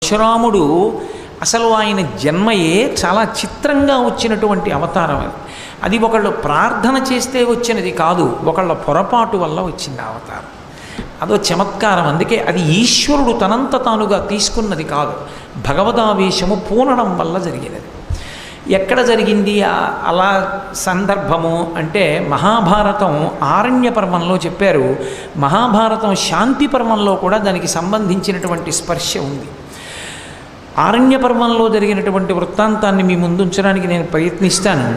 పరశురాముడు అసలు ఆయన జన్మయే చాలా చిత్రంగా వచ్చినటువంటి అవతారం అది. అది ఒకళ్ళు ప్రార్థన చేస్తే వచ్చినది కాదు, ఒకళ్ళ పొరపాటు వల్ల వచ్చింది అవతారం. అదో చమత్కారం. అందుకే అది ఈశ్వరుడు తనంత తానుగా తీసుకున్నది కాదు, భగవదావేశము పూనడం వల్ల జరిగినది. ఎక్కడ జరిగింది అలా సందర్భము అంటే మహాభారతం ఆరణ్య పర్వంలో చెప్పారు. మహాభారతం శాంతి పర్వంలో కూడా దానికి సంబంధించినటువంటి స్పర్శ ఉంది. ఆరణ్య పర్వంలో జరిగినటువంటి వృత్తాంతాన్ని మీ ముందు ఉంచడానికి నేను ప్రయత్నిస్తాను.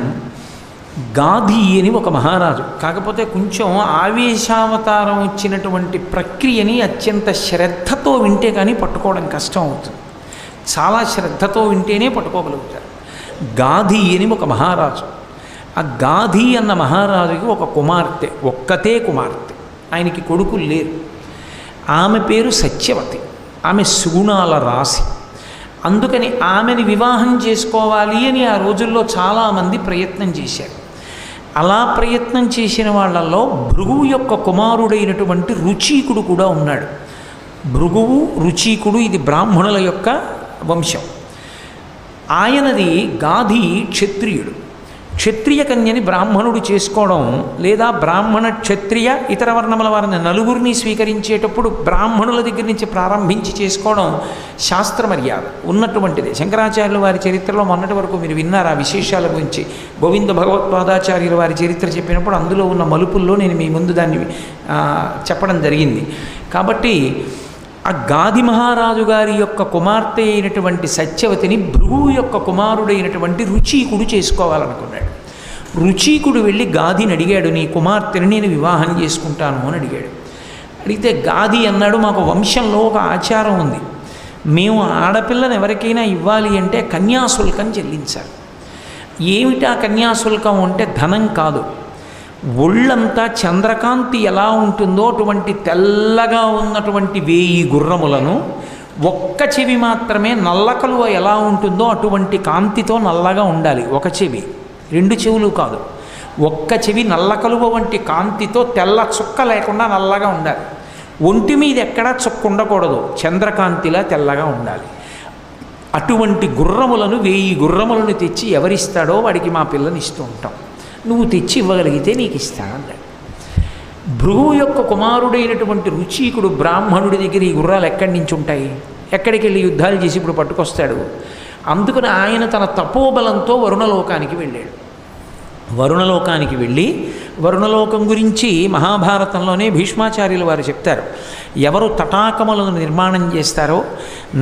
గాధి అని ఒక మహారాజు, కాకపోతే కొంచెం ఆవేశావతారం వచ్చినటువంటి ప్రక్రియని అత్యంత శ్రద్ధతో వింటే కానీ పట్టుకోవడం కష్టం అవుతుంది. చాలా శ్రద్ధతో వింటేనే పట్టుకోగలుగుతారు. గాధి అని ఒక మహారాజు. ఆ గాధి అన్న మహారాజుకి ఒక కుమార్తె, ఒక్కతే కుమార్తె, ఆయనకి కొడుకులు లేరు. ఆమె పేరు సత్యవతి. ఆమె సుగుణాల రాశి. అందుకని ఆమెని వివాహం చేసుకోవాలి అని ఆ రోజుల్లో చాలామంది ప్రయత్నం చేశారు. అలా ప్రయత్నం చేసిన వాళ్ళల్లో భృగువు యొక్క కుమారుడైనటువంటి రుచీకుడు కూడా ఉన్నాడు. భృగువు రుచీకుడు ఇది బ్రాహ్మణుల యొక్క వంశం. ఆయనది గాధి క్షత్రియుడు. క్షత్రియ కన్యని బ్రాహ్మణుడు చేసుకోవడం, లేదా బ్రాహ్మణ క్షత్రియ ఇతర వర్ణముల వారిని నలుగురిని స్వీకరించేటప్పుడు బ్రాహ్మణుల దగ్గర నుంచి ప్రారంభించి చేసుకోవడం శాస్త్ర మర్యాద ఉన్నటువంటిది. శంకరాచార్యుల వారి చరిత్రలో మొన్నటి వరకు మీరు విన్నారు ఆ విశేషాల గురించి. గోవింద భగవత్పాదాచార్యుల వారి చరిత్ర చెప్పినప్పుడు అందులో ఉన్న మలుపుల్లో నేను మీ ముందు దాన్ని చెప్పడం జరిగింది. కాబట్టి ఆ గాధి మహారాజు గారి యొక్క కుమార్తె అయినటువంటి సత్యవతిని భృగువు యొక్క కుమారుడైనటువంటి రుచీకుడు చేసుకోవాలనుకున్నాడు. రుచీకుడు వెళ్ళి గాధిని అడిగాడు, నీ కుమార్తెని నేను వివాహం చేసుకుంటాను అని అడిగాడు. అడిగితే గాధి అన్నాడు, మాకు వంశంలో ఒక ఆచారం ఉంది, మేము ఆడపిల్లని ఎవరికైనా ఇవ్వాలి అంటే కన్యాశుల్కం చెల్లించాలి. ఏమిటా కన్యాశుల్కం అంటే ధనం కాదు, ఒళ్ళంతా చంద్రకాంతి ఎలా ఉంటుందో అటువంటి తెల్లగా ఉన్నటువంటి 1000 గుర్రములను, ఒక్క చెవి మాత్రమే నల్ల కలువ ఎలా ఉంటుందో అటువంటి కాంతితో నల్లగా ఉండాలి. ఒక చెవి, 2 చెవులు కాదు, ఒక్క చెవి నల్ల కలువ వంటి కాంతితో తెల్ల చుక్క లేకుండా నల్లగా ఉండాలి. ఒంటి మీద ఎక్కడా చుక్క ఉండకూడదు, చంద్రకాంతిలా తెల్లగా ఉండాలి. అటువంటి గుర్రములను 1000 గుర్రములను తెచ్చి ఎవరిస్తాడో వాడికి మా పిల్లని ఇస్తూ ఉంటాం, నువ్వు తెచ్చి ఇవ్వగలిగితే నీకు ఇస్తానన్నాడు. భృగువు యొక్క కుమారుడైనటువంటి రుచీకుడు బ్రాహ్మణుడి దగ్గర ఈ గుర్రాలు ఎక్కడి నుంచి ఉంటాయి, ఎక్కడికి వెళ్ళి యుద్ధాలు చేసి ఇప్పుడు పట్టుకొస్తాడు. అందుకని ఆయన తన తపోబలంతో వరుణలోకానికి వెళ్ళాడు. వరుణలోకానికి వెళ్ళి, వరుణలోకం గురించి మహాభారతంలోనే భీష్మాచార్యుల వారు చెప్తారు. ఎవరు తటాకములను నిర్మాణం చేస్తారో,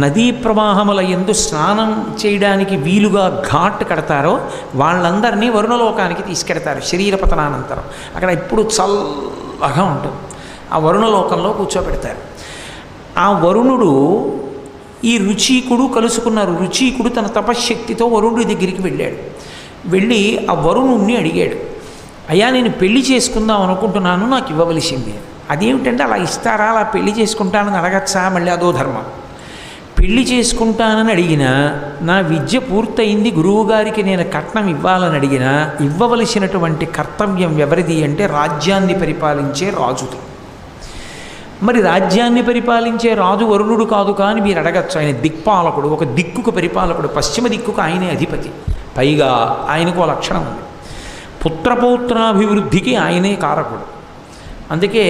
నదీ ప్రవాహముల యందు స్నానం చేయడానికి వీలుగా ఘాట్ కడతారో వాళ్ళందరినీ వరుణలోకానికి తీసుకెడతారు శరీర పతనానంతరం. అక్కడ ఎప్పుడు చల్లగా ఉంటుంది. ఆ వరుణలోకంలో కూర్చోబెడతారు. ఆ వరుణుడు ఈ రుచీకుడు కలుసుకున్నారు. రుచీకుడు తన తపశ్శక్తితో వరుణుడి దగ్గరికి వెళ్ళాడు. వెళ్ళి ఆ వరుణుణ్ణి అడిగాడు, అయ్యా నేను పెళ్లి చేసుకుందాం అనుకుంటున్నాను, నాకు ఇవ్వవలసింది. అదేమిటంటే అలా ఇస్తారా, అలా పెళ్లి చేసుకుంటానని అడగచ్చా, మళ్ళీ అదో ధర్మం. పెళ్లి చేసుకుంటానని అడిగినా, నా విద్య పూర్తయింది, గురువుగారికి నేను కట్నం ఇవ్వాలని అడిగినా, ఇవ్వవలసినటువంటి కర్తవ్యం ఎవరిది అంటే రాజ్యాన్ని పరిపాలించే రాజుది. మరి రాజ్యాన్ని పరిపాలించే రాజు వరుణుడు కాదు కానీ మీరు అడగచ్చు, ఆయన దిక్పాలకుడు, ఒక దిక్కుకు పరిపాలకుడు, పశ్చిమ దిక్కుకు ఆయనే అధిపతి. పైగా ఆయనకు లక్షణం ఉంది, పుత్రపౌత్రాభివృద్ధికి ఆయనే కారకుడు. అందుకే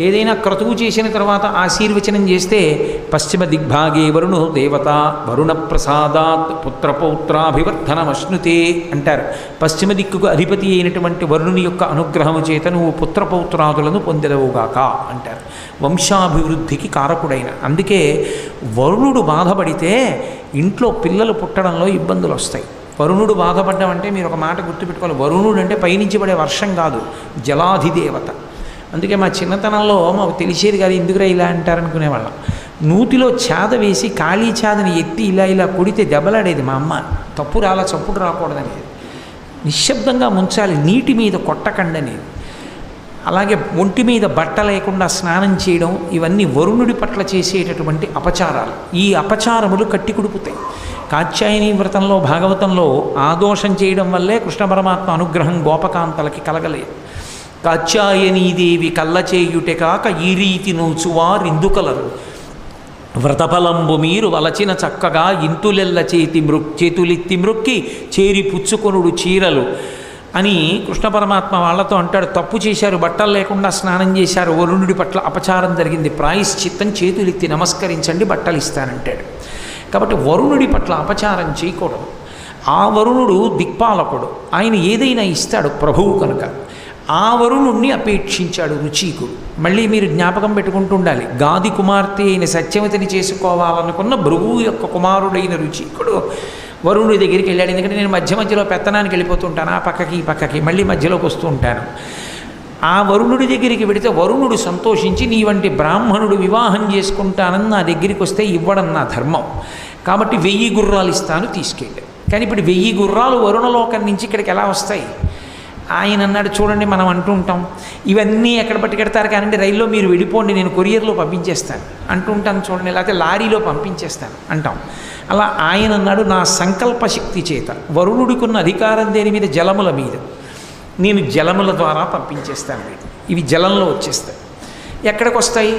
ఏదైనా క్రతువు చేసిన తర్వాత ఆశీర్వచనం చేస్తే పశ్చిమ దిగ్భాగే వరుణో దేవత వరుణ ప్రసాదాత్ పుత్రపౌత్రాభివర్ధనమశ్నుతే అంటారు. పశ్చిమ దిక్కుకు అధిపతి అయినటువంటి వరుణుని యొక్క అనుగ్రహము చేత నువ్వు పుత్రపౌత్రాదులను పొందెదవుగాక అంటారు. వంశాభివృద్ధికి కారకుడైన. అందుకే వరుణుడు బాధపడితే ఇంట్లో పిల్లలు పుట్టడంలో ఇబ్బందులు వస్తాయి. వరుణుడు బాధపడ్డం అంటే మీరు ఒక మాట గుర్తుపెట్టుకోవాలి, వరుణుడు అంటే పైనుంచి పడే వర్షం కాదు, జలాధిదేవత. అందుకే మా చిన్నతనంలో మాకు తెలిసేది కాదు, ఎందుకురా ఇలా అంటారనుకునేవాళ్ళం. నూతిలో చేద వేసి ఖాళీ చేదని ఎత్తి ఇలా ఇలా కొడితే దెబ్బలాడేది మా అమ్మ. తప్పు రాలా, చప్పుడు రాకూడదనేది, నిశ్శబ్దంగా ముంచాలి, నీటి మీద కొట్టకండనేది. అలాగే ఒంటి మీద బట్ట లేకుండా స్నానం చేయడం, ఇవన్నీ వరుణుడి పట్ల చేసేటటువంటి అపచారాలు. ఈ అపచారములు కట్టి కుడుపుతాయి. కాత్యాయని వ్రతంలో భాగవతంలో ఆదోషం చేయడం వల్లే కృష్ణ పరమాత్మ అనుగ్రహం గోపకాంతలకి కలగలేదు. కాత్యాయనీదేవి కళ్ళ చేయుటే కాక ఈ రీతి నూచువారిందుకలరు వ్రతఫలంబు మీరు వలచిన చక్కగా ఇంతులెల్ల చేతులెత్తి మ్రొక్కి చేరి పుచ్చుకొనుడు చీరలు అని కృష్ణ పరమాత్మ వాళ్ళతో అంటాడు. తప్పు చేశారు, బట్టలు లేకుండా స్నానం చేశారు, వరుణుడి పట్ల అపచారం జరిగింది, ప్రాయశ్చిత్తం చేతులెత్తి నమస్కరించండి, బట్టలు ఇస్తానంటాడు. కాబట్టి వరుణుడి పట్ల అపచారం చేయకూడదు. ఆ వరుణుడు దిక్పాలకుడు, ఆయన ఏదైనా ఇస్తాడు ప్రభువు కనుక. ఆ వరుణుణ్ణి అపేక్షించాడు రుచీకుడు. మళ్ళీ మీరు జ్ఞాపకం పెట్టుకుంటూ ఉండాలి, గాది కుమార్తె అయిన సత్యవతిని చేసుకోవాలనుకున్న భృగువు యొక్క కుమారుడైన రుచీకుడు వరుణుడి దగ్గరికి వెళ్ళాడు. ఎందుకంటే నేను మధ్య మధ్యలో పెత్తనానికి వెళ్ళిపోతుంటాను, ఆ పక్కకి ఈ పక్కకి, మళ్ళీ మధ్యలోకి వస్తూ ఉంటాను. ఆ వరుణుడి దగ్గరికి వెడితే వరుణుడు సంతోషించి, నీ వంటి బ్రాహ్మణుడు వివాహం చేసుకుంటానని నా దగ్గరికి వస్తే ఇవ్వడం నా ధర్మం, కాబట్టి 1000 గుర్రాలు ఇస్తాను, తీసుకెళ్ళాడు. కానీ ఇప్పుడు 1000 గుర్రాలు వరుణలోకం నుంచి ఇక్కడికి ఎలా వస్తాయి? ఆయన అన్నాడు, చూడండి మనం అంటూ ఉంటాం ఇవన్నీ ఎక్కడ పట్టుకెడతారు కానండి, రైల్లో మీరు వెళ్ళిపోండి, నేను కొరియర్లో పంపించేస్తాను అంటూ ఉంటాను చూడండి, లేకపోతే లారీలో పంపించేస్తాను అంటాం. అలా ఆయన అన్నాడు, నా సంకల్ప శక్తి చేత వరుణుడికున్న అధికారం దేని మీద? జలముల మీద. నేను జలముల ద్వారా పంపించేస్తాను, ఇవి జలంలో వచ్చేస్తాయి. ఎక్కడికి వస్తాయి?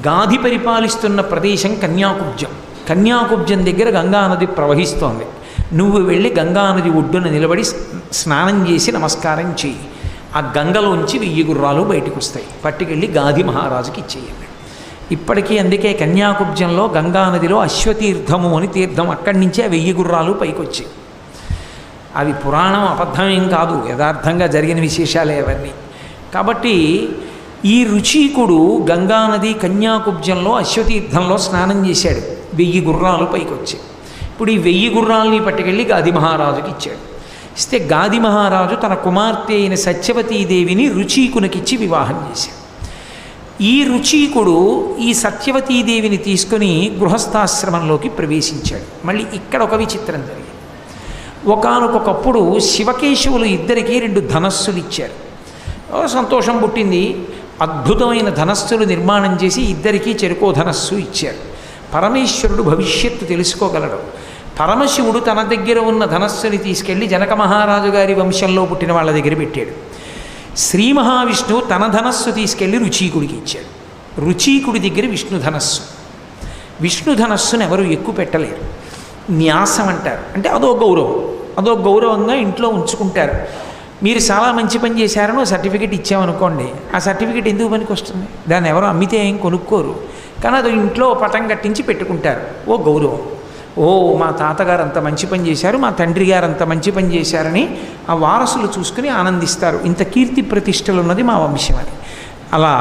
గాది పరిపాలిస్తున్న ప్రదేశం కన్యాకుబ్జం. కన్యాకుబ్జం దగ్గర గంగానది ప్రవహిస్తోంది. నువ్వు వెళ్ళి గంగానది ఒడ్డున నిలబడి స్నానం చేసి నమస్కారం చేయి. ఆ గంగలోంచి 1000 గుర్రాలు బయటకు వస్తాయి, పట్టుకెళ్ళి గాది మహారాజుకి ఇచ్చేయండి. ఇప్పటికీ అందుకే కన్యాకుబ్జంలో గంగానదిలో అశ్వతీర్థము అని తీర్థం, అక్కడి నుంచే 1000 గుర్రాలు పైకి వచ్చాయి. అవి పురాణం, అబద్ధమేం కాదు, యథార్థంగా జరిగిన విశేషాలే అవన్నీ. కాబట్టి ఈ రుచీకుడు గంగానది కన్యాకుబ్జంలో అశ్వతీర్థంలో స్నానం చేశాడు, 1000 గుర్రాలు పైకి వచ్చాయి. ఇప్పుడు ఈ 1000 గుర్రాలని పట్టుకెళ్ళి గాది మహారాజుకి ఇచ్చాడు. ఇస్తే గాది మహారాజు తన కుమార్తె అయిన సత్యవతీదేవిని రుచీకునికిచ్చి వివాహం చేశాడు. ఈ రుచీకుడు ఈ సత్యవతీదేవిని తీసుకుని గృహస్థాశ్రమంలోకి ప్రవేశించాడు. మళ్ళీ ఇక్కడ ఒక విచిత్రం జరిగింది. ఒకానొకప్పుడు శివకేశవులు ఇద్దరికీ 2 ధనస్సులు ఇచ్చారు. సంతోషం పుట్టింది. అద్భుతమైన ధనస్సులు నిర్మాణం చేసి ఇద్దరికీ చెరుకో ధనస్సు ఇచ్చారు. పరమేశ్వరుడు భవిష్యత్తు తెలుసుకోగలడు. పరమశివుడు తన దగ్గర ఉన్న ధనస్సుని తీసుకెళ్ళి జనక మహారాజు గారి వంశంలో పుట్టిన వాళ్ళ దగ్గర పెట్టాడు. శ్రీ మహావిష్ణువు తన ధనస్సు తీసుకెళ్ళి రుచీకుడికి ఇచ్చాడు. రుచీకుడి దగ్గర విష్ణు ధనస్సు. విష్ణు ధనస్సును ఎవరు ఎక్కువ పెట్టలేరు. న్యాసం అంటారు, అంటే అదో గౌరవం, అదో గౌరవంగా ఇంట్లో ఉంచుకుంటారు. మీరు చాలా మంచి పని చేశారని ఓ సర్టిఫికేట్ ఇచ్చామనుకోండి, ఆ సర్టిఫికేట్ ఎందుకు పనికి వస్తుంది? దాన్ని ఎవరో అమ్మితే ఏం కొనుక్కోరు, కానీ అది ఇంట్లో పటం కట్టించి పెట్టుకుంటారు, ఓ గౌరవం. ఓ మా తాతగారు అంత మంచి పని చేశారు, మా తండ్రి గారు అంత మంచి పని చేశారని ఆ వారసులు చూసుకుని ఆనందిస్తారు. ఇంత కీర్తి ప్రతిష్టలు ఉన్నది మా వంశం అని. అలా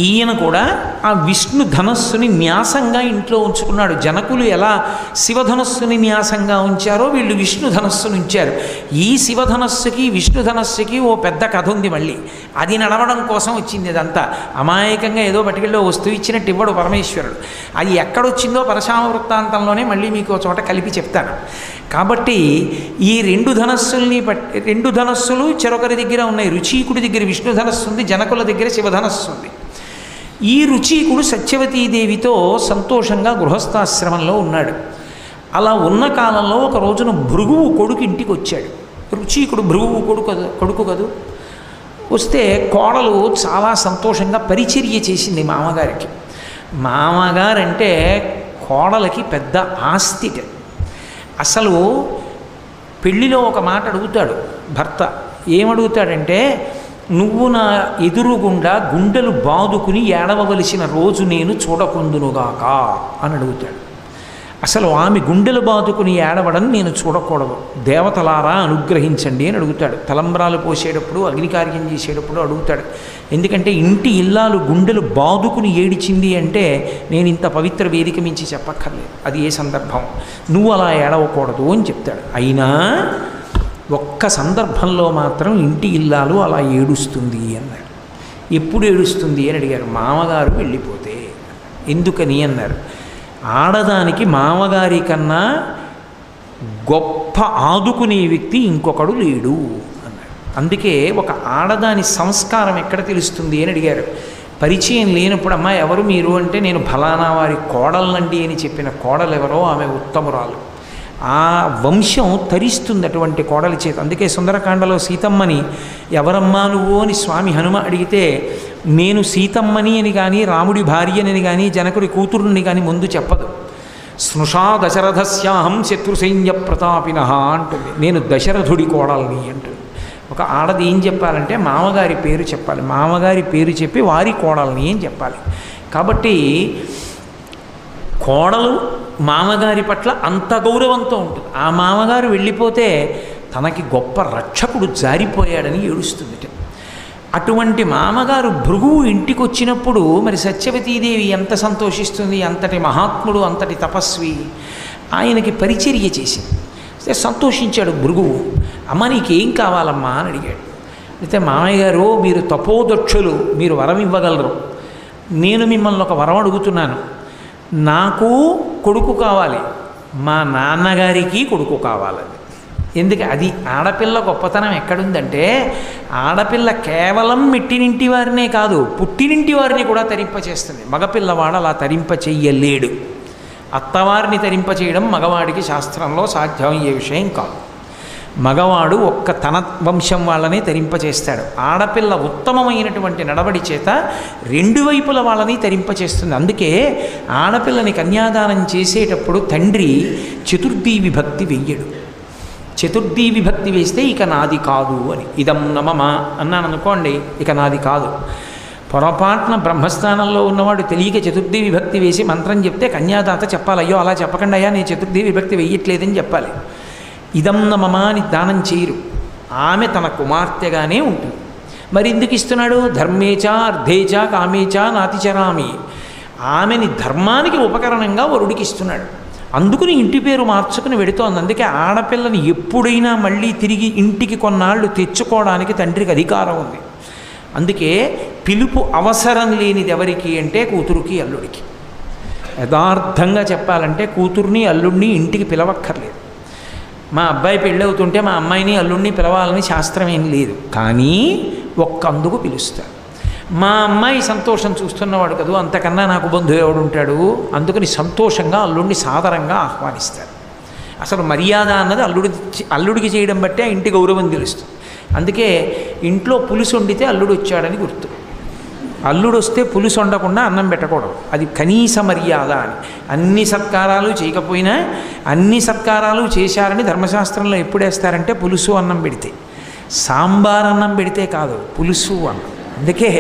ఈయన కూడా ఆ విష్ణు ధనస్సుని న్యాసంగా ఇంట్లో ఉంచుకున్నాడు. జనకులు ఎలా శివధనస్సుని న్యాసంగా ఉంచారో వీళ్ళు విష్ణు ధనస్సును ఉంచారు. ఈ శివధనస్సుకి విష్ణు ధనస్సుకి ఓ పెద్ద కథ ఉంది. మళ్ళీ అది నడవడం కోసం వచ్చింది. ఇదంతా అమాయకంగా ఏదో పట్టుకెళ్ళి వస్తువు ఇచ్చినట్టు ఇవ్వడు పరమేశ్వరుడు. అది ఎక్కడొచ్చిందో పరశురామ వృత్తాంతంలోనే మళ్ళీ మీకు చోట కలిపి చెప్తాను. కాబట్టి ఈ 2 ధనస్సుల్ని 2 ధనస్సులు చెరొకరి దగ్గర ఉన్నాయి. రుచీకుడి దగ్గర విష్ణు ధనస్సు ఉంది, జనకుల దగ్గర శివధనస్సు ఉంది. ఈ రుచీకుడు సత్యవతీదేవితో సంతోషంగా గృహస్థాశ్రమంలో ఉన్నాడు. అలా ఉన్న కాలంలో ఒక రోజున భృగువు కొడుకు ఇంటికి వచ్చాడు. రుచీకుడు భృగువు కొడుకు కదూ. వస్తే కోడలు చాలా సంతోషంగా పరిచర్య చేసింది మామగారికి. మామగారంటే కోడలకి పెద్ద ఆస్తిట. అసలు పెళ్ళిలో ఒక మాట అడుగుతాడు భర్త. ఏమడుగుతాడంటే, నువ్వు నా ఎదురుగుండా గుండెలు బాదుకుని ఏడవవలసిన రోజు నేను చూడకుందునుగాక అని అడుగుతాడు. అసలు ఆమె గుండెలు బాదుకుని ఏడవడం నేను చూడకూడదు, దేవతలారా అనుగ్రహించండి అని అడుగుతాడు. తలంబ్రాలు పోసేటప్పుడు, అగ్నికార్యం చేసేటప్పుడు అడుగుతాడు. ఎందుకంటే ఇంటి ఇల్లాలు గుండెలు బాదుకుని ఏడిచింది అంటే నేను ఇంత పవిత్ర వేదిక మించి చెప్పక్కర్లేదు, అది ఏ సందర్భం, నువ్వు అలా ఏడవకూడదు అని చెప్తాడు. అయినా ఒక్క సందర్భంలో మాత్రం ఇంటి ఇల్లాలు అలా ఏడుస్తుంది అన్నాడు. ఎప్పుడు ఏడుస్తుంది అని అడిగారు. మామగారు వెళ్ళిపోతే. ఎందుకని అన్నారు. ఆడదానికి మామగారి కన్నా గొప్ప ఆదుకునే వ్యక్తి ఇంకొకడు లేడు అన్నాడు. అందుకే ఒక ఆడదాని సంస్కారం ఎక్కడ తెలుస్తుంది అని అడిగారు. పరిచయం లేనప్పుడు అమ్మా ఎవరు మీరు అంటే, నేను ఫలానా వారి కోడలండి అని చెప్పిన కోడలు ఎవరో ఆమె ఉత్తమురాలు. ఆ వంశం తరిస్తుంది అటువంటి కోడలి చేత. అందుకే సుందరకాండలో సీతమ్మని ఎవరమ్మా నువ్వు అని స్వామి హనుమ అడిగితే నేను సీతమ్మని అని కానీ రాముడి భార్యని కానీ జనకుడి కూతురుని కానీ ముందు చెప్పదు. స్నుషా దశరథస్యాహం శత్రుసైన్య ప్రతాపిన అంటుంది. నేను దశరథుడి కోడల్ని అంటుంది. ఒక ఆడది ఏం చెప్పాలంటే మామగారి పేరు చెప్పాలి, మామగారి పేరు చెప్పి వారి కోడల్ని అని చెప్పాలి. కాబట్టి కోడలు మామగారి పట్ల అంత గౌరవంతో ఉంటుంది. ఆ మామగారు వెళ్ళిపోతే తనకి గొప్ప రక్షకుడు జారిపోయాడని ఏడుస్తుంది. అటువంటి మామగారు భృగువు ఇంటికి వచ్చినప్పుడు మరి సత్యవతీదేవి ఎంత సంతోషిస్తుంది. అంతటి మహాత్ముడు, అంతటి తపస్వి ఆయనకి పరిచర్య చేసింది. సంతోషించాడు భృగువు. అమ్మ నీకేం కావాలమ్మా అని అడిగాడు. అయితే మామయ్య గారు మీరు తపోదక్షులు, మీరు వరం ఇవ్వగలరు. నేను మిమ్మల్ని ఒక వరం అడుగుతున్నాను. నాకు కొడుకు కావాలి, మా నాన్నగారికి కొడుకు కావాలని. ఎందుకు అది ఆడపిల్ల గొప్పతనం ఎక్కడుందంటే ఆడపిల్ల కేవలం మెట్టినింటి వారినే కాదు పుట్టినింటి వారిని కూడా తరింపచేస్తుంది. మగపిల్లవాడు అలా తరింప చెయ్యలేడు. అత్తవారిని తరింపచేయడం మగవాడికి శాస్త్రంలో సాధ్యమయ్యే విషయం కాదు. మగవాడు ఒక్క తన వంశం వాళ్ళనే తరింపచేస్తాడు. ఆడపిల్ల ఉత్తమమైనటువంటి నడవడి చేత రెండు వైపుల వాళ్ళని తరింపచేస్తుంది. అందుకే ఆడపిల్లని కన్యాదానం చేసేటప్పుడు తండ్రి చతుర్థీ విభక్తి వెయ్యడు. చతుర్థీ విభక్తి వేస్తే ఇక నాది కాదు అని, ఇదం నమమ అన్నాను అనుకోండి, ఇక నాది కాదు. పొరపాటున బ్రహ్మస్థానంలో ఉన్నవాడు తెలియక చతుర్థీ విభక్తి వేసి మంత్రం చెప్తే కన్యాదాత చెప్పాలి, అయ్యో అలా చెప్పకుండా అయ్యా నేను చతుర్థీ విభక్తి వెయ్యట్లేదని చెప్పాలి. ఇదం నమమ అని దానం చేయరు. ఆమె తన కుమార్తెగానే ఉంటుంది. మరి ఎందుకు ఇస్తున్నాడు? ధర్మేచ అర్ధేచ కామేచ నాతిచరామి. ఆమెని ధర్మానికి ఉపకరణంగా వరుడికి ఇస్తున్నాడు. అందుకుని ఇంటి పేరు మార్చుకుని వెడుతోంది. అందుకే ఆడపిల్లని ఎప్పుడైనా మళ్ళీ తిరిగి ఇంటికి కొన్నాళ్ళు తెచ్చుకోవడానికి తండ్రికి అధికారం ఉంది. అందుకే పిలుపు అవసరం లేనిది ఎవరికి అంటే కూతురుకి అల్లుడికి. యథార్థంగా చెప్పాలంటే కూతుర్ని అల్లుడిని ఇంటికి పిలవక్కర్లేదు. మా అబ్బాయి పెళ్ళవుతుంటే మా అమ్మాయిని అల్లుడిని పిలవాలని శాస్త్రం ఏం లేదు. కానీ ఒక్కందుకు పిలుస్తారు. మా అమ్మాయి సంతోషం చూస్తున్నవాడు కదూ, అంతకన్నా నాకు బంధువు ఎవడు ఉంటాడు. అందుకని సంతోషంగా అల్లుడిని సాదరంగా ఆహ్వానిస్తారు. అసలు మర్యాద అన్నది అల్లుడికి చేయడం బట్టే ఇంటి గౌరవం తెలుస్తుంది. అందుకే ఇంట్లో పులుసు వండితే అల్లుడు వచ్చాడని గుర్తు. అల్లుడు వస్తే పులుసు వండకుండా అన్నం పెట్టకూడదు, అది కనీస మర్యాద అని. అన్ని సత్కారాలు చేయకపోయినా అన్ని సత్కారాలు చేశారని ధర్మశాస్త్రంలో ఎప్పుడు వేస్తారంటే పులుసు అన్నం పెడితే. సాంబార్ అన్నం పెడితే కాదు, పులుసు అన్నం. అందుకే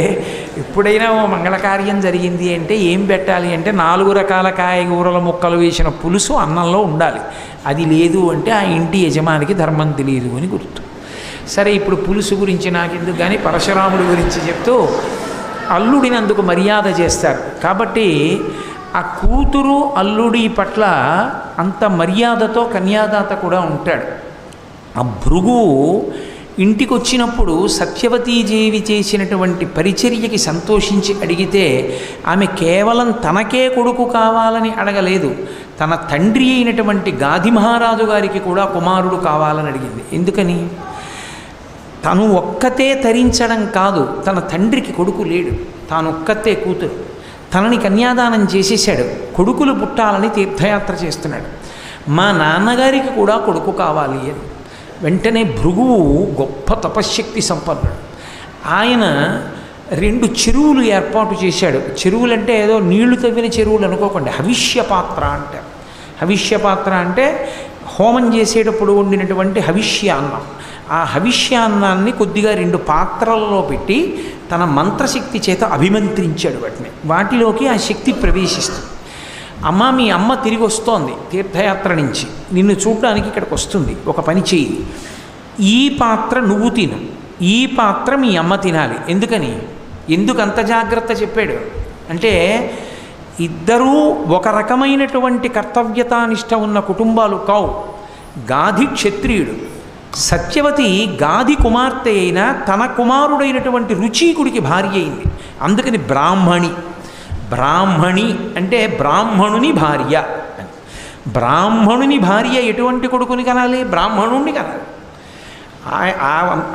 ఎప్పుడైనా ఓ మంగళకార్యం జరిగింది అంటే ఏం పెట్టాలి అంటే 4 రకాల కాయగూరల ముక్కలు వేసిన పులుసు అన్నంలో ఉండాలి. అది లేదు అంటే ఆ ఇంటి యజమానికి ధర్మం తెలియదు అని గుర్తు. సరే, ఇప్పుడు పులుసు గురించి నాకెందుకు కానీ పరశురాముడి గురించి చెప్తూ అల్లుడిని అందుకు మర్యాద చేస్తారు. కాబట్టి ఆ కూతురు అల్లుడి పట్ల అంత మర్యాదతో కన్యాదాత కూడా ఉంటాడు. ఆ భృగువు ఇంటికి వచ్చినప్పుడు సత్యవతీదేవి చేసినటువంటి పరిచర్యకి సంతోషించి అడిగితే ఆమె కేవలం తనకే కొడుకు కావాలని అడగలేదు, తన తండ్రి అయినటువంటి గాది మహారాజు గారికి కూడా కుమారుడు కావాలని అడిగింది. ఎందుకని? తను ఒక్కతే తరించడం కాదు, తన తండ్రికి కొడుకు లేడు, తాను ఒక్కతే కూతురు. తనని కన్యాదానం చేసేసాడు, కొడుకులు పుట్టాలని తీర్థయాత్ర చేస్తున్నాడు. మా నాన్నగారికి కూడా కొడుకు కావాలి అని. వెంటనే భృగువు గొప్ప తపశ్శక్తి సంపన్నుడు. ఆయన 2 చెరువులు ఏర్పాటు చేశాడు. చెరువులంటే ఏదో నీళ్లు తవ్విన చెరువులు అనుకోకండి, హవిష్యపాత్ర అంటారు. హవిష్యపాత్ర అంటే హోమం చేసేటప్పుడు వండినటువంటి హవిష్యాన్నం. ఆ హవిష్యాన్నాన్ని కొద్దిగా 2 పాత్రలలో పెట్టి తన మంత్రశక్తి చేత అభిమంత్రించాడు వాటిని. వాటిలోకి ఆ శక్తి ప్రవేశిస్తుంది. అమ్మ, మీ అమ్మ తిరిగి వస్తోంది తీర్థయాత్ర నుంచి, నిన్ను చూడడానికి ఇక్కడికి వస్తుంది. ఒక పని చెయ్యి, ఈ పాత్ర నువ్వు తిను, ఈ పాత్ర మీ అమ్మ తినాలి. ఎందుకు అంత జాగ్రత్త చెప్పాడు అంటే ఇద్దరూ ఒక రకమైనటువంటి కర్తవ్యతానిష్ట ఉన్న కుటుంబాలు కావు. గాధి క్షత్రియుడు, సత్యవతి గాధి కుమార్తె అయిన తన కుమారుడైనటువంటి రుచీకుడికి భార్య అయింది. అందుకని బ్రాహ్మణి అంటే బ్రాహ్మణుని భార్య అని. బ్రాహ్మణుని భార్య ఎటువంటి కొడుకుని కనాలి? బ్రాహ్మణుణ్ణి కనాలి.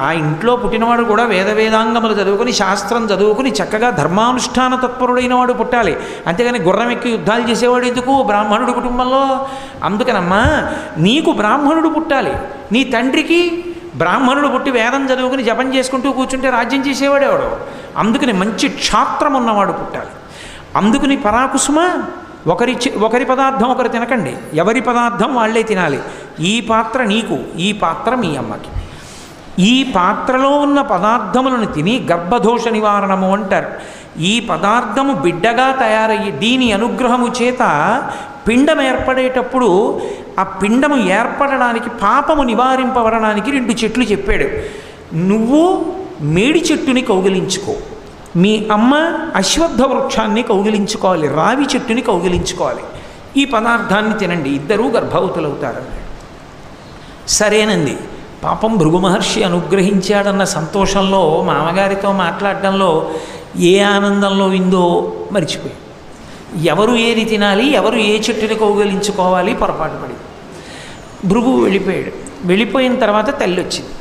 ఆ ఇంట్లో పుట్టినవాడు కూడా వేదాంగములు చదువుకుని శాస్త్రం చదువుకుని చక్కగా ధర్మానుష్ఠాన తత్పరుడైన వాడు పుట్టాలి. అంతేగాని గుర్రం ఎక్కి యుద్ధాలు చేసేవాడు ఎందుకు బ్రాహ్మణుడు కుటుంబంలో? అందుకనమ్మా నీకు బ్రాహ్మణుడు పుట్టాలి, నీ తండ్రికి బ్రాహ్మణుడు పుట్టి వేదం చదువుకుని జపం చేసుకుంటూ కూర్చుంటే రాజ్యం చేసేవాడేవాడు. అందుకని మంచి క్షాత్రం ఉన్నవాడు పుట్టాలి. అందుకని పరాకుసుమ, ఒకరి పదార్థం ఒకరు తినకండి, ఎవరి పదార్థం వాళ్ళే తినాలి. ఈ పాత్ర నీకు, ఈ పాత్ర మీ అమ్మకి. ఈ పాత్రలో ఉన్న పదార్థములను తిని గర్భదోష నివారణము అంటారు. ఈ పదార్థము బిడ్డగా తయారయ్యి దీని అనుగ్రహము చేత పిండం ఏర్పడేటప్పుడు ఆ పిండము ఏర్పడడానికి, పాపము నివారింపబడడానికి 2 చెట్లు చెప్పాడు. నువ్వు మేడి చెట్టుని కౌగిలించుకో, మీ అమ్మ అశ్వత్థ వృక్షాన్ని కౌగిలించుకోవాలి, రావి చెట్టుని కౌగిలించుకోవాలి. ఈ పదార్థాన్ని తినండి, ఇద్దరూ గర్భవతులవుతారన్నాడు. సరేనంది. పాపం భృగు మహర్షి అనుగ్రహించాడన్న సంతోషంలో, మామగారితో మాట్లాడడంలో ఏ ఆనందంలో విందో మరిచిపోయి, ఎవరు ఏది తినాలి, ఎవరు ఏ చెట్టుని కౌగిలించుకోవాలి పొరపాటు పడి భృగు వెళ్ళిపోయాడు. వెళ్ళిపోయిన తర్వాత తల్లి వచ్చింది,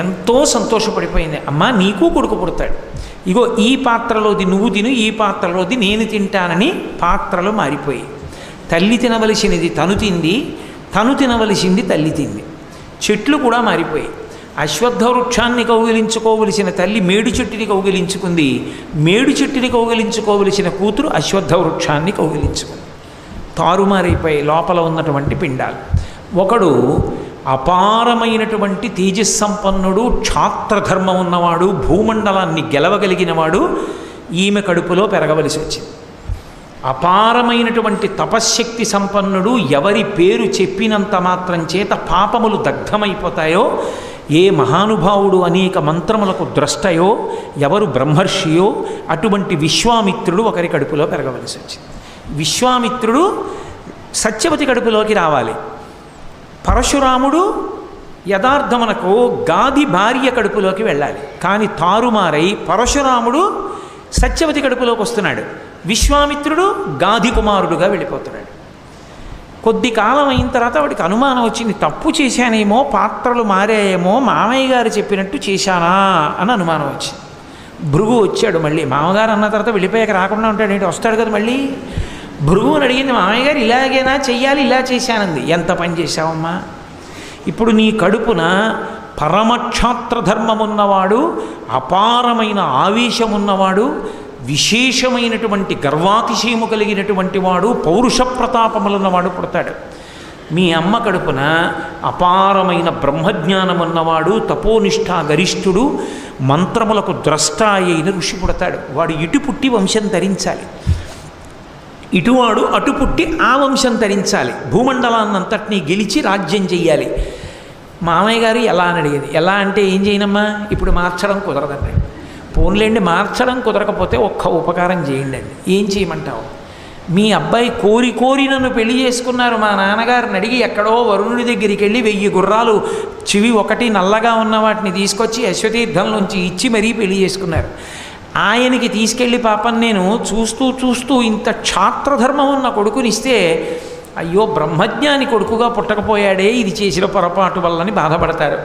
ఎంతో సంతోషపడిపోయింది. అమ్మ నీకు కొడుకు పుడతాడు, ఇగో ఈ పాత్రలోది నువ్వు తిను, ఈ పాత్రలోది నేను తింటానని పాత్రలు మారిపోయి, తల్లి తినవలసినది తను తింది, తను తినవలసింది తల్లి తింది. చెట్లు కూడా మారిపోయి, అశ్వత్థ వృక్షాన్ని కౌగిలించుకోవలసిన తల్లి మేడు చెట్టుని కౌగిలించుకుంది, మేడు చెట్టుని కౌగిలించుకోవలసిన కూతురు అశ్వత్థ వృక్షాన్ని కౌగిలించుకుంది. తారుమారైపోయి లోపల ఉన్నటువంటి పిండాలు. ఒకడు అపారమైనటువంటి తేజస్సంపన్నుడు, క్షాత్రధర్మం ఉన్నవాడు, భూమండలాన్ని గెలవగలిగినవాడు, ఈమె కడుపులో పెరగవలసి వచ్చింది. అపారమైనటువంటి తపశ్శక్తి సంపన్నుడు, ఎవరి పేరు చెప్పినంత మాత్రం చేత పాపములు దగ్ధమైపోతాయో, ఏ మహానుభావుడు అనేక మంత్రములకు ద్రష్టయో, ఎవరు బ్రహ్మర్షియో అటువంటి విశ్వామిత్రుడు ఒకరి కడుపులో పెరగవలసి వచ్చింది. విశ్వామిత్రుడు సత్యవతి కడుపులోకి రావాలి. పరశురాముడు యథార్థమునకు గాది భార్య కడుపులోకి వెళ్ళాలి. కానీ తారుమారై పరశురాముడు సత్యవతి కడుపులోకి వస్తున్నాడు, విశ్వామిత్రుడు గాది కుమారుడుగా వెళ్ళిపోతున్నాడు. కొద్ది కాలం అయిన తర్వాత వాడికి అనుమానం వచ్చింది, తప్పు చేశానేమో, పాత్రలు మారాయేమో, మామయ్య గారు చెప్పినట్టు చేశానా అని అనుమానం వచ్చింది. భృగు వచ్చాడు మళ్ళీ. మామగారు అన్న తర్వాత వెళ్ళిపోయాక రాకుండా ఉంటాడు ఏంటి, వస్తాడు కదా మళ్ళీ. భృగువుని అడిగింది, మామయ్య గారు ఇలాగేనా చెయ్యాలి, ఇలా చేశానంది. ఎంత పని చేశావమ్మా, ఇప్పుడు నీ కడుపున పరమక్షాత్రధర్మమున్నవాడు, అపారమైన ఆవేశమున్నవాడు, విశేషమైనటువంటి గర్వాతిశయము కలిగినటువంటి వాడు, పౌరుష ప్రతాపములున్నవాడు పుడతాడు. మీ అమ్మ కడుపున అపారమైన బ్రహ్మజ్ఞానమున్నవాడు, తపోనిష్ఠా గరిష్ఠుడు, మంత్రములకు ద్రష్ట అయిన ఋషి పుడతాడు. వాడు ఇటు పుట్టి వంశం ధరించాలి, ఇటువాడు అటు పుట్టి ఆ వంశం ధరించాలి, భూమండలాన్నంతటినీ గెలిచి రాజ్యం చెయ్యాలి. మామయ్య గారు ఎలా అని అడిగేది. ఎలా అంటే ఏం చేయనమ్మా, ఇప్పుడు మార్చడం కుదరదండి. పోన్లేండి, మార్చడం కుదరకపోతే ఒక్క ఉపకారం చేయండి అండి. ఏం చేయమంటావు, మీ అబ్బాయి కోరి నన్ను పెళ్లి చేసుకున్నారు. మా నాన్నగారిని అడిగి ఎక్కడో వరుణుడి దగ్గరికి వెళ్ళి 1000 గుర్రాలు, చెవి ఒకటి నల్లగా ఉన్న వాటిని తీసుకొచ్చి అశ్వతీర్థంలోంచి ఇచ్చి మరీ పెళ్లి చేసుకున్నారు. ఆయనకి తీసుకెళ్ళి పాపం నేను చూస్తూ ఇంత క్షాత్రధర్మం ఉన్న కొడుకునిస్తే, అయ్యో బ్రహ్మజ్ఞాని కొడుకుగా పుట్టకపోయాడే, ఇది చేసిన పొరపాటు వల్లని బాధపడతారు.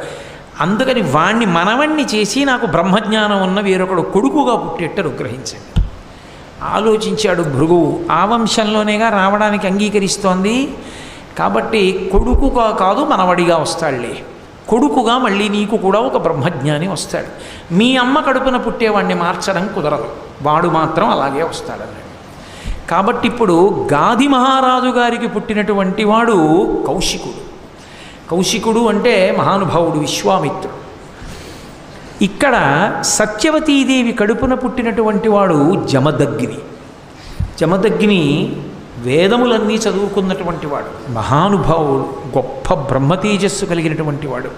అందుకని వాణ్ణి మనవణ్ణి చేసి నాకు బ్రహ్మజ్ఞానం ఉన్న వేరొకడు కొడుకుగా పుట్టేట్టు అనుగ్రహించండి. ఆలోచించాడు భృగువు. ఆ వంశంలోనేగా రావడానికి అంగీకరిస్తోంది కాబట్టి కొడుకుగా కాదు మనవడిగా వస్తాడులే, కొడుకుగా మళ్ళీ నీకు కూడా ఒక బ్రహ్మజ్ఞాని వస్తాడు. మీ అమ్మ కడుపున పుట్టేవాడిని మార్చడం కుదరదు, వాడు మాత్రం అలాగే వస్తాడన్నాడు. కాబట్టి ఇప్పుడు గాది మహారాజు గారికి పుట్టినటువంటి వాడు కౌశికుడు. కౌశికుడు అంటే మహానుభావుడు, విశ్వామిత్రుడు. ఇక్కడ సత్యవతీదేవి కడుపున పుట్టినటువంటి వాడు జమదగ్ని. జమదగ్ని వేదములన్నీ చదువుకున్నటువంటి వాడు, మహానుభావుడు, గొప్ప బ్రహ్మతేజస్సు కలిగినటువంటి వాడు.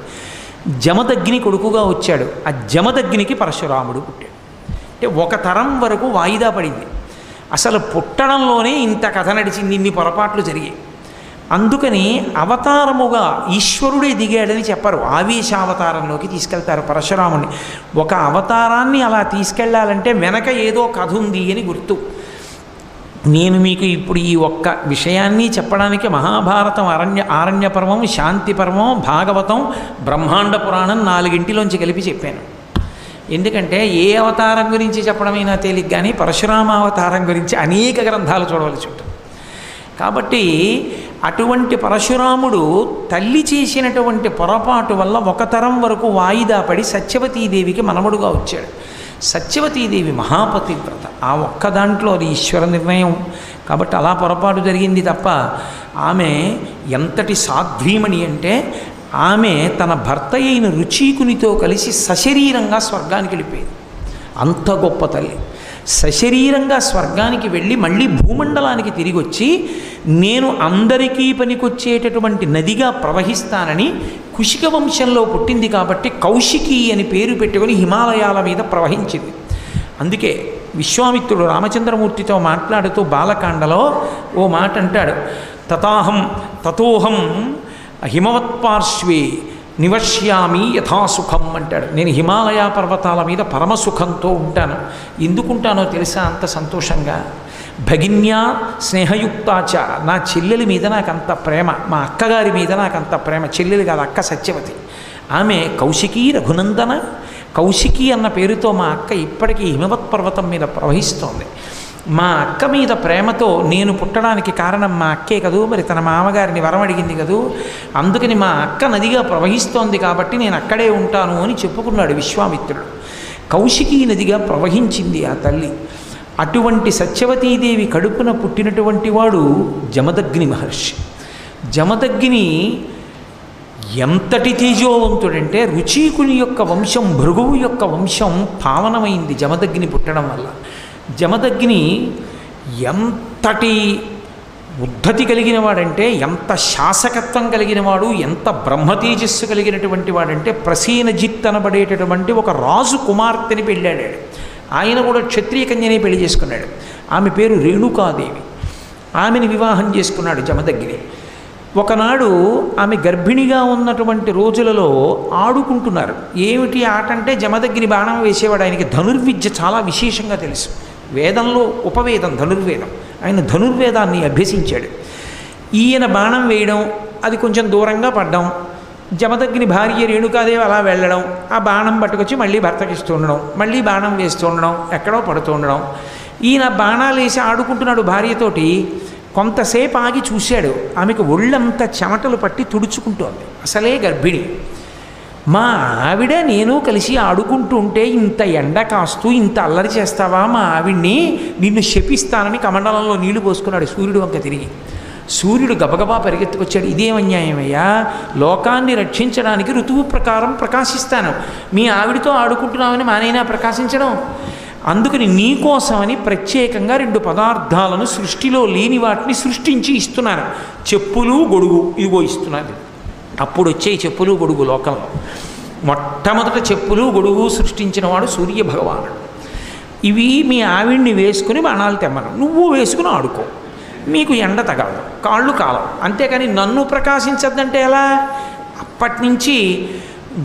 జమదగ్ని కొడుకుగా వచ్చాడు. ఆ జమదగ్నికి పరశురాముడు పుట్టాడు. అంటే ఒక తరం వరకు వాయిదా పడింది. అసలు పుట్టడంలోనే ఇంత కథ నడిచింది, ఇన్ని పొరపాట్లు జరిగాయి. అందుకని అవతారముగా ఈశ్వరుడే దిగాడని చెప్పరు, ఆవేశావతారంలోకి తీసుకెళ్తారు పరశురాముని. ఒక అవతారాన్ని అలా తీసుకెళ్లాలంటే వెనక ఏదో కథ ఉంది అని గుర్తు. నేను మీకు ఇప్పుడు ఈ ఒక్క విషయాన్ని చెప్పడానికి మహాభారతం, ఆరణ్య పర్వం, శాంతి పర్వం, భాగవతం, బ్రహ్మాండ పురాణం 4 కలిపి చెప్పాను. ఎందుకంటే ఏ అవతారం గురించి చెప్పడమైనా తేలిక, కానీ పరశురామ అవతారం గురించి అనేక గ్రంథాలు చూడవలసి ఉంటుంది. కాబట్టి అటువంటి పరశురాముడు తల్లి చేసినటువంటి పొరపాటు వల్ల ఒక తరం వరకు వాయిదా పడి సత్యవతీదేవికి మనవడుగా వచ్చాడు. సత్యవతీదేవి మహాపతివ్రత, ఆ ఒక్క దాంట్లో అది ఈశ్వర నిర్ణయం కాబట్టి అలా పొరపాటు జరిగింది తప్ప ఆమె ఎంతటి సాధ్వీమణి అంటే ఆమె తన భర్త అయిన రుచీకునితో కలిసి సశరీరంగా స్వర్గానికి వెళ్ళిపోయింది. అంత గొప్ప తల్లి సశరీరంగా స్వర్గానికి వెళ్ళి మళ్ళీ భూమండలానికి తిరిగి వచ్చి నేను అందరికీ పనికొచ్చేటటువంటి నదిగా ప్రవహిస్తానని కుశిక వంశంలో పుట్టింది కాబట్టి కౌశికి అని పేరు పెట్టుకొని హిమాలయాల మీద ప్రవహించింది. అందుకే విశ్వామిత్రుడు రామచంద్రమూర్తితో మాట్లాడుతూ బాలకాండలో ఓ మాట అంటాడు, తతోహం హిమవత్పార్శ్వే నివశ్యామి యథాసుఖం అంటాడు. నేను హిమాలయ పర్వతాల మీద పరమసుఖంతో ఉంటాను. ఎందుకుంటానో తెలుసా అంత సంతోషంగా? భగిన్యా స్నేహయుక్తాచ, నా చెల్లెలి మీద నాకంత ప్రేమ, మా అక్కగారి మీద నాకంత ప్రేమ. చెల్లెలు కాదు, అక్క సత్యవతి. ఆమె కౌశికీ రఘునందన, కౌశికి అన్న పేరుతో మా అక్క ఇప్పటికీ హిమవత్ పర్వతం మీద ప్రవహిస్తోంది. మా అక్క మీద ప్రేమతో నేను పుట్టడానికి కారణం మా అక్కే కదూ, మరి తన మామగారిని వరం అడిగింది కదూ, అందుకని మా అక్క నదిగా ప్రవహిస్తోంది కాబట్టి నేను అక్కడే ఉంటాను అని చెప్పుకున్నాడు విశ్వామిత్రుడు. కౌశికీ నదిగా ప్రవహించింది ఆ తల్లి. అటువంటి సత్యవతీదేవి కడుపున పుట్టినటువంటి వాడు జమదగ్ని మహర్షి. జమదగ్ని ఎంతటి తేజోవంతుడంటే రుచీకుని యొక్క వంశం, భృగువు యొక్క వంశం పావనమైంది జమదగ్ని పుట్టడం వల్ల. జమదగ్ని ఎంతటి ఉద్ధతి కలిగిన వాడంటే, ఎంత శాసకత్వం కలిగిన వాడు, ఎంత బ్రహ్మతేజస్సు కలిగినటువంటి వాడంటే, ప్రసీనజిత్ అనబడేటటువంటి ఒక రాజు కుమార్తెని పెళ్ళాడాడు. ఆయన కూడా క్షత్రియ కన్యనే పెళ్లి చేసుకున్నాడు. ఆమె పేరు రేణుకాదేవి. ఆమెను వివాహం చేసుకున్నాడు జమదగ్ని. ఒకనాడు ఆమె గర్భిణిగా ఉన్నటువంటి రోజులలో ఆడుకుంటున్నారు. ఏమిటి ఆట అంటే జమదగ్ని బాణం వేసేవాడు. ఆయనకి ధనుర్విద్య చాలా విశేషంగా తెలుసు. వేదంలో ఉపవేదం ధనుర్వేదం. ఆయన ధనుర్వేదాన్ని అభ్యసించాడు. ఈయన బాణం వేయడం, అది కొంచెం దూరంగా పడ్డం, జమదగ్ని భార్య రేణుకాదేవి అలా వెళ్ళడం, ఆ బాణం పట్టుకొచ్చి మళ్ళీ భర్తకి ఇస్తూ ఉండడం, మళ్ళీ బాణం వేస్తూ ఉండడం, ఎక్కడో పడుతూ ఉండడం. ఈయన బాణాలు వేసి ఆడుకుంటున్నాడు భార్యతోటి. కొంతసేపు ఆగి చూశాడు, ఆమెకు ఒళ్ళంతా చెమటలు పట్టి తుడుచుకుంటోంది. అసలే గర్భిణి. మా ఆవిడ నేను కలిసి ఆడుకుంటూ ఉంటే ఇంత ఎండ కాస్తూ ఇంత అల్లరి చేస్తావా, మా ఆవిడ్ని నిన్ను శపిస్తానని కమండలంలో నీళ్లు పోసుకున్నాడు సూర్యుడు వంక తిరిగి. సూర్యుడు గబగబా పరిగెత్తుకొచ్చాడు. ఇదేం అన్యాయమయ్యా, లోకాన్ని రక్షించడానికి ఋతువు ప్రకారం ప్రకాశిస్తాను, మీ ఆవిడతో ఆడుకుంటున్నామని మానైనా ప్రకాశించడం? అందుకని నీకోసమని ప్రత్యేకంగా 2 పదార్థాలను సృష్టిలో లేని వాటిని సృష్టించి ఇస్తున్నాను. చెప్పులు గొడుగు ఇదిగో ఇస్తున్నాను. అప్పుడు వచ్చే చెప్పులు గొడుగు లోకంలో మొట్టమొదట చెప్పులు గొడుగు సృష్టించిన వాడు సూర్య భగవానుడు. ఇవి మీ ఆవిడ్ని వేసుకుని బాణాలు తెమ్మను, నువ్వు వేసుకుని ఆడుకో, మీకు ఎండ తగలదు, కాళ్ళు కాలం. అంతేకాని నన్ను ప్రకాశించద్దంటే ఎలా? అప్పటి నుంచి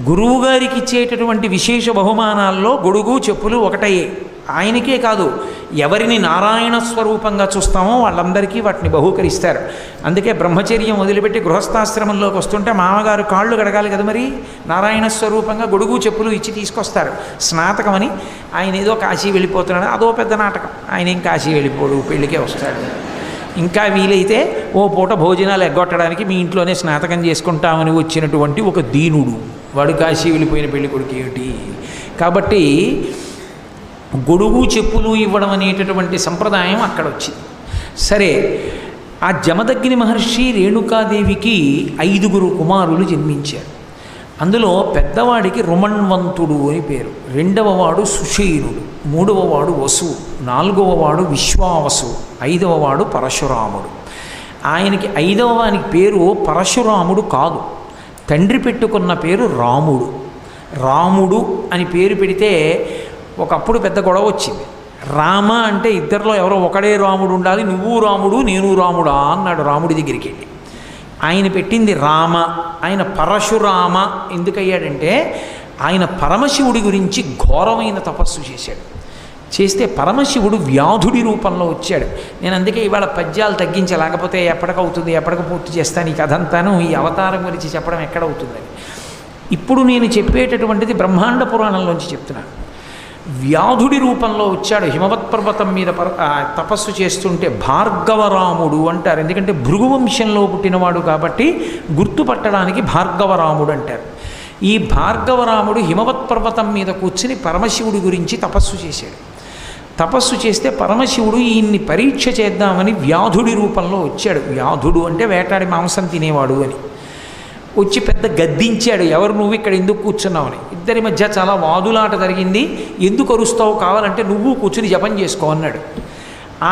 గురువుగారికి ఇచ్చేటటువంటి విశేష బహుమానాల్లో గొడుగు చెప్పులు ఒకటయ్యే. ఆయనకే కాదు, ఎవరిని నారాయణ స్వరూపంగా చూస్తామో వాళ్ళందరికీ వాటిని బహూకరిస్తారు. అందుకే బ్రహ్మచర్యం వదిలిపెట్టి గృహస్థాశ్రమంలోకి వస్తుంటే మామగారు కాళ్ళు గడగాలి కదా, మరి నారాయణ స్వరూపంగా గొడుగు చెప్పులు ఇచ్చి తీసుకొస్తారు. స్నాతకమని ఆయన ఏదో కాశీ వెళ్ళిపోతున్నాడు, అదో పెద్ద నాటకం. ఆయన ఏం కాశీ వెళ్ళిపోడు, పెళ్ళికే వస్తాడు. ఇంకా వీలైతే ఓ పూట భోజనాలు ఎగ్గొట్టడానికి మీ ఇంట్లోనే స్నాతకం చేసుకుంటామని వచ్చినటువంటి ఒక దీనుడు వాడు కాశీ వెళ్ళిపోయిన పెళ్లి కొడుకు ఏమిటి? కాబట్టి గొడుగు చెప్పులు ఇవ్వడం అనేటటువంటి సంప్రదాయం అక్కడ వచ్చింది. సరే, ఆ జమదగ్ని మహర్షి రేణుకాదేవికి 5 కుమారులు జన్మించారు. అందులో పెద్దవాడికి రుమణ్వంతుడు అని పేరు, 2వ వాడు సుషేనుడు, 3వ వాడు వసు, 4వ వాడు విశ్వావసు, 5వ వాడు పరశురాముడు. ఆయనకి 5వ వానికి పేరు పరశురాముడు కాదు, తండ్రి పెట్టుకున్న పేరు రాముడు. రాముడు అని పేరు పెడితే ఒకప్పుడు పెద్ద గొడవ వచ్చింది. రామ అంటే ఇద్దరిలో ఎవరో ఒకడే రాముడు ఉండాలి, నువ్వు రాముడు నేను రాముడా అన్నాడు రాముడి దగ్గరికి వెళ్ళి. ఆయన పెట్టింది రామ. ఆయన పరశురామ ఎందుకయ్యాడంటే ఆయన పరమశివుడి గురించి ఘోరమైన తపస్సు చేశాడు. చేస్తే పరమశివుడు వ్యాధుడి రూపంలో వచ్చాడు. నేను అందుకే ఇవాళ పద్యాలు తగ్గించా, లేకపోతే ఎప్పటికవుతుంది, ఎప్పటికి పూర్తి చేస్తాను ఈ కథ అంతాను. ఈ అవతారం గురించి చెప్పడం ఎక్కడవుతుందని ఇప్పుడు నేను చెప్పేటటువంటిది బ్రహ్మాండ పురాణంలోంచి చెప్తున్నాను. వ్యాధుడి రూపంలో వచ్చాడు. హిమవత్ పర్వతం మీద తపస్సు చేస్తుంటే భార్గవరాముడు అంటారు. ఎందుకంటే భృగువంశంలో పుట్టినవాడు కాబట్టి గుర్తుపట్టడానికి భార్గవరాముడు అంటారు. ఈ భార్గవరాముడు హిమవత్ పర్వతం మీద కూర్చుని పరమశివుడి గురించి తపస్సు చేశాడు. తపస్సు చేస్తే పరమశివుడు ఈయన్ని పరీక్ష చేద్దామని వ్యాధుడి రూపంలో వచ్చాడు. వ్యాధుడు అంటే వేటాడి మాంసం తినేవాడు అని. వచ్చి పెద్ద గద్దించాడు, ఎవరు నువ్వు ఇక్కడ ఎందుకు కూర్చున్నావని. ఇద్దరి మధ్య చాలా వాదులాట జరిగింది. ఎందుకు అరుస్తావు, కావాలంటే నువ్వు కూర్చుని జపం చేసుకో అన్నాడు.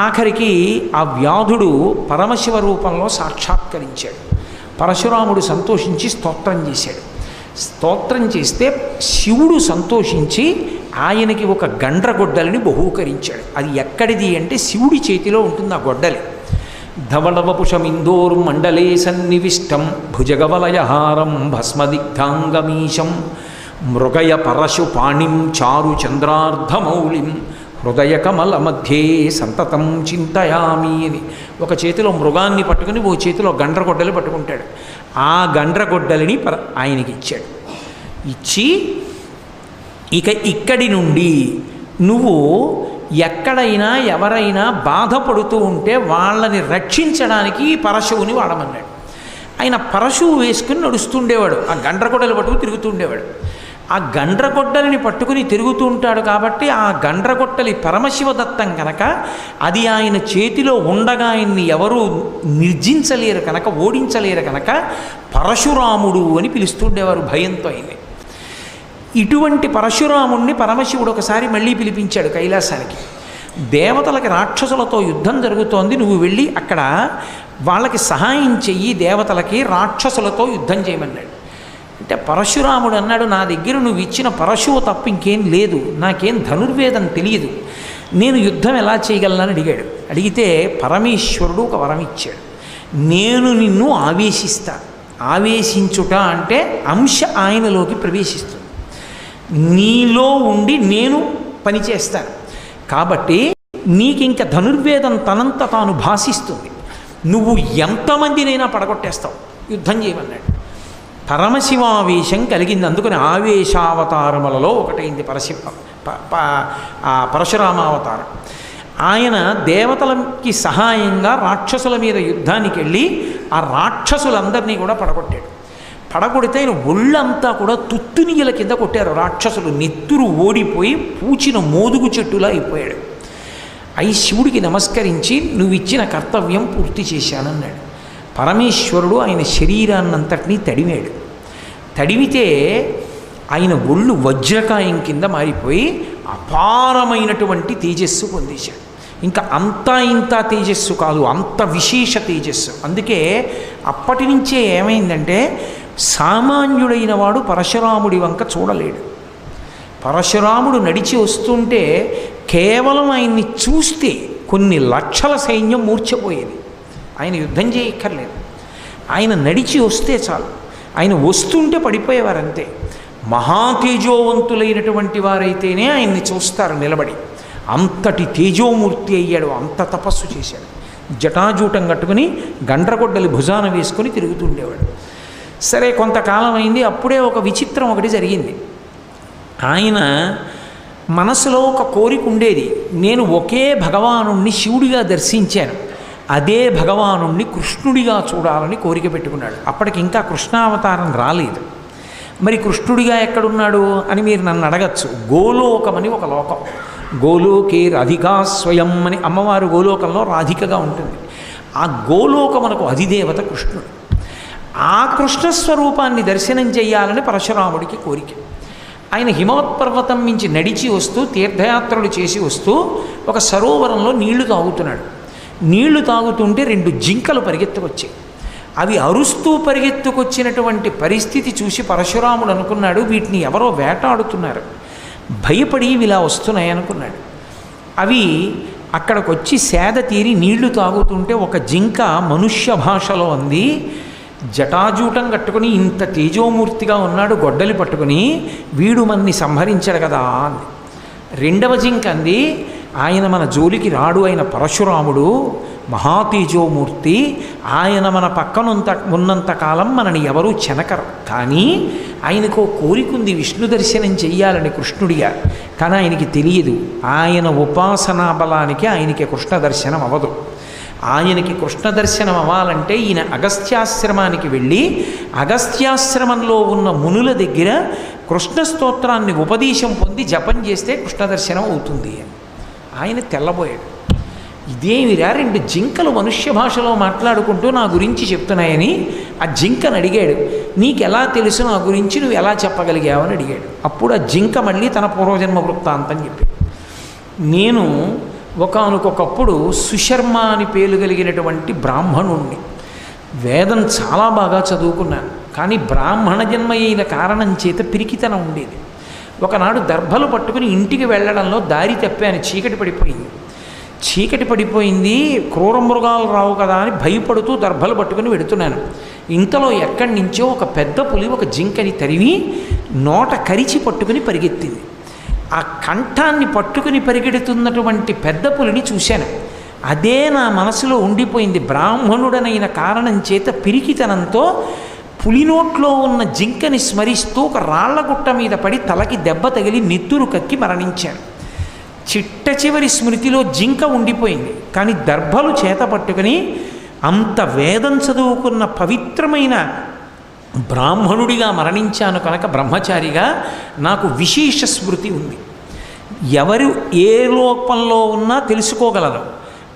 ఆఖరికి ఆ వ్యాధుడు పరమశివ రూపంలో సాక్షాత్కరించాడు. పరశురాముడు సంతోషించి స్తోత్రం చేశాడు. స్తోత్రం చేస్తే శివుడు సంతోషించి ఆయనకి ఒక గండ్రగొడ్డలిని బహూకరించాడు. అది ఎక్కడిది అంటే శివుడి చేతిలో ఉంటుంది ఆ గొడ్డలి. ధవళవపుషమిందోర్ మండలే సన్నివిష్టం భుజగవలయహారం భస్మదిగ్ధాంగమీశం మృగయ పరశు పాణిం చారు చంద్రార్ధమౌళిం హృదయ కమల మధ్యే సంతతం చింతయామి అని. ఒక చేతిలో మృగాన్ని పట్టుకుని ఓ చేతిలో గండ్రగొడ్డలి పట్టుకుంటాడు. ఆ గండ్రగొడ్డలిని ఆయనకి ఇచ్చాడు. ఇచ్చి ఇక ఇక్కడి నుండి నువ్వు ఎక్కడైనా ఎవరైనా బాధపడుతూ ఉంటే వాళ్ళని రక్షించడానికి పరశువుని వాడమన్నాడు. ఆయన పరశువు వేసుకుని నడుస్తుండేవాడు. ఆ గండ్రగొడ్డలు పట్టుకుని తిరుగుతుండేవాడు. ఆ గండ్రగొడ్డలిని పట్టుకుని తిరుగుతూ ఉంటాడు కాబట్టి ఆ గండ్రగొడ్డలి పరమశివదత్తం కనుక అది ఆయన చేతిలో ఉండగా ఆయన్ని ఎవరూ నిర్జించలేరు కనుక, ఓడించలేరు కనుక పరశురాముడు అని పిలుస్తుండేవారు భయంతో ఆయన్ని. ఇటువంటి పరశురాముణ్ణి పరమశివుడు ఒకసారి మళ్ళీ పిలిపించాడు కైలాసానికి. దేవతలకి రాక్షసులతో యుద్ధం జరుగుతోంది, నువ్వు వెళ్ళి అక్కడ వాళ్ళకి సహాయం చెయ్యి, దేవతలకి రాక్షసులతో యుద్ధం చేయమన్నాడు. అంటే పరశురాముడు అన్నాడు, నా దగ్గర నువ్వు ఇచ్చిన పరశువు తప్ప ఇంకేం లేదు, నాకేం ధనుర్వేదం తెలియదు, నేను యుద్ధం ఎలా చేయగలనని అడిగాడు. అడిగితే పరమేశ్వరుడు ఒక వరం ఇచ్చాడు, నేను నిన్ను ఆవేశిస్తా. ఆవేశించుట అంటే అంశ ఆయనలోకి ప్రవేశిస్తుంది, నీలో ఉండి నేను పనిచేస్తాను కాబట్టి నీకింక ధనుర్వేదం తనంత తాను భాషిస్తుంది, నువ్వు ఎంతమందినైనా పడగొట్టేస్తావు, యుద్ధం చేయమన్నాడు. పరమశివావేశం కలిగింది. అందుకని ఆవేశావతారములలో ఒకటైంది పరశురామావతారం. ఆయన దేవతలకి సహాయంగా రాక్షసుల మీద యుద్ధానికి వెళ్ళి ఆ రాక్షసులందరినీ కూడా పడగొట్టాడు. పడగొడితే ఆయన ఒళ్ళంతా కూడా తుత్తునియల కింద కొట్టారు రాక్షసులు. నెత్తురు ఓడిపోయి పూచిన మోదుగు చెట్టులా అయిపోయాడు. అయి శివుడికి నమస్కరించి నువ్వు ఇచ్చిన కర్తవ్యం పూర్తి చేశానన్నాడు. పరమేశ్వరుడు ఆయన శరీరాన్నంతటినీ తడిమాడు. తడిమితే ఆయన ఒళ్ళు వజ్రకాయం కింద మారిపోయి అపారమైనటువంటి తేజస్సు పొందేశాడు. ఇంకా అంతా ఇంత తేజస్సు కాదు, అంత విశేష తేజస్సు. అందుకే అప్పటి నుంచే ఏమైందంటే సామాన్యుడైన వాడు పరశురాముడి వంక చూడలేడు. పరశురాముడు నడిచి వస్తుంటే కేవలం ఆయన్ని చూస్తే కొన్ని లక్షల సైన్యం మూర్ఛపోయేది. ఆయన యుద్ధం చేయక్కర్లేదు, ఆయన నడిచి వస్తే చాలు. ఆయన వస్తుంటే పడిపోయేవారంతే. మహాతేజోవంతులైనటువంటి వారైతేనే ఆయన్ని చూస్తారు నిలబడి. అంతటి తేజోమూర్తి అయ్యాడు, అంత తపస్సు చేశాడు. జటాజూటం కట్టుకుని గండ్రగొడ్డలి భుజాన వేసుకొని తిరుగుతుండేవాడు. సరే కొంతకాలం అయింది. అప్పుడే ఒక విచిత్రం ఒకటి జరిగింది. ఆయన మనసులో ఒక కోరిక ఉండేది, నేను ఒకే భగవానుణ్ణి శివుడిగా దర్శించాను, అదే భగవానుణ్ణి కృష్ణుడిగా చూడాలని కోరిక పెట్టుకున్నాడు. అప్పటికి ఇంకా కృష్ణావతారం రాలేదు. మరి కృష్ణుడిగా ఎక్కడున్నాడు అని మీరు నన్ను అడగచ్చు. గోలోకమని ఒక లోకం, గోలోకే రాధికా స్వయం అని అమ్మవారు గోలోకంలో రాధికగా ఉంటుంది. ఆ గోలోకమునకు అధిదేవత కృష్ణుడు. ఆ కృష్ణస్వరూపాన్ని దర్శనం చేయాలని పరశురాముడికి కోరిక. ఆయన హిమవత్ పర్వతం నుంచి నడిచి వస్తూ తీర్థయాత్రలు చేసి వస్తూ ఒక సరోవరంలో నీళ్లు తాగుతున్నాడు. నీళ్లు తాగుతుంటే 2 జింకలు పరిగెత్తుకొచ్చాయి. అవి అరుస్తూ పరిగెత్తుకొచ్చినటువంటి పరిస్థితి చూసి పరశురాముడు అనుకున్నాడు, వీటిని ఎవరో వేటాడుతున్నారు, భయపడి ఇలా వస్తున్నాయి అనుకున్నాడు. అవి అక్కడికి వచ్చి సేద తీరి నీళ్లు తాగుతుంటే ఒక జింక మనుష్య భాషలో అంది, జటాజూటం కట్టుకుని ఇంత తేజోమూర్తిగా ఉన్నాడు గొడ్డలి పట్టుకుని, వీడు మన్ని సంహరించాడు కదా అంది. రెండవ జింక అంది, ఆయన మన జోలికి రాడు, ఆయన పరశురాముడు, మహాతేజోమూర్తి. ఆయన మన పక్కనంత ఉన్నంతకాలం మనని ఎవరూ చెనకరు. కానీ ఆయనకు కోరిక ఉంది విష్ణు దర్శనం చెయ్యాలని కృష్ణుడిగా. కానీ ఆయనకి తెలియదు ఆయన ఉపాసనా బలానికి ఆయనకి కృష్ణ దర్శనం అవ్వదు. ఆయనకి కృష్ణ దర్శనం అవ్వాలంటే ఈయన అగస్త్యాశ్రమానికి వెళ్ళి అగస్త్యాశ్రమంలో ఉన్న మునుల దగ్గర కృష్ణ స్తోత్రాన్ని ఉపదేశం పొంది జపం చేస్తే కృష్ణ దర్శనం అవుతుంది అని. ఆయన తెల్లబోయాడు. ఇదేమిరా 2 జింకలు మనుష్య భాషలో మాట్లాడుకుంటూ నా గురించి చెప్తున్నాయని ఆ జింకను అడిగాడు. నీకెలా తెలుసు నా గురించి, నువ్వు ఎలా చెప్పగలిగావని అడిగాడు. అప్పుడు ఆ జింక మళ్ళీ తన పూర్వజన్మ వృత్తాంతం చెప్పాడు. నేను ఒకానొకప్పుడు సుశర్మ అని పేరు కలిగినటువంటి బ్రాహ్మణుణ్ణి. వేదం చాలా బాగా చదువుకున్నాను. కానీ బ్రాహ్మణ జన్మ అయిన కారణం చేత పిరికితనం ఉండేది. ఒకనాడు దర్భలు పట్టుకుని ఇంటికి వెళ్ళడంలో దారి తప్పాను. చీకటి పడిపోయింది. క్రూర మృగాలు రావు కదా అని భయపడుతూ దర్భలు పట్టుకుని వెడుతున్నాను. ఇంతలో ఎక్కడి నుంచో ఒక పెద్ద పులి ఒక జింకని తరివి నోట కరిచి పట్టుకుని పరిగెత్తింది. ఆ కంఠాన్ని పట్టుకుని పరిగెడుతున్నటువంటి పెద్ద పులిని చూశాను. అదే నా మనసులో ఉండిపోయింది. బ్రాహ్మణుడనైన కారణం చేత పిరికితనంతో పులినోట్లో ఉన్న జింకని స్మరిస్తూ ఒక రాళ్లగుట్ట మీద పడి తలకి దెబ్బ తగిలి నెత్తురు కక్కి మరణించాను. చిట్ట చివరి స్మృతిలో జింక ఉండిపోయింది. కానీ దర్భలు చేత పట్టుకుని అంత వేదం చదువుకున్న పవిత్రమైన బ్రాహ్మణుడిగా మరణించాను కనుక బ్రహ్మచారిగా నాకు విశేష స్మృతి ఉంది. ఎవరు ఏ లోపంలో ఉన్నా తెలుసుకోగలరు.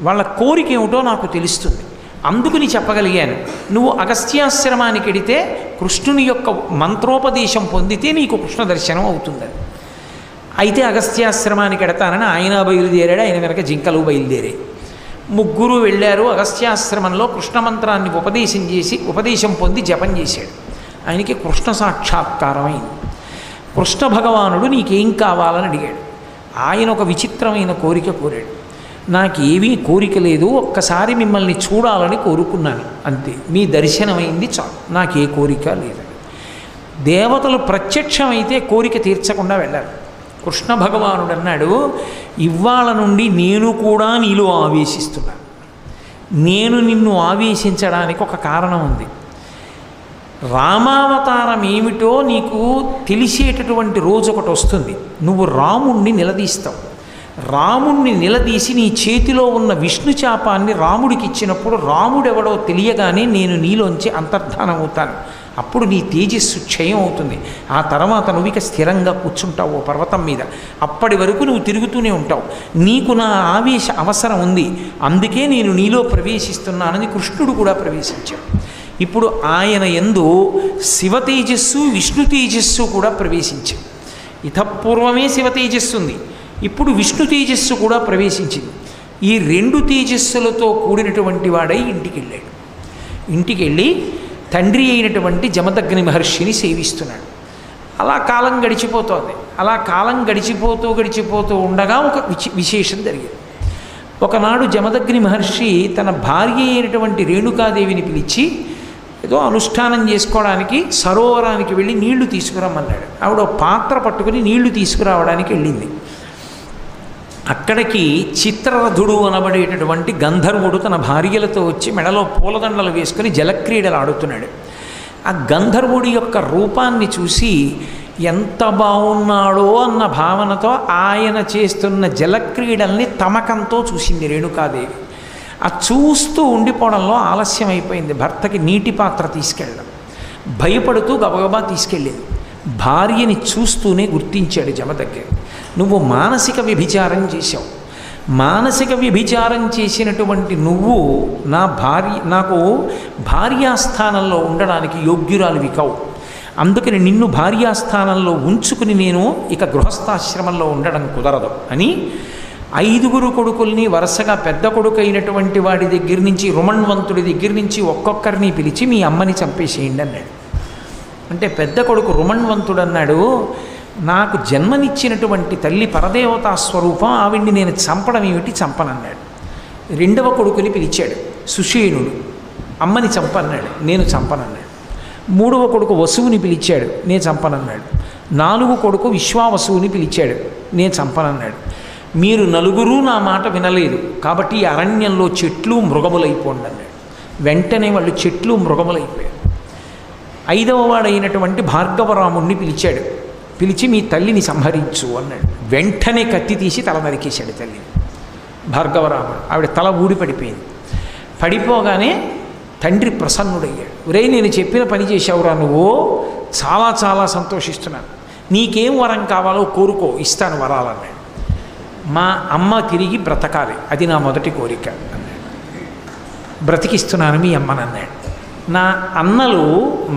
వాళ్ళ కోరిక ఏమిటో నాకు తెలుస్తుంది. అందుకని చెప్పగలిగాను. నువ్వు అగస్త్యాశ్రమానికి వెడితే కృష్ణుని యొక్క మంత్రోపదేశం పొందితే నీకు కృష్ణ దర్శనం అవుతుందని. అయితే అగస్త్యాశ్రమానికి వెడతానని ఆయన బయలుదేరాడు. ఆయన వెనక జింకలు బయలుదేరాయి. ముగ్గురు వెళ్ళారు. అగస్త్యాశ్రమంలో కృష్ణ మంత్రాన్ని ఉపదేశం పొంది జపం చేశాడు. ఆయనకి కృష్ణ సాక్షాత్కారం అయింది. కృష్ణ భగవానుడు నీకేం కావాలని అడిగాడు. ఆయన ఒక విచిత్రమైన కోరిక కోరాడు. నాకేమీ కోరిక లేదు, ఒక్కసారి మిమ్మల్ని చూడాలని కోరుకున్నాను అంతే, మీ దర్శనమైంది చాలు, నాకే కోరిక లేదు. దేవతలు ప్రత్యక్షమైతే కోరిక తీర్చకుండా వెళ్ళారు. కృష్ణ భగవానుడు అన్నాడు, ఇవాళ నుండి నేను కూడా నీలో ఆవేశిస్తున్నాను. నేను నిన్ను ఆవేశించడానికి ఒక కారణం ఉంది. రామావతారం ఏమిటో నీకు తెలిసేటటువంటి రోజు ఒకటి వస్తుంది. నువ్వు రాముణ్ణి నిలదీస్తావు. రాముణ్ణి నిలదీసి నీ చేతిలో ఉన్న విష్ణు చాపాన్ని రాముడికి ఇచ్చినప్పుడు రాముడెవడో తెలియగానే నేను నీలోంచి అంతర్ధానం అవుతాను. అప్పుడు నీ తేజస్సు క్షయం అవుతుంది. ఆ తర్వాత నువ్వు ఇక స్థిరంగా కూర్చుంటావు ఓ పర్వతం మీద. అప్పటి వరకు నువ్వు తిరుగుతూనే ఉంటావు. నీకు నా ఆవేశ అవసరం ఉంది, అందుకే నేను నీలో ప్రవేశిస్తున్నానని కృష్ణుడు కూడా ప్రవేశించాడు. ఇప్పుడు ఆయన యందు శివ తేజస్సు విష్ణు తేజస్సు కూడా ప్రవేశించాడు. ఇతపూర్వమే శివ తేజస్సు ఉంది, ఇప్పుడు విష్ణు తేజస్సు కూడా ప్రవేశించింది. ఈ 2 తేజస్సులతో కూడినటువంటి వాడై ఇంటికి వెళ్ళాడు. ఇంటికి వెళ్ళి తండ్రి అయినటువంటి జమదగ్ని మహర్షిని సేవిస్తున్నాడు. అలా కాలం గడిచిపోతోంది. అలా కాలం గడిచిపోతూ ఉండగా ఒక విశేషం జరిగింది. ఒకనాడు జమదగ్ని మహర్షి తన భార్య అయినటువంటి రేణుకాదేవిని పిలిచి ఏదో అనుష్ఠానం చేసుకోవడానికి సరోవరానికి వెళ్ళి నీళ్లు తీసుకురమ్మన్నాడు. ఆవిడ పాత్ర పట్టుకుని నీళ్లు తీసుకురావడానికి వెళ్ళింది. అక్కడికి చిత్రరథుడు అనబడేటటువంటి గంధర్వుడు తన భార్యలతో వచ్చి మెడలో పూలదండలు వేసుకుని జలక్రీడలు ఆడుతున్నాడు. ఆ గంధర్వుడి యొక్క రూపాన్ని చూసి ఎంత బాగున్నాడో అన్న భావనతో ఆయన చేస్తున్న జలక్రీడల్ని తమకంతో చూసింది రేణుకాదేవి. ఆ చూస్తూ ఉండిపోవడంలో ఆలస్యం అయిపోయింది. భర్తకి నీటి పాత్ర తీసుకెళ్ళడం భయపడుతూ గబగబా తీసుకెళ్ళింది. భార్యని చూస్తూనే గుర్తించాడు జమదగ్ని, నువ్వు మానసిక వ్యభిచారం చేశావు. మానసిక వ్యభిచారం చేసినటువంటి నువ్వు నాకు భార్యాస్థానంలో ఉండడానికి యోగ్యురాలివి కావు. అందుకని నిన్ను భార్యాస్థానంలో ఉంచుకుని నేను ఇక గృహస్థాశ్రమంలో ఉండడం కుదరదు అని 5 కొడుకుల్ని వరుసగా పెద్ద కొడుకు అయినటువంటి వాడి దగ్గర నుంచి రుమణ్వంతుడి దగ్గర నుంచి ఒక్కొక్కరిని పిలిచి మీ అమ్మని చంపేసేయండి అన్నాడు. అంటే పెద్ద కొడుకు రుమణ్వంతుడు అన్నాడు, నాకు జన్మనిచ్చినటువంటి తల్లి పరదేవతా స్వరూపం, ఆవిడ్ని నేను చంపడం ఏమిటి, చంపనన్నాడు. 2వ కొడుకుని పిలిచాడు సుషేణుడు, అమ్మని చంపన్నాడు, నేను చంపనన్నాడు. 3వ కొడుకు వసువుని పిలిచాడు, నేను చంపనన్నాడు. 4వ కొడుకు విశ్వావసువుని పిలిచాడు, నేను చంపనన్నాడు. మీరు నలుగురు నా మాట వినలేదు కాబట్టి ఈ అరణ్యంలో చెట్లు మృగములైపోండి అన్నాడు. వెంటనే వాళ్ళు చెట్లు మృగములైపోయారు. 5వ వాడైనటువంటి భార్గవరాముణ్ణి పిలిచాడు. పిలిచి మీ తల్లిని సంహరించు అన్నాడు. వెంటనే కత్తి తీసి తల నరికేశాడు తల్లిని. భార్గవరాముడు ఆవిడ తల ఊడి పడిపోయింది. పడిపోగానే తండ్రి ప్రసన్నుడయ్యాడు. ఒరే, నేను చెప్పిన పని చేశావురా నువ్వు, చాలా చాలా సంతోషిస్తున్నాను. నీకేం వరం కావాలో కోరుకో, ఇస్తాను వరాలన్నాడు. మా అమ్మ తిరిగి బ్రతకాలి, అది నా మొదటి కోరిక అన్నాడు. బ్రతికిస్తున్నాను మీ అమ్మని అన్నాడు. నా అన్నలు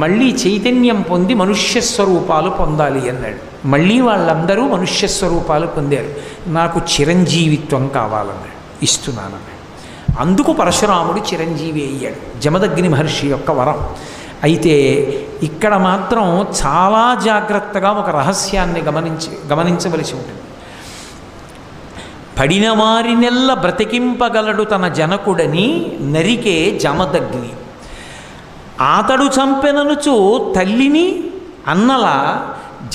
మళ్ళీ చైతన్యం పొంది మనుష్య స్వరూపాలు పొందాలి అన్నాడు. మళ్ళీ వాళ్ళందరూ మనుష్య స్వరూపాలు పొందారు. నాకు చిరంజీవిత్వం కావాలన్నాడు. ఇస్తున్నానన్నాడు. అందుకు పరశురాముడు చిరంజీవి అయ్యాడు, జమదగ్ని మహర్షి యొక్క వరం. అయితే ఇక్కడ మాత్రం చాలా జాగ్రత్తగా ఒక రహస్యాన్ని గమనించవలసి ఉంటుంది. పడిన వారినెల్ల బ్రతికింపగలడు తన జనకుడని నరికే జమదగ్ని, ఆతడు చంపెననుచు తల్లిని అన్నల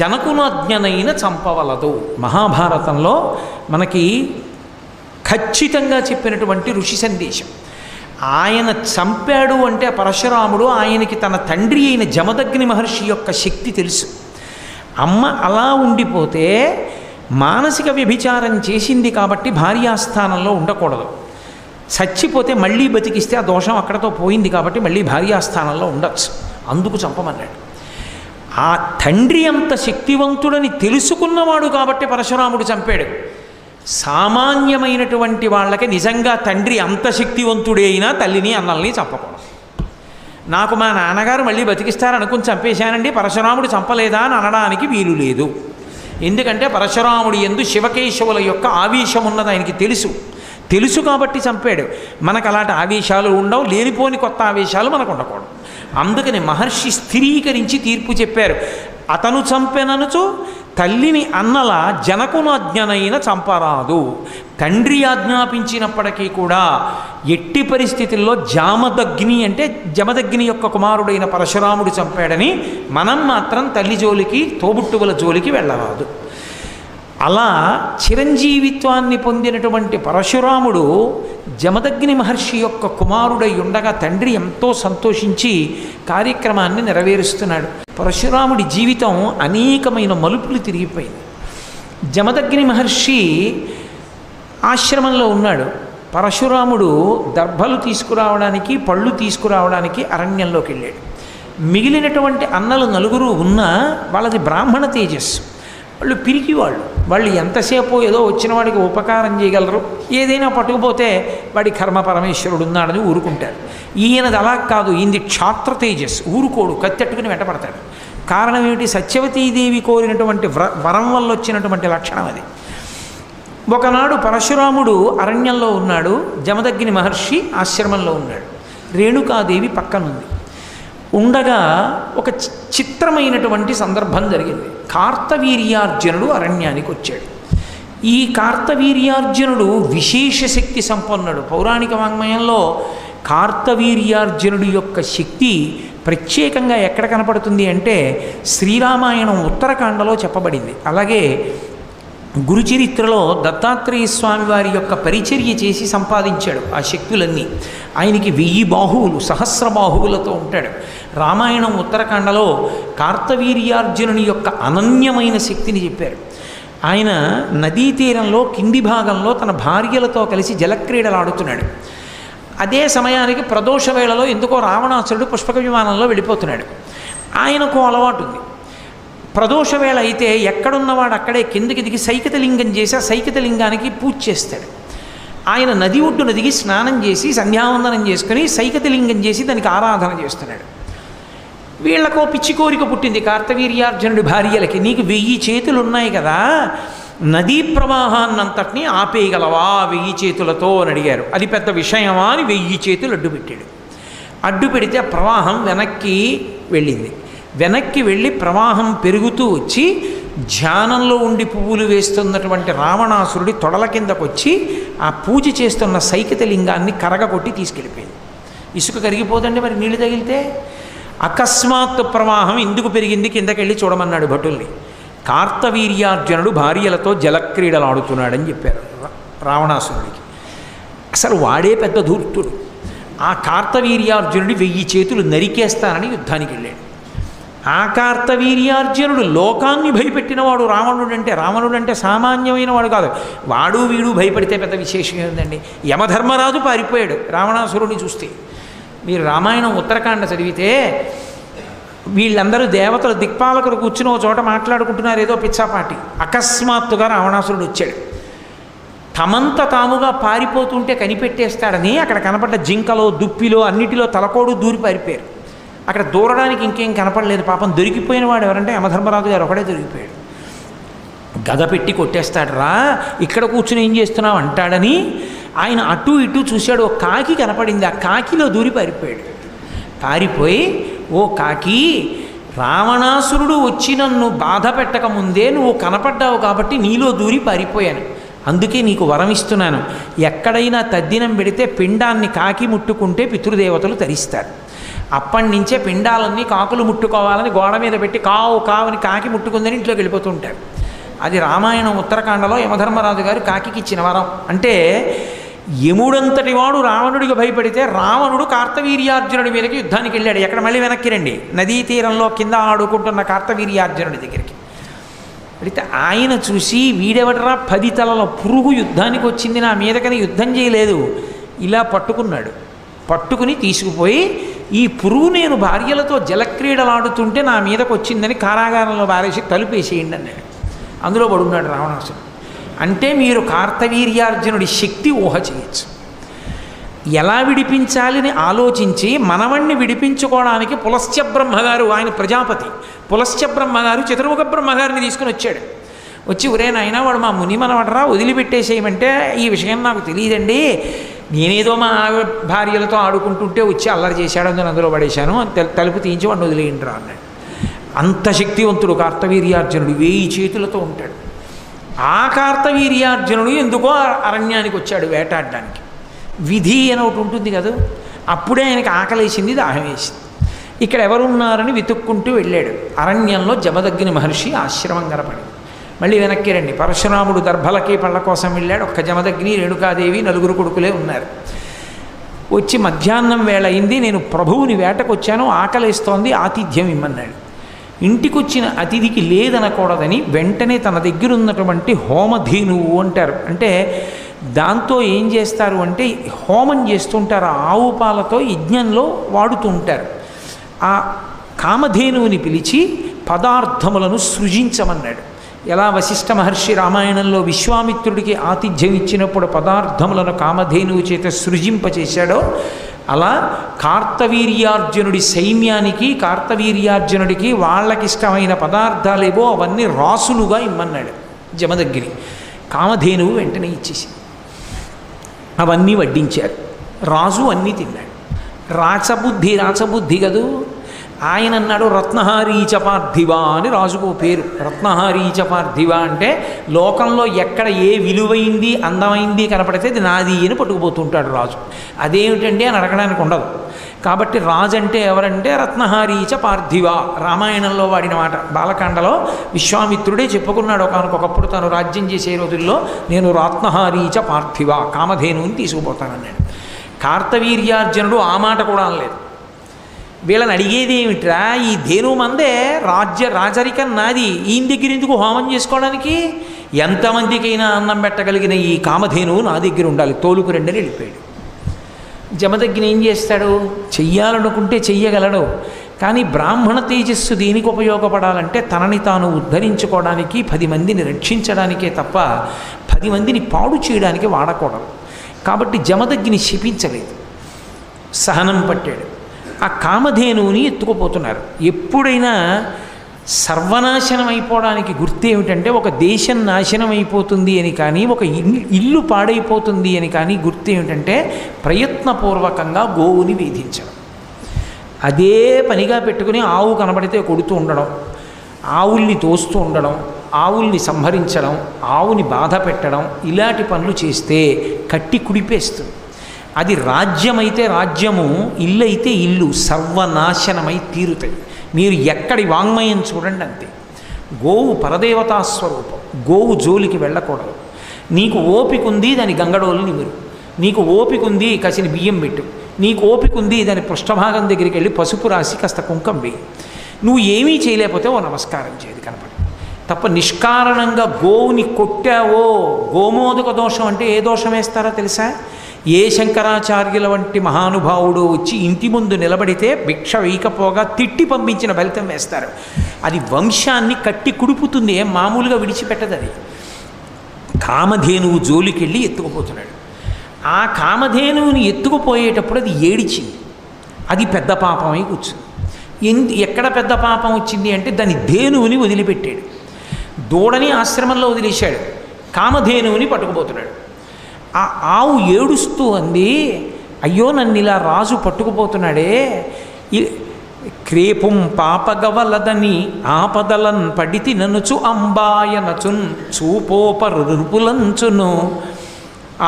జనకునాజ్ఞనైన చంపవలదు. మహాభారతంలో మనకి ఖచ్చితంగా చెప్పినటువంటి ఋషి సందేశం. ఆయన చంపాడు అంటే పరశురాముడు, ఆయనకి తన తండ్రి అయిన జమదగ్ని మహర్షి యొక్క శక్తి తెలుసు. అమ్మ అలా ఉండిపోతే మానసిక వ్యభిచారం చేసింది కాబట్టి భార్యాస్థానంలో ఉండకూడదు. చచ్చిపోతే మళ్ళీ బతికిస్తే ఆ దోషం అక్కడతో పోయింది కాబట్టి మళ్ళీ భార్యాస్థానంలో ఉండొచ్చు. అందుకు చంపమన్నాడు. ఆ తండ్రి అంత శక్తివంతుడని తెలుసుకున్నవాడు కాబట్టి పరశురాముడు చంపాడు. సామాన్యమైనటువంటి వాళ్ళకి నిజంగా తండ్రి అంత శక్తివంతుడే అయినా తల్లిని అన్నల్ని చంపకూడదు. నాకు మా నాన్నగారు మళ్ళీ బతికిస్తారనుకుని చంపేశానండి, పరశురాముడు చంపలేదా అని అనడానికి వీలు లేదు. ఎందుకంటే పరశురాముడి యందు శివకేశవుల యొక్క ఆవేశం ఉన్నది ఆయనకి తెలుసు కాబట్టి చంపాడు. మనకు అలాంటి ఆవేశాలు ఉండవు, లేనిపోని కొత్త ఆవేశాలు మనకు ఉండకూడదు. అందుకని మహర్షి స్థిరీకరించి తీర్పు చెప్పారు. అతను చంపెననుచు తల్లిని అన్నల జనకునాజ్ఞనైన చంపరాదు. తండ్రి ఆజ్ఞాపించినప్పటికీ కూడా ఎట్టి పరిస్థితుల్లో జామదగ్ని అంటే జమదగ్ని యొక్క కుమారుడైన పరశురాముడు చంపాడని మనం మాత్రం తల్లి జోలికి, తోబుట్టువుల జోలికి వెళ్ళరాదు. అలా చిరంజీవిత్వాన్ని పొందినటువంటి పరశురాముడు జమదగ్ని మహర్షి యొక్క కుమారుడై ఉండగా తండ్రి ఎంతో సంతోషించి కార్యక్రమాన్ని నెరవేరుస్తున్నాడు. పరశురాముడి జీవితం అనేకమైన మలుపులు తిరిగిపోయింది. జమదగ్ని మహర్షి ఆశ్రమంలో ఉన్నాడు. పరశురాముడు దర్భలు తీసుకురావడానికి, పళ్ళు తీసుకురావడానికి అరణ్యంలోకి వెళ్ళాడు. మిగిలినటువంటి అన్నలు నలుగురు ఉన్నా వాళ్ళది బ్రాహ్మణ తేజస్సు. వాళ్ళు పిరికి వాళ్ళు ఎంతసేపు ఏదో వచ్చిన వాడికి ఉపకారం చేయగలరు, ఏదైనా పట్టుకుపోతే వాడి కర్మ పరమేశ్వరుడు ఉన్నాడని ఊరుకుంటారు. ఈయనది అలా కాదు, ఈయనది క్షాత్ర తేజస్సు. ఊరుకోడు, కత్తెట్టుకుని వెంటపడతాడు. కారణం ఏమిటి? సత్యవతీదేవి కోరినటువంటి వరం వల్ల వచ్చినటువంటి లక్షణం అది. ఒకనాడు పరశురాముడు అరణ్యంలో ఉన్నాడు, జమదగ్ని మహర్షి ఆశ్రమంలో ఉన్నాడు. రేణుకాదేవి పక్కనుంది. ఉండగా ఒక చిత్రమైనటువంటి సందర్భం జరిగింది. కార్తవీర్యార్జునుడు అరణ్యానికి వచ్చాడు. ఈ కార్తవీర్యార్జునుడు విశేష శక్తి సంపన్నుడు. పౌరాణిక వాంగ్మయంలో కార్తవీర్యార్జునుడి యొక్క శక్తి ప్రత్యేకంగా ఎక్కడ కనపడుతుంది అంటే శ్రీరామాయణం ఉత్తరకాండలో చెప్పబడింది. అలాగే గురుచరిత్రలో దత్తాత్రేయ స్వామి వారి యొక్క పరిచర్య చేసి సంపాదించాడు ఆ శక్తులన్నీ. ఆయనకి 1000 బాహువులు, సహస్ర బాహువులతో ఉంటాడు. రామాయణం ఉత్తరకాండలో కార్తవీర్యార్జునుని యొక్క అనన్యమైన శక్తిని చెప్పారు. ఆయన నదీ తీరంలో కింది భాగంలో తన భార్యలతో కలిసి జలక్రీడలు ఆడుతున్నాడు. అదే సమయానికి ప్రదోష వేళలో ఎందుకో రావణాసురుడు పుష్పక విమానంలో వెళ్ళిపోతున్నాడు. ఆయనకు అలవాటు ఉంది. ప్రదోష వేళ అయితే ఎక్కడున్నవాడు అక్కడే కిందకి దిగి సైకతలింగం చేసి ఆ సైకతలింగానికి పూజ చేస్తాడు. ఆయన నది ఒడ్డున దిగి స్నానం చేసి సంధ్యావందనం చేసుకుని సైకతలింగం చేసి దానికి ఆరాధన చేస్తున్నాడు. వీళ్లకు పిచ్చి కోరిక పుట్టింది కార్తవీర్యార్జునుడి భార్యలకి. నీకు 1000 చేతులు ఉన్నాయి కదా, నదీ ప్రవాహాన్నంతటినీ ఆపేయగలవా 1000 చేతులతో అని అడిగారు. అది పెద్ద విషయమా అని 1000 చేతులు అడ్డు పెట్టాడు. అడ్డు పెడితే ఆ ప్రవాహం వెనక్కి వెళ్ళింది. వెనక్కి వెళ్ళి ప్రవాహం పెరుగుతూ వచ్చి ధ్యానంలో ఉండి పువ్వులు వేస్తున్నటువంటి రావణాసురుడి తొడల కిందకు వచ్చి ఆ పూజ చేస్తున్న సైకతలింగాన్ని కరగకొట్టి తీసుకెళ్ళిపోయింది. ఇసుక కరిగిపోదండి మరి నీళ్లు తగిలితే. అకస్మాత్తు ప్రవాహం ఎందుకు పెరిగింది కిందకెళ్ళి చూడమన్నాడు భటుల్ని. కార్తవీర్యార్జునుడు భార్యలతో జలక్రీడలు ఆడుతున్నాడని చెప్పారు. రావణాసురుడికి. అసలు వాడే పెద్ద ధూర్తుడు. ఆ కార్తవీర్యార్జునుడి 1000 చేతులు నరికేస్తానని యుద్ధానికి వెళ్ళాడు. ఆ కార్తవీర్యార్జునుడు లోకాన్ని భయపెట్టినవాడు రావణుడు అంటే సామాన్యమైన వాడు కాదు. వాడు వీడు భయపడితే పెద్ద విశేషం ఏందండి. యమధర్మరాజు పారిపోయాడు రావణాసురుడిని చూస్తే. మీరు రామాయణం ఉత్తరకాండ చదివితే వీళ్ళందరూ దేవతలు దిక్పాలకులు కూర్చుని ఒక చోట మాట్లాడుకుంటున్నారు ఏదో పిచ్చాపాటి. అకస్మాత్తుగా రావణాసురుడు వచ్చాడు. తమంత తాముగా పారిపోతుంటే కనిపెట్టేస్తాడని అక్కడ కనపడ్డ జింకలో దుప్పిలో అన్నిటిలో తలకోడు దూరి పారిపోయారు. అక్కడ దూరడానికి ఇంకేం కనపడలేదు. పాపం దొరికిపోయిన వాడు ఎవరంటే యమధర్మరాజు గారు ఒకడే దొరికిపోయాడు. గద పెట్టి కొట్టేస్తాడు. రా ఇక్కడ కూర్చుని ఏం చేస్తున్నావు అంటాడని ఆయన అటు ఇటు చూశాడు. ఓ కాకి కనపడింది. ఆ కాకిలో దూరి పారిపోయాడు. పారిపోయి, ఓ కాకి, రావణాసురుడు వచ్చి నన్ను బాధ పెట్టకముందే నువ్వు కనపడ్డావు కాబట్టి నీలో దూరి పారిపోయాను. అందుకే నీకు వరం ఇస్తున్నాను. ఎక్కడైనా తద్దినం పెడితే పిండాన్ని కాకి ముట్టుకుంటే పితృదేవతలు తరిస్తారు. అప్పటి నుంచే పిండాలన్నీ కాకులు ముట్టుకోవాలని గోడ మీద పెట్టి కావు కావని కాకి ముట్టుకుందని ఇంట్లోకి వెళ్ళిపోతుంటారు. అది రామాయణం ఉత్తరకాండలో యమధర్మరాజు గారు కాకికి ఇచ్చిన వరం. అంటే యముడంతటి వాడు రావణుడికి భయపడితే రావణుడు కార్తవీర్యార్జునుడి మీదకి యుద్ధానికి వెళ్ళాడు. ఎక్కడ మళ్ళీ వెనక్కి రండి, నదీ తీరంలో కింద ఆడుకుంటున్న కార్తవీర్యార్జునుడి దగ్గరికి వెళితే ఆయన చూసి, వీడెవడరా 10 తలల పురుగు యుద్ధానికి వచ్చింది నా మీదకని యుద్ధం చేయలేదు. ఇలా పట్టుకున్నాడు. పట్టుకుని తీసుకుపోయి, ఈ పురుగు నేను భార్యలతో జలక్రీడలాడుతుంటే నా మీదకు వచ్చిందని కారాగారంలో వారేసి తలుపేసేయండి అన్నాడు. అందులో పడున్నాడు రావణాసురుడు. అంటే మీరు కార్తవీర్యార్జునుడి శక్తి ఊహ చేయొచ్చు. ఎలా విడిపించాలని ఆలోచించి మనవణ్ణి విడిపించుకోవడానికి పులస్త్య బ్రహ్మగారు, ఆయన ప్రజాపతి పులస్త్య బ్రహ్మగారు చతుర్ముఖ బ్రహ్మగారిని తీసుకుని వచ్చాడు. వచ్చి, ఒరే నాయనా వాడు మా ముని మనవడరా, వదిలిపెట్టేసేయమంటే ఈ విషయం నాకు తెలియదండి, నేనేదో మా భార్యలతో ఆడుకుంటుంటే వచ్చి అల్లరి చేశాడు, నేను అందులో పడేశాను, తలుపు తీయించి వాడిని వదిలేయండిరా అన్నాడు. అంత శక్తివంతుడు కార్తవీర్యార్జునుడు. 1000 చేతులతో ఉంటాడు. ఆ కార్తవీర్యార్జునుడు ఎందుకో అరణ్యానికి వచ్చాడు వేటాడడానికి. విధి అని ఒకటి ఉంటుంది కదా, అప్పుడే ఆయనకి ఆకలేసింది, దాహం వేసింది. ఇక్కడ ఎవరున్నారని వెతుక్కుంటూ వెళ్ళాడు. అరణ్యంలో జమదగ్ని మహర్షి ఆశ్రమం కనపడింది. మళ్ళీ వెనక్కి రండి, పరశురాముడు దర్భలకి పళ్ళ కోసం వెళ్ళాడు. ఒక్క జమదగ్ని, రేణుకాదేవి, 4 కొడుకులే ఉన్నారు. వచ్చి మధ్యాహ్నం వేళ అయింది, నేను ప్రభువుని వేటకొచ్చాను, ఆకలేస్తోంది, ఆతిథ్యం ఇమ్మన్నాడు. ఇంటికొచ్చిన అతిథికి లేదనకూడదని వెంటనే తన దగ్గర ఉన్నటువంటి హోమధేనువు అంటారు. అంటే దాంతో ఏం చేస్తారు అంటే హోమం చేస్తుంటారు. ఆవు పాలతో యజ్ఞంలో వాడుతూ ఉంటారు. ఆ కామధేనువుని పిలిచి పదార్థములను సృజించమన్నాడు. ఎలా వశిష్ఠ మహర్షి రామాయణంలో విశ్వామిత్రుడికి ఆతిథ్యం ఇచ్చినప్పుడు పదార్థములను కామధేనువు చేత సృజింపచేశాడో, అలా కార్తవీర్యార్జునుడి సైన్యానికి, కార్తవీర్యార్జునుడికి వాళ్ళకిష్టమైన పదార్థాలేవో అవన్నీ రాసులుగా ఇమ్మన్నాడు జమదగ్ని. కామధేనువు వెంటనే ఇచ్చేసి అవన్నీ వడ్డించారు. రాజు అన్నీ తిన్నాడు. రాచబుద్ధి కదూ. ఆయన అన్నాడు, రత్నహారీచ పార్థివా అని రాజుకు పేరు. రత్నహారీచ పార్థివా అంటే లోకంలో ఎక్కడ ఏ విలువైంది అందమైంది కనపడితే అది నాది అని పట్టుకుపోతుంటాడు రాజు. అదేమిటండి అని అడగడానికి ఉండదు. కాబట్టి రాజు అంటే ఎవరంటే రత్నహారీచ పార్థివా, రామాయణంలో వాడిన మాట. బాలకాండలో విశ్వామిత్రుడే చెప్పుకున్నాడు ఒకనకొకప్పుడు తాను రాజ్యం చేసే రోజుల్లో, నేను రత్నహారీచ పార్థివా, కామధేనువుని తీసుకుపోతానన్నాడు. కార్తవీర్యార్జునుడు ఆ మాట కూడా అనలేదు. వీళ్ళని అడిగేది ఏమిట్రా, ఈ ధేను మందే, రాజరికం నాది, ఈయన దగ్గర ఎందుకు హోమం చేసుకోవడానికి, ఎంతమందికైనా అన్నం పెట్టగలిగిన ఈ కామధేనువు నా దగ్గర ఉండాలి, తోలుకు రెండని వెళ్ళిపోయాడు. జమదగ్ని ఏం చేస్తాడు, చెయ్యాలనుకుంటే చెయ్యగలడు. కానీ బ్రాహ్మణ తేజస్సు దేనికి ఉపయోగపడాలంటే తనని తాను ఉద్ధరించుకోవడానికి, 10 మందిని రక్షించడానికే తప్ప 10 మందిని పాడు చేయడానికి వాడకూడదు. కాబట్టి జమదగ్ని శపించలేదు, సహనం పట్టాడు. ఆ కామధేనువుని ఎత్తుకుపోతున్నారు. ఎప్పుడైనా సర్వనాశనం అయిపోవడానికి గుర్తు ఏమిటంటే, ఒక దేశం నాశనం అయిపోతుంది అని కానీ, ఒక ఇల్లు పాడైపోతుంది అని కానీ గుర్తు ఏమిటంటే ప్రయత్నపూర్వకంగా గోవుని వేధించడం. అదే పనిగా పెట్టుకుని ఆవు కనబడితే కొడుతూ ఉండడం, ఆవుల్ని తోస్తూ ఉండడం, ఆవుల్ని సంహరించడం, ఆవుని బాధ పెట్టడం, ఇలాంటి పనులు చేస్తే కట్టి కుడిపేస్తుంది. అది రాజ్యమైతే రాజ్యము, ఇల్లు అయితే ఇల్లు సర్వనాశనమై తీరుతాయి. మీరు ఎక్కడి వాంగ్మయం చూడండి అంతే. గోవు పరదేవతా స్వరూపం, గోవు జోలికి వెళ్ళకూడదు. నీకు ఓపిక ఉంది దాని గంగడోలు నిమురు, నీకు ఓపిక ఉంది కసిన బియ్యం పెట్టు, నీకు ఓపిక ఉంది దాని పృష్ఠభాగం దగ్గరికి వెళ్ళి పసుపు రాసి కాస్త కుంకం వేయి. నువ్వు ఏమీ చేయలేకపోతే ఓ నమస్కారం చేయదు కనపడి తప్ప నిష్కారణంగా గోవుని కొట్టావో, గోమోదక దోషం అంటే ఏ దోషం వేస్తారో తెలుసా? ఏ శంకరాచార్యుల వంటి మహానుభావుడు వచ్చి ఇంటి ముందు నిలబడితే భిక్ష వేయకపోగా తిట్టి పంపించిన ఫలితం వేస్తారు. అది వంశాన్ని కట్టి కుడుపుతుంది, ఏం మామూలుగా విడిచిపెట్టదు. అది కామధేనువు జోలికెళ్ళి ఎత్తుకుపోతున్నాడు. ఆ కామధేనువుని ఎత్తుకుపోయేటప్పుడు అది ఏడిచింది. అది పెద్ద పాపమై కూర్చుంది. ఎక్కడ పెద్ద పాపం వచ్చింది అంటే దాని ధేనువుని వదిలిపెట్టాడు. దూడని ఆశ్రమంలో వదిలేశాడు, కామధేనువుని పట్టుకుపోతున్నాడు. ఆ ఆవు ఏడుస్తూ అంది, అయ్యో నన్ను ఇలా రాజు పట్టుకుపోతున్నాడే, క్రేపుం పాపగవలదని ఆపదలన్ పడితి ననుచు అంబాయనచున్ చూపోపరుపులంచును.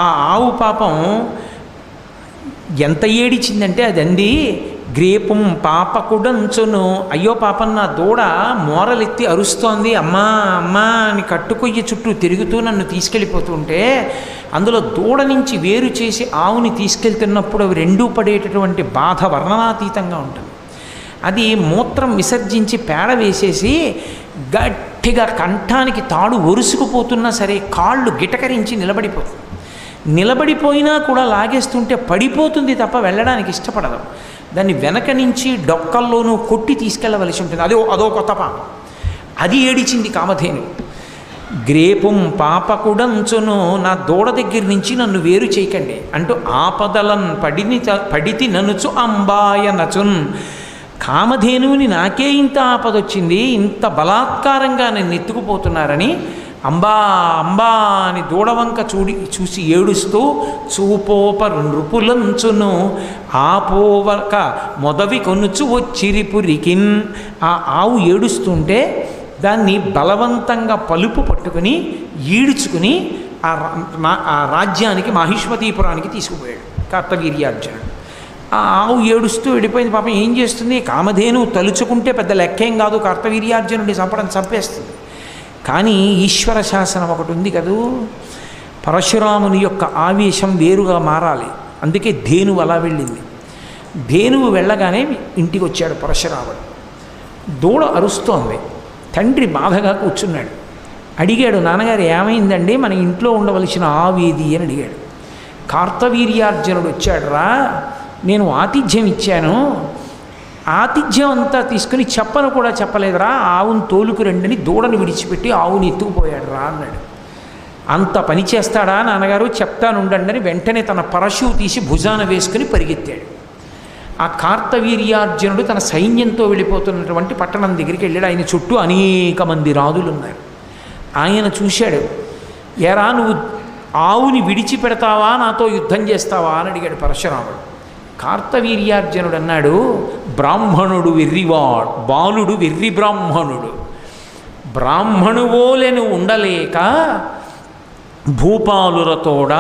ఆ ఆవు పాపం ఎంత ఏడిచిందంటే అది అంది, గ్రేపం పాపకుడంచును, అయ్యో పాపం నా దూడ మోరలెత్తి అరుస్తోంది, అమ్మా అమ్మా అని కట్టుకొయ్య చుట్టూ తిరుగుతూ నన్ను తీసుకెళ్ళిపోతుంటే అందులో దూడ నుంచి వేరు చేసి ఆవుని తీసుకెళ్తున్నప్పుడు అవి రెండూ పడేటటువంటి బాధ వర్ణనాతీతంగా ఉంటుంది. అది మూత్రం విసర్జించి పేడ వేసేసి గట్టిగా కంఠానికి తాడు ఒరుసుకుపోతున్నా సరే కాళ్ళు గిటకరించి నిలబడిపోతుంది. నిలబడిపోయినా కూడా లాగేస్తుంటే పడిపోతుంది తప్ప వెళ్ళడానికి ఇష్టపడదు. దాన్ని వెనక నుంచి డొక్కల్లోనూ కొట్టి తీసుకెళ్ళవలసి ఉంటుంది. అదో కొత్త పాపం. అది ఏడిచింది కామధేను. గ్రేపుం పాపకుడంచును, నా దూడ దగ్గర నుంచి నన్ను వేరు చేయకండి అంటూ ఆపదలన్ పడితి ననుచు అంబాయ నచున్. కామధేనువుని నాకే ఇంత ఆపదొచ్చింది, ఇంత బలాత్కారంగా నన్ను ఎత్తుకుపోతున్నారని అంబా అంబా అని దూడవంక చూసి ఏడుస్తూ చూపోప నృపులంచును ఆపోవక మొదవి కొనుచు వచ్చిరిపురికిన్. ఆ ఆవు ఏడుస్తుంటే దాన్ని బలవంతంగా పలుపు పట్టుకుని ఈడ్చుకుని ఆ రాజ్యానికి మాహిష్మతీపురానికి తీసుకుపోయాడు కార్తవీర్యార్జునుడు. ఆ ఆవు ఏడుస్తూ వెళ్ళిపోయింది. పాపం ఏం చేస్తుంది? కామధేను తలుచుకుంటే పెద్ద లెక్కేం కాదు, కార్తవీర్యార్జునుడి చంపేస్తుంది. కానీ ఈశ్వర శాసనం ఒకటి ఉంది కదూ, పరశురాముని యొక్క ఆవేశం వేరుగా మారాలి. అందుకే ధేనువు అలా వెళ్ళింది. ధేనువు వెళ్ళగానే ఇంటికి వచ్చాడు పరశురాముడు. దూడ అరుస్తోంది. తండ్రి బాధగా కూర్చున్నాడు. అడిగాడు, నాన్నగారు ఏమైందండి, మన ఇంట్లో ఉండవలసిన ఆవేది అని అడిగాడు. కార్తవీర్యార్జునుడు వచ్చాడు, రా నేను ఆతిథ్యం ఇచ్చాను, ఆతిథ్యం అంతా తీసుకుని చెప్పను కూడా చెప్పలేదురా, ఆవును తోలుకు రండని దూడను విడిచిపెట్టి ఆవుని ఎత్తుకుపోయాడు రా అన్నాడు. అంత పని చేస్తాడా నాన్నగారు, చెప్తానుండండి అని వెంటనే తన పరశువు తీసి భుజాన వేసుకుని పరిగెత్తాడు. ఆ కార్తవీర్యార్జునుడు తన సైన్యంతో వెళ్ళిపోతున్నటువంటి పట్టణం దగ్గరికి వెళ్ళాడు. ఆయన చుట్టూ అనేక మంది రాజులు ఉన్నారు. ఆయన చూశాడు. ఎరా నువ్వు ఆవుని విడిచిపెడతావా, నాతో యుద్ధం చేస్తావా అని అడిగాడు పరశురాముడు. కార్తవీర్యార్జునుడు అన్నాడు, బ్రాహ్మణుడు వెర్రివాడు, బాలుడు వెర్రి బ్రాహ్మణుడు, బ్రాహ్మణువోలెను ఉండలేక భూపాలులతోడ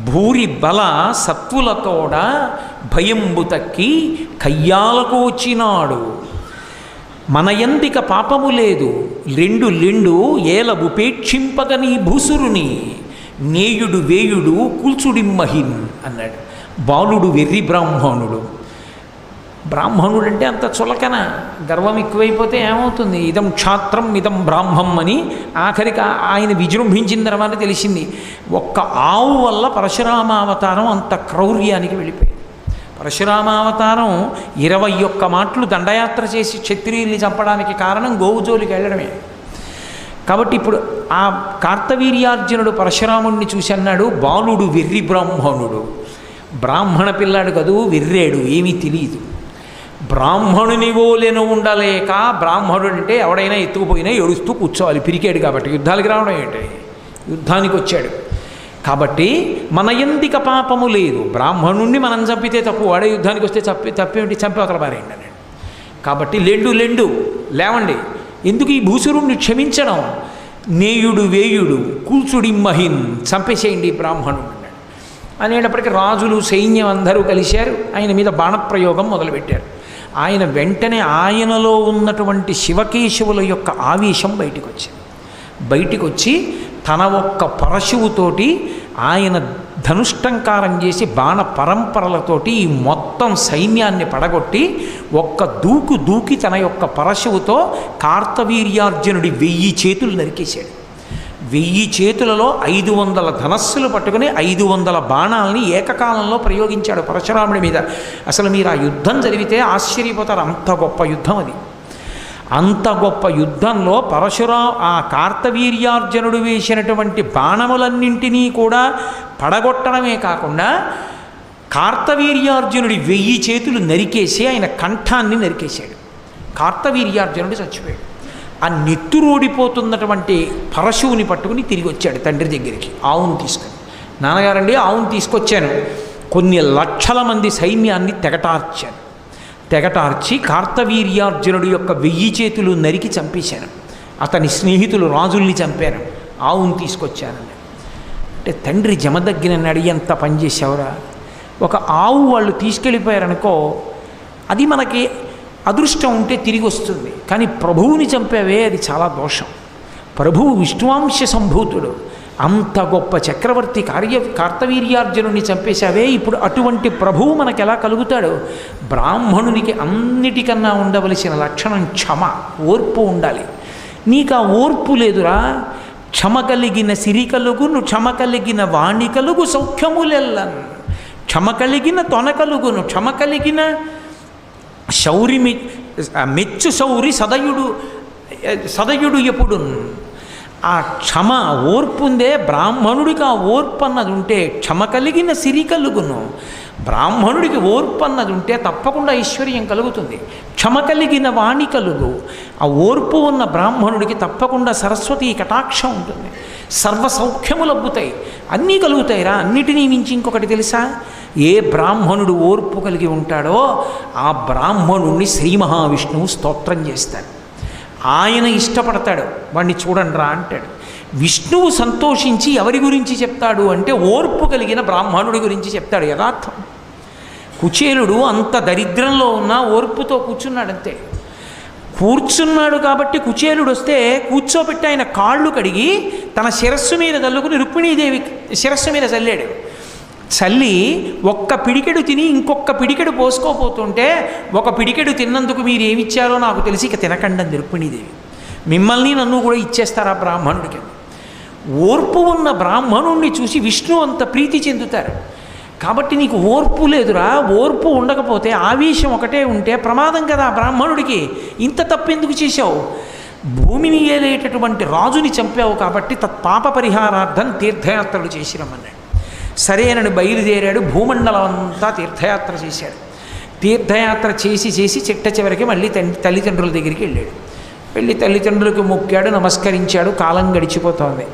భూరి బల సత్వులతోడ భయంబు తక్కి కయ్యాలకు వచ్చినాడు. మన యందిక పాపము లేదు లెండు ఏల ఉపేక్షింపగని భూసురుని నేయుడు వేయుడు కూల్చుడిమ్మహిన్ అన్నాడు. బాలుడు వెర్రి బ్రాహ్మణుడు. బ్రాహ్మణుడు అంటే అంత చులకన, గర్వం ఎక్కువైపోతే ఏమవుతుంది? ఇదం క్షాత్రం ఇదం బ్రాహ్మం అని ఆఖరికి ఆయన విజృంభించిన తర్వాత తెలిసింది. ఒక్క ఆవు వల్ల పరశురామావతారం అంత క్రౌర్యానికి వెళ్ళిపోయింది. పరశురామావతారం 21 మాటలు దండయాత్ర చేసి క్షత్రియుల్ని చంపడానికి కారణం గోవు జోలికి వెళ్ళడమే. కాబట్టి ఇప్పుడు ఆ కార్తవీర్యార్జునుడు పరశురాముడిని చూసి అన్నాడు, బాలుడు వెర్రి బ్రాహ్మణుడు. బ్రాహ్మణ పిల్లాడు కదూ, వెర్రేడు, ఏమీ తెలియదు. బ్రాహ్మణుని ఓలెను ఉండలేక, బ్రాహ్మణుడు అంటే ఎవడైనా ఎత్తుకుపోయినా ఏడుస్తూ కూర్చోవాలి, పిరికాడు కాబట్టి యుద్ధాలకి రావడం ఏంటి, యుద్ధానికి వచ్చాడు కాబట్టి మన యందిక పాపము లేదు. బ్రాహ్మణుణ్ణి మనం చంపితే తప్పు, వాడే యుద్ధానికి వస్తే తప్పేమిటి, చంపి అవతల పారేయండి అన్నాడు. కాబట్టి లెండు లేవండి, ఎందుకు ఈ భూసురుణ్ణి క్షమించడం, నేయుడు వేయుడు కూల్చుడిమ్మహిన్, చంపేసేయండి బ్రాహ్మణుడు అన్నాడు. అనేటప్పటికీ రాజులు సైన్యం అందరూ కలిశారు, ఆయన మీద బాణప్రయోగం మొదలుపెట్టారు. ఆయన వెంటనే ఆయనలో ఉన్నటువంటి శివకేశవుల యొక్క ఆవేశం బయటికి వచ్చి తన ఒక్క పరశువుతోటి ఆయన ధనుష్టంకారం చేసి బాణ పరంపరలతోటి ఈ మొత్తం సైన్యాన్ని పడగొట్టి ఒక్క దూకి తన యొక్క పరశువుతో కార్తవీర్యార్జునుడి 1000 చేతులు నరికేశాడు. 1000 చేతులలో 500 ధనస్సులు పట్టుకుని 500 బాణాలని ఏకకాలంలో ప్రయోగించాడు పరశురాముడి మీద. అసలు మీరు ఆ యుద్ధం జరిగితే ఆశ్చర్యపోతారు, అంత గొప్ప యుద్ధం అది. అంత గొప్ప యుద్ధంలో ఆ కార్తవీర్యార్జునుడు వేసినటువంటి బాణములన్నింటినీ కూడా పడగొట్టడమే కాకుండా కార్తవీర్యార్జునుడి 1000 చేతులు నరికేసి ఆయన కంఠాన్ని నరికేశాడు. కార్తవీర్యార్జునుడు చచ్చిపోయాడు. ఆ నెత్తురోడిపోతున్నటువంటి పరశువుని పట్టుకుని తిరిగి వచ్చాడు తండ్రి దగ్గరికి ఆవును తీసుకుని. నాన్నగారండి ఆవును తీసుకొచ్చాను, కొన్ని లక్షల మంది సైన్యాన్ని తెగటార్చి కార్తవీర్యార్జునుడి యొక్క 1000 చేతులు నరికి చంపేశాను, అతని స్నేహితులు రాజుల్ని చంపాను, ఆవును తీసుకొచ్చానండి. అంటే తండ్రి జమదగ్గినన్నాడు, ఎంత పనిచేసావురా, ఒక ఆవు వాళ్ళు తీసుకెళ్ళిపోయారనుకో అది మనకి అదృష్టం ఉంటే తిరిగి వస్తుంది, కానీ ప్రభువుని చంపావే అది చాలా దోషం. ప్రభువు విష్ణువాంశ సంభూతుడు, అంత గొప్ప చక్రవర్తి కార్తవీర్యార్జునుడిని చంపేశావే, ఇప్పుడు అటువంటి ప్రభువు మనకు ఎలా కలుగుతాడు? బ్రాహ్మణునికి అన్నిటికన్నా ఉండవలసిన లక్షణం క్షమ, ఓర్పు ఉండాలి. నీకు ఆ ఓర్పు లేదురా. క్షమ కలిగిన సిరి కలుగును, క్షమ కలిగిన వాణి కలుగు సౌఖ్యములెల్లన్, క్షమ కలిగిన తొన కలుగును, క్షమ కలిగిన శౌరి మెచ్చు శౌరి సదయుడు ఎప్పుడు. ఆ క్షమ ఓర్పు ఉందే బ్రాహ్మణుడికి, ఆ ఓర్పు అన్నది ఉంటే క్షమ కలిగిన సిరి కలుగును. బ్రాహ్మణుడికి ఓర్పు అన్నది ఉంటే తప్పకుండా ఐశ్వర్యం కలుగుతుంది. క్షమ కలిగిన వాణి కలుగు, ఆ ఓర్పు ఉన్న బ్రాహ్మణుడికి తప్పకుండా సరస్వతి కటాక్షం ఉంటుంది, సర్వ సౌఖ్యములు అబ్బుతాయి, అన్నీ కలుగుతాయిరా. అన్నిటినీ మించి ఇంకొకటి తెలుసా? ఏ బ్రాహ్మణుడు ఓర్పు కలిగి ఉంటాడో ఆ బ్రాహ్మణుడిని శ్రీ మహావిష్ణువు స్తోత్రం చేస్తాడు, ఆయన ఇష్టపడతాడు, వాడిని చూడండిరా అంటాడు. విష్ణువు సంతోషించి ఎవరి గురించి చెప్తాడు అంటే ఓర్పు కలిగిన బ్రాహ్మణుడి గురించి చెప్తాడు. యథార్థం కుచేలుడు అంత దరిద్రంలో ఉన్న ఓర్పుతో కూర్చున్నాడంతే. కూర్చున్నాడు కాబట్టి కుచేలుడు వస్తే కూర్చోబెట్టి ఆయన కాళ్ళు కడిగి తన శిరస్సు మీద చల్లుకుని రుక్మిణీదేవి శిరస్సు మీద చల్లాడు. చల్లి ఒక్క పిడికెడు తిని ఇంకొక పిడికెడు పోసుకోపోతుంటే, ఒక పిడికెడు తిన్నందుకు మీరు ఏమిచ్చారో నాకు తెలిసి ఇక తినకండి అంది రుక్మిణీదేవి. మిమ్మల్ని నన్ను కూడా ఇచ్చేస్తారా బ్రాహ్మణుడికి? ఓర్పు ఉన్న బ్రాహ్మణుణ్ణి చూసి విష్ణు అంత ప్రీతి చెందుతారు. కాబట్టి నీకు ఓర్పు లేదురా. ఓర్పు ఉండకపోతే ఆవేశం ఒకటే ఉంటే ప్రమాదం కదా బ్రాహ్మణుడికి. ఇంత తప్పెందుకు చేశావు? భూమిని ఏలేటటువంటి రాజుని చంపావు కాబట్టి తత్పాప పరిహారార్థం తీర్థయాత్రలు చేసి రమ్మన్నాడు. సరేనని బయలుదేరాడు. భూమండలం అంతా తీర్థయాత్ర చేశాడు. తీర్థయాత్ర చేసి చిట్ట చివరికి మళ్ళీ తల్లిదండ్రుల దగ్గరికి వెళ్ళాడు. వెళ్ళి తల్లిదండ్రులకు మొక్కాడు, నమస్కరించాడు. కాలం గడిచిపోతోంది.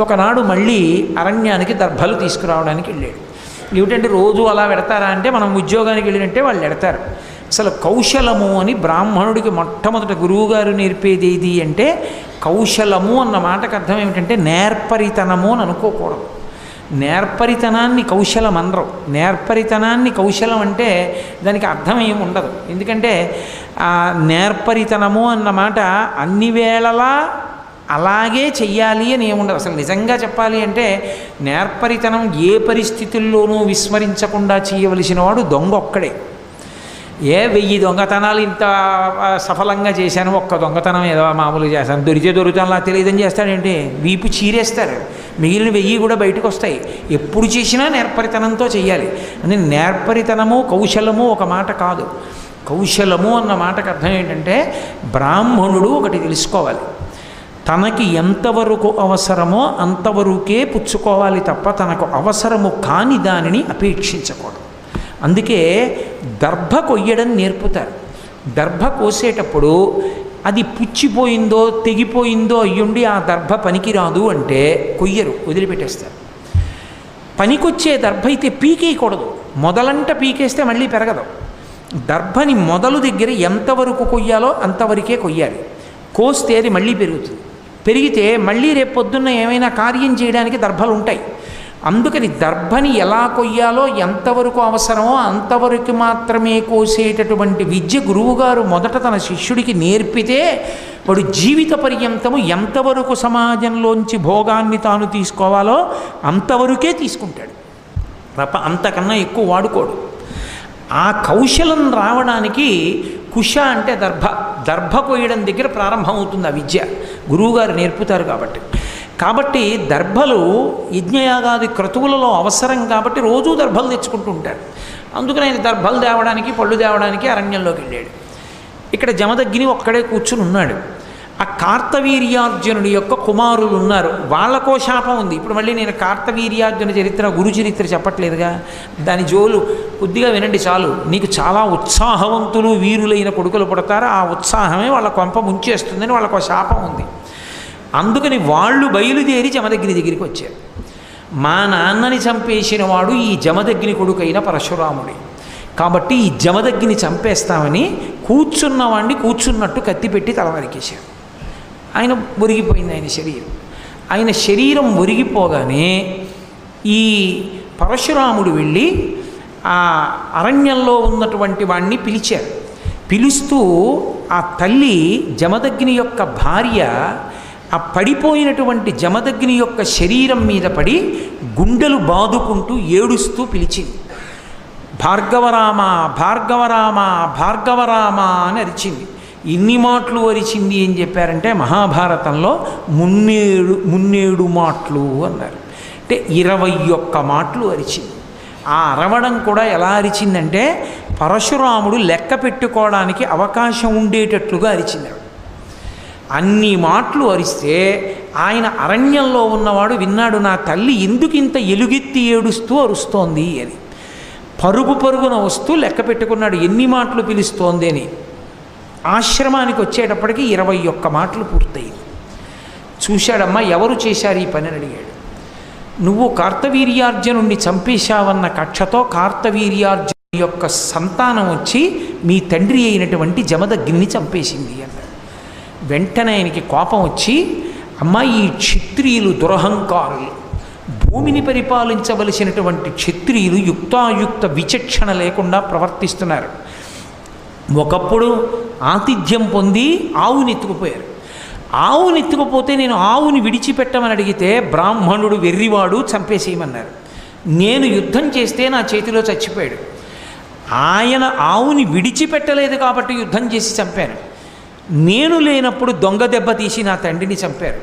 ఒకనాడు మళ్ళీ అరణ్యానికి దర్భలు తీసుకురావడానికి వెళ్ళాడు. ఏమిటంటే రోజు అలా పెడతారా అంటే, మనం ఉద్యోగానికి వెళ్ళినట్టే వాళ్ళు పెడతారు. అసలు కౌశలము అని బ్రాహ్మణుడికి మొట్టమొదట గురువుగారు నేర్పేది ఏది అంటే, కౌశలము అన్న మాటకు అర్థం ఏమిటంటే నేర్పరితనము అని అనుకోకూడదు. నేర్పరితనాన్ని కౌశలం అనరు. నేర్పరితనాన్ని కౌశలం అంటే దానికి అర్థం ఏమి ఉండదు. ఎందుకంటే నేర్పరితనము అన్న మాట అన్ని వేళలా అలాగే చెయ్యాలి అని ఏముండదు. అసలు నిజంగా చెప్పాలి అంటే నేర్పరితనం ఏ పరిస్థితుల్లోనూ విస్మరించకుండా చేయవలసిన వాడు దొంగ ఒక్కడే. 1000 దొంగతనాలు ఇంత సఫలంగా చేశాను, ఒక్క దొంగతనం ఏదో మామూలుగా చేశాను, దొరుకుతానులా తెలియదని చేస్తాడేంటి? వీపు చీరేస్తారు. మిగిలిన 1000 కూడా బయటకు వస్తాయి. ఎప్పుడు చేసినా నేర్పరితనంతో చెయ్యాలి. అంటే నేర్పరితనము కౌశలము ఒక మాట కాదు. కౌశలము అన్న మాటకు అర్థం ఏంటంటే బ్రాహ్మణుడు ఒకటి తెలుసుకోవాలి, తనకి ఎంతవరకు అవసరమో అంతవరకే పుచ్చుకోవాలి తప్ప తనకు అవసరము కాని దానిని అపేక్షించకూడదు. అందుకే దర్భ కొయ్యడం నేర్పుతారు. దర్భ కోసేటప్పుడు అది పుచ్చిపోయిందో తెగిపోయిందో అయ్యుండి ఆ దర్భ పనికిరాదు అంటే కొయ్యరు, వదిలిపెట్టేస్తారు. పనికొచ్చే దర్భ అయితే పీకేయకూడదు. మొదలంట పీకేస్తే మళ్ళీ పెరగదు. దర్భని మొదలు దగ్గర ఎంతవరకు కొయ్యాలో అంతవరకే కొయ్యాలి. కోస్తే అది మళ్ళీ పెరుగుతుంది. పెరిగితే మళ్ళీ రేపు పొద్దున్న ఏమైనా కార్యం చేయడానికి దర్భలు ఉంటాయి. అందుకని దర్భని ఎలా కొయ్యాలో ఎంతవరకు అవసరమో అంతవరకు మాత్రమే కోసేటటువంటి విద్య గురువుగారు మొదట తన శిష్యుడికి నేర్పితే వాడు జీవిత పర్యంతము ఎంతవరకు సమాజంలోంచి భోగాన్ని తాను తీసుకోవాలో అంతవరకే తీసుకుంటాడు తప్ప అంతకన్నా ఎక్కువ వాడుకోడు. ఆ కౌశలం రావడానికి కుశ అంటే దర్భ కొయ్యడం దగ్గర ప్రారంభమవుతుంది ఆ విద్య, గురువుగారు నేర్పుతారు కాబట్టి దర్భలు యజ్ఞయాగాది క్రతువులలో అవసరం కాబట్టి రోజూ దర్భలు తెచ్చుకుంటూ ఉంటారు. అందుకని ఆయన దర్భలు తేవడానికి పళ్ళు తేవడానికి అరణ్యంలోకి వెళ్ళాడు. ఇక్కడ జమదగ్ని ఒక్కడే కూర్చుని ఉన్నాడు. ఆ కార్తవీర్యార్జునుడి యొక్క కుమారులు ఉన్నారు, వాళ్ళకో శాపం ఉంది. ఇప్పుడు మళ్ళీ నేను కార్తవీర్యార్జున చరిత్ర గురు చరిత్ర చెప్పట్లేదుగా, దాని జోలు కొద్దిగా వినండి చాలు. నీకు చాలా ఉత్సాహవంతులు వీరులైన కొడుకులు పుడతారు, ఆ ఉత్సాహమే వాళ్ళ కొంప ముంచేస్తుందని వాళ్ళకో శాపం ఉంది. అందుకని వాళ్ళు బయలుదేరి జమదగ్ని దగ్గరికి వచ్చారు. మా నాన్నని చంపేసిన వాడు ఈ జమదగ్ని కొడుకైన పరశురాముడి, కాబట్టి ఈ జమదగ్ని చంపేస్తామని కూర్చున్నవాడిని కూర్చున్నట్టు కత్తి పెట్టి తల నరికేశారు. ఆయన ఒరిగిపోయింది ఆయన శరీరం ఒరిగిపోగానే ఈ పరశురాముడు వెళ్ళి ఆ అరణ్యంలో ఉన్నటువంటి వాడిని పిలిచారు. పిలుస్తూ ఆ తల్లి జమదగ్ని యొక్క భార్య ఆ పడిపోయినటువంటి జమదగ్ని యొక్క శరీరం మీద పడి గుండెలు బాదుకుంటూ ఏడుస్తూ పిలిచింది. భార్గవరామ భార్గవరామ భార్గవరామ అని అరిచింది. ఇన్ని మాటలు అరిచింది ఏం చెప్పారంటే మహాభారతంలో మున్నేడు మాటలు అన్నారు. అంటే 21 మాటలు అరిచింది. ఆ అరవడం కూడా ఎలా అరిచిందంటే పరశురాముడు లెక్క పెట్టుకోవడానికి అవకాశం ఉండేటట్లుగా అరిచింది. అన్ని మాటలు అరిస్తే ఆయన అరణ్యంలో ఉన్నవాడు విన్నాడు, నా తల్లి ఎందుకు ఇంత ఎలుగెత్తి ఏడుస్తూ అరుస్తోంది అని. పరుగున వస్తూ లెక్క పెట్టుకున్నాడు ఎన్ని మాటలు పిలుస్తోంది అని. ఆశ్రమానికి వచ్చేటప్పటికి 21 మాటలు పూర్తయింది. చూశాడమ్మా, ఎవరు చేశారు ఈ పని అని అడిగాడు. నువ్వు కార్తవీర్యార్జునుడిని చంపేశావన్న కక్షతో కార్తవీర్యార్జును యొక్క సంతానం వచ్చి మీ తండ్రి అయినటువంటి జమదగ్ని చంపేసింది అన్నాడు. వెంటనే ఆయనకి కోపం వచ్చి, అమ్మా ఈ క్షత్రియులు దురహంకారులు, భూమిని పరిపాలించవలసినటువంటి క్షత్రియులు యుక్తాయుక్త విచక్షణ లేకుండా ప్రవర్తిస్తున్నారు. ఒకప్పుడు ఆతిథ్యం పొంది ఆవుని ఎత్తుకుపోయారు. ఆవుని ఎత్తుకుపోతే నేను ఆవుని విడిచిపెట్టమని అడిగితే బ్రాహ్మణుడు వెర్రివాడు చంపేసేయమన్నారు. నేను యుద్ధం చేస్తే నా చేతిలో చచ్చిపోయాడు. ఆయన ఆవుని విడిచిపెట్టలేదు కాబట్టి యుద్ధం చేసి చంపాను. నేను లేనప్పుడు దొంగ దెబ్బ తీసి నా తండ్రిని చంపారు.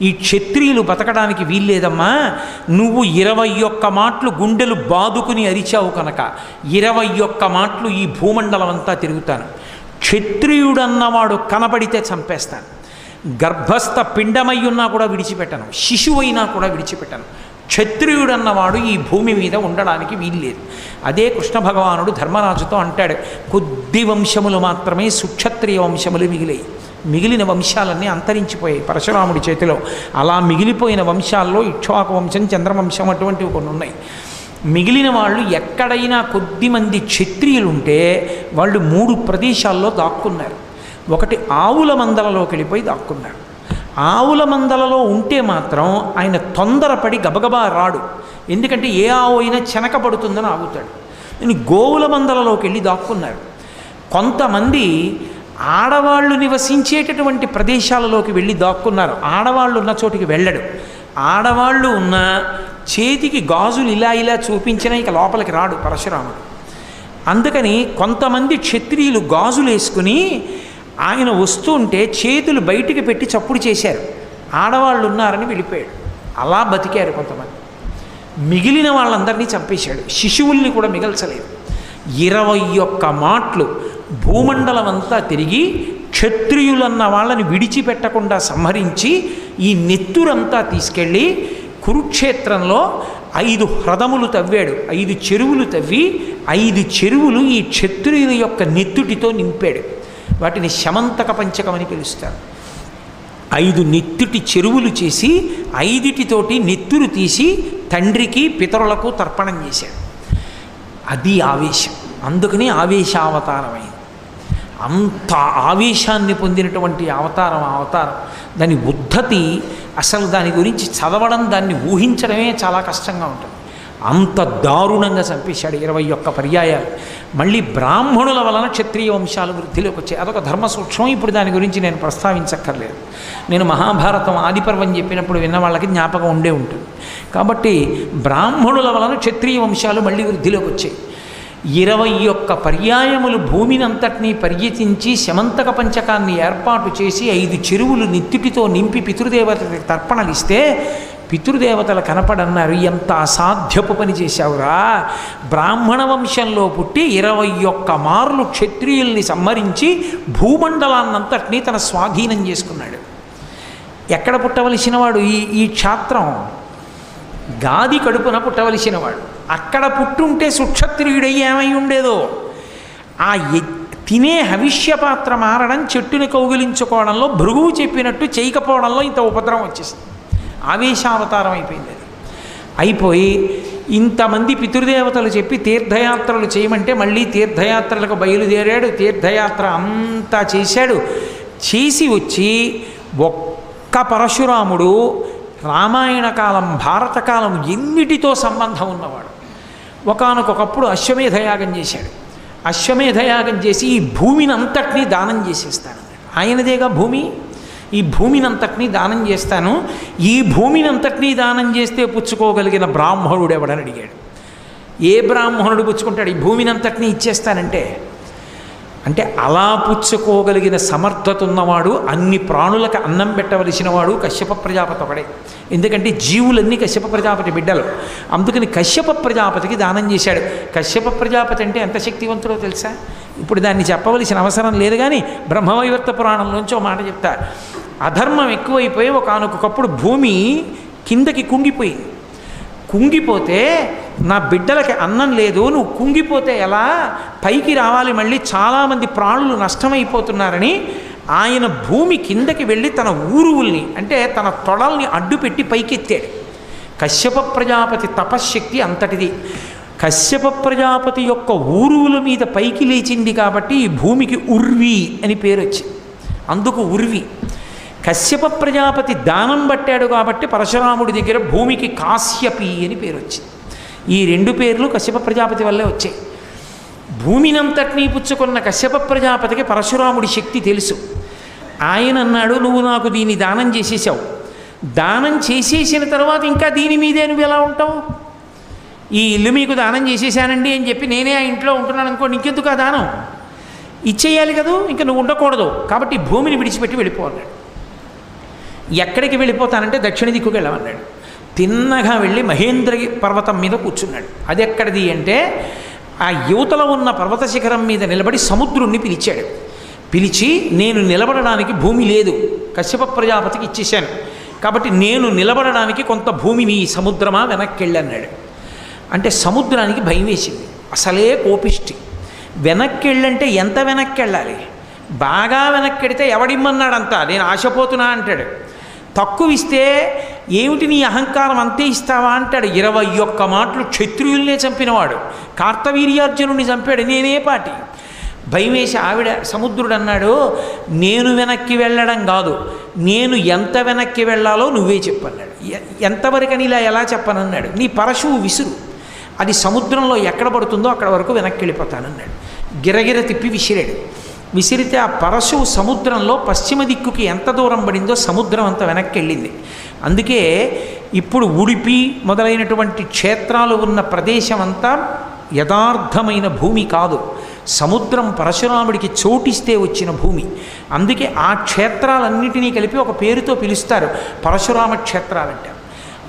ఈ క్షత్రియులు బతకడానికి వీల్లేదమ్మా. నువ్వు 21 మాటలు గుండెలు బాదుకుని అరిచావు కనుక 21 మాటలు ఈ భూమండలం అంతా తిరుగుతాను. క్షత్రియుడన్నవాడు కనబడితే చంపేస్తాను. గర్భస్థ పిండమై ఉన్నా కూడా విడిచిపెట్టను, శిశువైనా కూడా విడిచిపెట్టను. క్షత్రియుడన్నవాడు ఈ భూమి మీద ఉండడానికి వీల్లేదు. అదే కృష్ణ భగవానుడు ధర్మరాజుతో అంటాడు, కొద్ది వంశములు మాత్రమే సుక్షత్రియ వంశములు మిగిలాయి, మిగిలిన వంశాలన్నీ అంతరించిపోయాయి పరశురాముడి చేతిలో. అలా మిగిలిపోయిన వంశాల్లో ఇక్ష్వాకు వంశం, చంద్రవంశం అటువంటివి కొన్ని ఉన్నాయి. మిగిలిన వాళ్ళు ఎక్కడైనా కొద్దిమంది క్షత్రియులు ఉంటే వాళ్ళు 3 ప్రదేశాల్లో దాక్కున్నారు. ఒకటి ఆవుల మందలలోకి వెళ్ళిపోయి దాక్కున్నారు. ఆవుల మందలలో ఉంటే మాత్రం ఆయన తొందరపడి గబగబా రాడు, ఎందుకంటే ఏ ఆవు అయినా చెనకబడుతుందని ఆగుతాడు. నేను గోవుల మందలలోకి వెళ్ళి దాక్కున్నారు. కొంతమంది ఆడవాళ్ళు నివసించేటటువంటి ప్రదేశాలలోకి వెళ్ళి దాక్కున్నారు. ఆడవాళ్ళు ఉన్న చోటికి వెళ్ళడు. ఆడవాళ్ళు ఉన్న చేతికి గాజులు ఇలా చూపించినా ఇక లోపలికి రాడు పరశురాముడు. అందుకని కొంతమంది క్షత్రియులు గాజులు వేసుకుని ఆయన వస్తుంటే చేతులు బయటికి పెట్టి చప్పుడు చేశారు. ఆడవాళ్ళు ఉన్నారని వెళ్ళిపోయాడు. అలా బతికారు కొంతమంది. మిగిలిన వాళ్ళందరినీ చంపేశాడు. శిశువుల్ని కూడా మిగల్చలేదు. 21 మాటలు భూమండలం అంతా తిరిగి క్షత్రియులన్న వాళ్ళని విడిచిపెట్టకుండా సంహరించి ఈ నెత్తురంతా తీసుకెళ్ళి కురుక్షేత్రంలో 5 హ్రదములు తవ్వాడు. 5 చెరువులు తవ్వి 5 చెరువులు ఈ క్షత్రియుల యొక్క నెత్తుటితో నింపాడు. వాటిని శమంతక పంచకం అని పిలుస్తారు. 5 నెత్తుటి చెరువులు చేసి 5 నెత్తురు తీసి తండ్రికి పితరులకు తర్పణం చేశాడు. అది ఆవేశం. అందుకని ఆవేశావతారమైంది. అంత ఆవేశాన్ని పొందినటువంటి అవతారం దాని ఉద్ధతి అసలు దాని గురించి చదవడం, దాన్ని ఊహించడమే చాలా కష్టంగా ఉంటుంది. అంత దారుణంగా చంపేశాడు 21 పర్యాయాలు. మళ్ళీ బ్రాహ్మణుల వలన క్షత్రియ వంశాలు వృద్ధిలోకి వచ్చాయి. అదొక ధర్మ సూక్ష్మం. ఇప్పుడు దాని గురించి నేను ప్రస్తావించక్కర్లేదు. నేను మహాభారతం ఆదిపర్వం చెప్పినప్పుడు విన్న వాళ్ళకి జ్ఞాపకం ఉండే ఉంటుంది. కాబట్టి బ్రాహ్మణుల వలన క్షత్రియ వంశాలు మళ్ళీ వృద్ధిలోకి వచ్చాయి. 21 పర్యాయములు భూమినంతటినీ పర్యటించి శమంతక పంచకాన్ని ఏర్పాటు చేసి 5 చెరువులు నిత్తుటితో నింపి పితృదేవతలకు తర్పణలు ఇస్తే పితృదేవతలు కనపడన్నారు, ఎంత అసాధ్యపు పని చేశావురా, బ్రాహ్మణ వంశంలో పుట్టి 21 మార్లు క్షత్రియుల్ని సంహరించి భూమండలాన్నంతటినీ తన స్వాధీనం చేసుకున్నాడు. ఎక్కడ పుట్టవలసినవాడు? ఈ క్షాత్రం గాది కడుపున పుట్టవలసినవాడు. అక్కడ పుట్టుంటే సుక్షత్రియుడై ఏమై ఉండేదో. ఆ తినే హవిష్య పాత్ర మారడం, చెట్టుని కౌగిలించుకోవడంలో భృగువు చెప్పినట్టు చేయకపోవడంలో ఇంత ఉపద్రవం వచ్చేసింది. ఆవేశావతారం అయిపోయింది. అది అయిపోయి ఇంతమంది పితృదేవతలు చెప్పి తీర్థయాత్రలు చేయమంటే మళ్ళీ తీర్థయాత్రలకు బయలుదేరాడు. తీర్థయాత్ర అంతా చేశాడు. చేసి వచ్చి ఒక్క పరశురాముడు రామాయణ కాలం, భారతకాలం ఎన్నిటితో సంబంధం ఉన్నవాడు. ఒకానొకప్పుడు అశ్వమేధయాగం చేశాడు. అశ్వమేధయాగం చేసి ఈ భూమిని అంతటినీ దానం చేసేస్తాను. ఆయనదేగా భూమి. ఈ భూమినంతటినీ దానం చేస్తాను. ఈ భూమినంతటినీ దానం చేస్తే పుచ్చుకోగలిగిన బ్రాహ్మణుడు ఎవడని అడిగాడు. ఏ బ్రాహ్మణుడు పుచ్చుకుంటాడు? ఈ భూమినంతటినీ ఇచ్చేస్తానంటే అంటే అలా పుచ్చుకోగలిగిన సమర్థత ఉన్నవాడు, అన్ని ప్రాణులకు అన్నం పెట్టవలసిన వాడు కశ్యప ప్రజాపతి ఒకడే. ఎందుకంటే జీవులన్నీ కశ్యప ప్రజాపతి బిడ్డలు. అందుకని కశ్యప ప్రజాపతికి దానం చేశాడు. కశ్యప ప్రజాపతి అంటే ఎంత శక్తివంతుడో తెలుసా? ఇప్పుడు దాన్ని చెప్పవలసిన అవసరం లేదు, కానీ బ్రహ్మవైవర్త పురాణంలోంచి ఒక మాట చెప్తా. అధర్మం ఎక్కువైపోయి ఒకానొకప్పుడు భూమి కిందకి కుంగిపోయింది. కుంగిపోతే నా బిడ్డలకి అన్నం లేదు, నువ్వు కుంగిపోతే ఎలా, పైకి రావాలి, మళ్ళీ చాలామంది ప్రాణులు నష్టమైపోతున్నారని ఆయన భూమి కిందకి వెళ్ళి తన ఊరువుల్ని అంటే తన తొడల్ని అడ్డుపెట్టి పైకెత్తాడు. కశ్యప ప్రజాపతి తపశ్శక్తి అంతటిది. కశ్యప ప్రజాపతి యొక్క ఊరువుల మీద పైకి లేచింది కాబట్టి ఈ భూమికి ఉర్వి అని పేరు వచ్చింది. అందుకు ఉర్వి. కశ్యప ప్రజాపతి దానం పట్టాడు కాబట్టి పరశురాముడి దగ్గర భూమికి కాశ్యపి అని పేరు వచ్చింది. ఈ 2 పేర్లు కశ్యప ప్రజాపతి వల్లే వచ్చాయి. భూమినంతటినీ పుచ్చుకున్న కశ్యప ప్రజాపతికి పరశురాముడి శక్తి తెలుసు. ఆయన అన్నాడు, నువ్వు నాకు దీన్ని దానం చేసేసావు, దానం చేసేసిన తర్వాత ఇంకా దీని మీదే నువ్వు ఎలా ఉంటావు? ఈ ఇల్లు మీకు దానం చేసేసానండి అని చెప్పి నేనే ఆ ఇంట్లో ఉంటున్నాను అనుకోండి, ఇంకెందుకు ఆ దానం? ఇచ్చేయాలి కదా, ఇంకా నువ్వు ఉండకూడదు. కాబట్టి భూమిని విడిచిపెట్టి వెళ్ళిపోన్నాడు. ఎక్కడికి వెళ్ళిపోతానంటే దక్షిణ దిక్కుకు వెళ్ళమన్నాడు. తిన్నగా వెళ్ళి మహేంద్రగి పర్వతం మీద కూర్చున్నాడు. అది ఎక్కడిది అంటే ఆ యువతలో ఉన్న పర్వత శిఖరం మీద నిలబడి సముద్రుణ్ణి పిలిచాడు. పిలిచి, నేను నిలబడడానికి భూమి లేదు, కశ్యప ప్రజాపతికి ఇచ్చేశాను, కాబట్టి నేను నిలబడడానికి కొంత భూమిని ఈ సముద్రమా వెనక్కి వెళ్ళన్నాడు. అంటే సముద్రానికి భయం వేసింది. అసలే కోపిష్టి. వెనక్కి వెళ్ళంటే ఎంత వెనక్కి వెళ్ళాలి? బాగా వెనక్కి వెడితే ఎవడిమ్మన్నాడంతా, నేను ఆశపోతున్నా అంటాడు. తక్కువ ఇస్తే ఏమిటి నీ అహంకారం అంతే ఇస్తావా అంటాడు. 21 మాటలు క్షత్రియుల్నే చంపినవాడు. కార్తవీర్యార్జునుడిని చంపాడు. నేనే పాటి. భయమేసి ఆవిడ సముద్రుడు అన్నాడు, నేను వెనక్కి వెళ్ళడం కాదు, నేను ఎంత వెనక్కి వెళ్ళాలో నువ్వే చెప్పన్నాడు. ఎంతవరకని ఇలా ఎలా చెప్పనన్నాడు. నీ పరశువు విసురు, అది సముద్రంలో ఎక్కడ పడుతుందో అక్కడ వరకు వెనక్కి వెళ్ళిపోతానన్నాడు. గిరగిర తిప్పి విసిరాడు. విసిరితే ఆ పరశువు సముద్రంలో పశ్చిమ దిక్కుకి ఎంత దూరం పడిందో సముద్రం అంత వెనక్కి వెళ్ళింది. అందుకే ఇప్పుడు ఉడిపి మొదలైనటువంటి క్షేత్రాలు ఉన్న ప్రదేశం అంతా యథార్థమైన భూమి కాదు, సముద్రం పరశురాముడికి చోటిస్తే వచ్చిన భూమి. అందుకే ఆ క్షేత్రాలన్నిటినీ కలిపి ఒక పేరుతో పిలుస్తారు, పరశురామ క్షేత్రాలంటారు.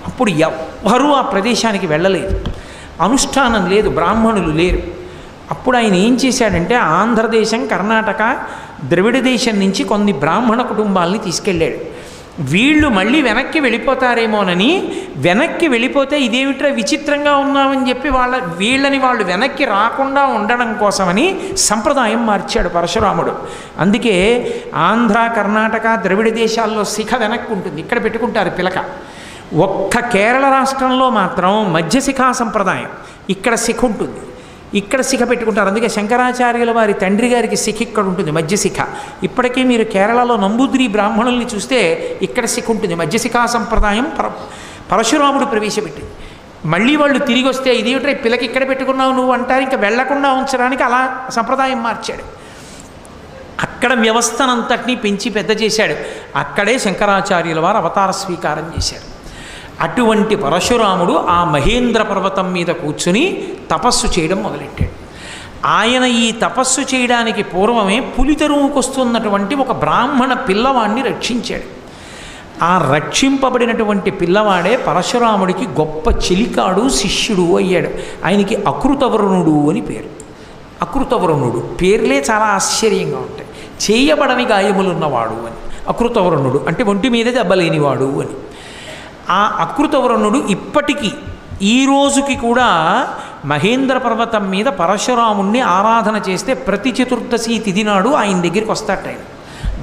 అప్పుడు ఎవ్వరూ ఆ ప్రదేశానికి వెళ్ళలేదు, అనుష్ఠానం లేదు, బ్రాహ్మణులు లేరు. అప్పుడు ఆయన ఏం చేశాడంటే ఆంధ్రదేశం, కర్ణాటక, ద్రవిడ దేశం నుంచి కొన్ని బ్రాహ్మణ కుటుంబాలని తీసుకెళ్ళాడు. వీళ్ళు మళ్ళీ వెనక్కి వెళ్ళిపోతారేమోనని, వెనక్కి వెళ్ళిపోతే ఇదేమిట్రా విచిత్రంగా ఉన్నామని చెప్పి వీళ్ళని వాళ్ళు వెనక్కి రాకుండా ఉండడం కోసమని సంప్రదాయం మార్చాడు పరశురాముడు. అందుకే ఆంధ్ర, కర్ణాటక, ద్రవిడ దేశాల్లో శిఖ వెనక్కి ఉంటుంది, ఇక్కడ పెట్టుకుంటారు పిలక. ఒక్క కేరళ రాష్ట్రంలో మాత్రం మధ్యశిఖా సంప్రదాయం, ఇక్కడ శిఖ ఉంటుంది. ఇక్కడ శిఖ పెట్టుకుంటారు. అందుకే శంకరాచార్యుల వారి తండ్రి గారికి శిఖ ఇక్కడ ఉంటుంది, మధ్యశిఖ. ఇప్పటికీ మీరు కేరళలో నంబూద్రి బ్రాహ్మణుల్ని చూస్తే ఇక్కడ శిఖ ఉంటుంది. మధ్యశిఖా సంప్రదాయం పరశురాముడు ప్రవేశపెట్టింది. మళ్ళీ వాళ్ళు తిరిగి వస్తే ఇదేమిట్రా పిల్లకి ఇక్కడ పెట్టుకున్నావు నువ్వు అంటారు. ఇంకా వెళ్లకుండా ఉంచడానికి అలా సంప్రదాయం మార్చాడు. అక్కడ వ్యవస్థనంతటినీ పెంచి పెద్ద చేశాడు. అక్కడే శంకరాచార్యుల వారు అవతార స్వీకారం చేశారు. అటువంటి పరశురాముడు ఆ మహేంద్ర పర్వతం మీద కూర్చుని తపస్సు చేయడం మొదలెట్టాడు. ఆయన ఈ తపస్సు చేయడానికి పూర్వమే పులితెరువుకొస్తున్నటువంటి ఒక బ్రాహ్మణ పిల్లవాడిని రక్షించాడు. ఆ రక్షింపబడినటువంటి పిల్లవాడే పరశురాముడికి గొప్ప చెలికాడు, శిష్యుడు అయ్యాడు. ఆయనకి అకృతవరుణుడు అని పేరు. అకృతవరుణుడు పేర్లే చాలా ఆశ్చర్యంగా ఉంటాయి. చేయబడని గాయములున్నవాడు అని. అకృతవరుణుడు అంటే ఒంటి మీద దెబ్బలేనివాడు అని. ఆ అకృతవరుణుడు ఇప్పటికీ ఈ రోజుకి కూడా మహేంద్ర పర్వతం మీద పరశురాముణ్ణి ఆరాధన చేస్తే ప్రతి చతుర్దశి తిథి నాడు ఆయన దగ్గరికి వస్తాట. ఆయన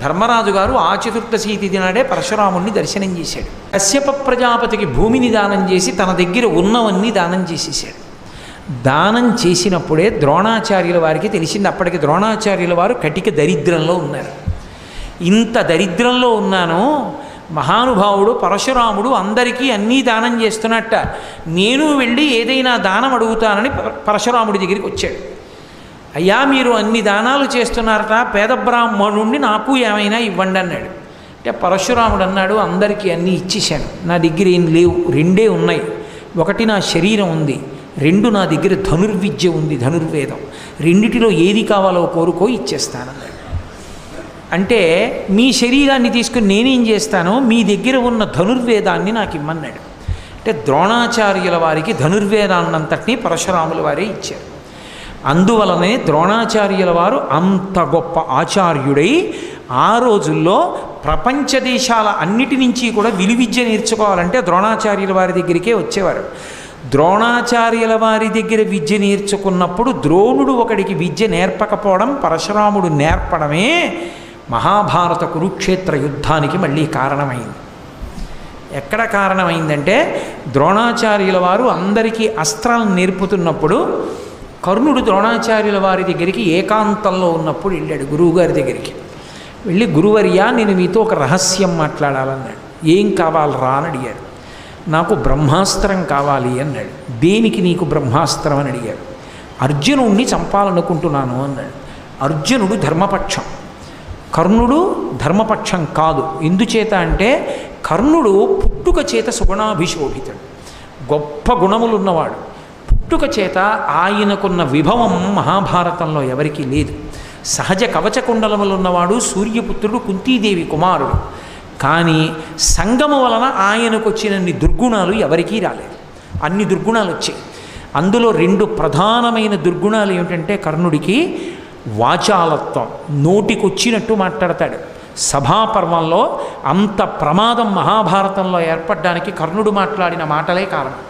ధర్మరాజు గారు ఆ చతుర్దశి తిథి నాడే పరశురాముణ్ణి దర్శనం చేశాడు. కశ్యప ప్రజాపతికి భూమిని దానం చేసి తన దగ్గర ఉన్నవన్నీ దానం చేసేసాడు. దానం చేసినప్పుడే ద్రోణాచార్యుల వారికి తెలిసింది. అప్పటికి ద్రోణాచార్యుల వారు కటిక దరిద్రంలో ఉన్నారు. ఇంత దరిద్రంలో ఉన్నాను, మహానుభావుడు పరశురాముడు అందరికీ అన్నీ దానం చేస్తున్నట్ట, నేను వెళ్ళి ఏదైనా దానం అడుగుతానని పరశురాముడి దగ్గరికి వచ్చాడు. అయ్యా మీరు అన్ని దానాలు చేస్తున్నారట, పేద బ్రాహ్మణుణ్ణి నాకు ఏమైనా ఇవ్వండి అన్నాడు. అంటే పరశురాముడు అన్నాడు, అందరికీ అన్నీ ఇచ్చేశాను, నా దగ్గర ఏం లేవు, రెండే ఉన్నాయి. ఒకటి నా శరీరం ఉంది, రెండు నా దగ్గర ధనుర్విద్య ఉంది, ధనుర్వేదం. రెండిటిలో ఏది కావాలో కోరుకో ఇచ్చేస్తానన్నాడు. అంటే మీ శరీరాన్ని తీసుకుని నేనేం చేస్తానో మీ దగ్గర ఉన్న ధనుర్వేదాన్ని నాకు ఇమ్మన్నాడు. అంటే ద్రోణాచార్యుల వారికి ధనుర్వేదాన్నంతటినీ పరశురాముల వారే ఇచ్చారు. అందువలనే ద్రోణాచార్యుల వారు అంత గొప్ప ఆచార్యుడై ఆ రోజుల్లో ప్రపంచ దేశాల అన్నిటి నుంచి కూడా విలువిద్య నేర్చుకోవాలంటే ద్రోణాచార్యుల వారి దగ్గరికే వచ్చేవారు. ద్రోణాచార్యుల వారి దగ్గర విద్య నేర్చుకున్నప్పుడు ద్రోణుడు ఒకడికి విద్య నేర్పకపోవడం, పరశురాముడు నేర్పడమే మహాభారత కురుక్షేత్ర యుద్ధానికి మళ్ళీ కారణమైంది. ఎక్కడ కారణమైందంటే ద్రోణాచార్యుల వారు అందరికీ అస్త్రాలను నేర్పుతున్నప్పుడు కర్ణుడు ద్రోణాచార్యుల వారి దగ్గరికి ఏకాంతంలో ఉన్నప్పుడు వెళ్ళాడు గురువుగారి దగ్గరికి. వెళ్ళి గురువర్యా నేను మీతో ఒక రహస్యం మాట్లాడాలన్నాడు. ఏం కావాలరా అని అడిగాడు. నాకు బ్రహ్మాస్త్రం కావాలి అన్నాడు. దేనికి నీకు బ్రహ్మాస్త్రం అని అడిగాడు. అర్జునుడిని చంపాలనుకుంటున్నాను అన్నాడు. అర్జునుడు ధర్మపక్షం, కర్ణుడు ధర్మపక్షం కాదు. ఎందుచేత అంటే కర్ణుడు పుట్టుక చేత సుగుణాభిశోభితుడు, గొప్ప గుణములున్నవాడు. పుట్టుక చేత ఆయనకున్న విభవం మహాభారతంలో ఎవరికీ లేదు. సహజ కవచ కుండలములున్నవాడు, సూర్యపుత్రుడు, కుంతీదేవి కుమారుడు. కానీ సంగము వలన ఆయనకు వచ్చినన్ని దుర్గుణాలు ఎవరికీ రాలేదు. అన్ని దుర్గుణాలు వచ్చాయి. అందులో రెండు ప్రధానమైన దుర్గుణాలు ఏమిటంటే కర్ణుడికి వాచాలత్వం, నోటికొచ్చినట్టు మాట్లాడతాడు. సభాపర్వంలో అంత ప్రమాదం మహాభారతంలో ఏర్పడడానికి కర్ణుడు మాట్లాడిన మాటలే కారణం.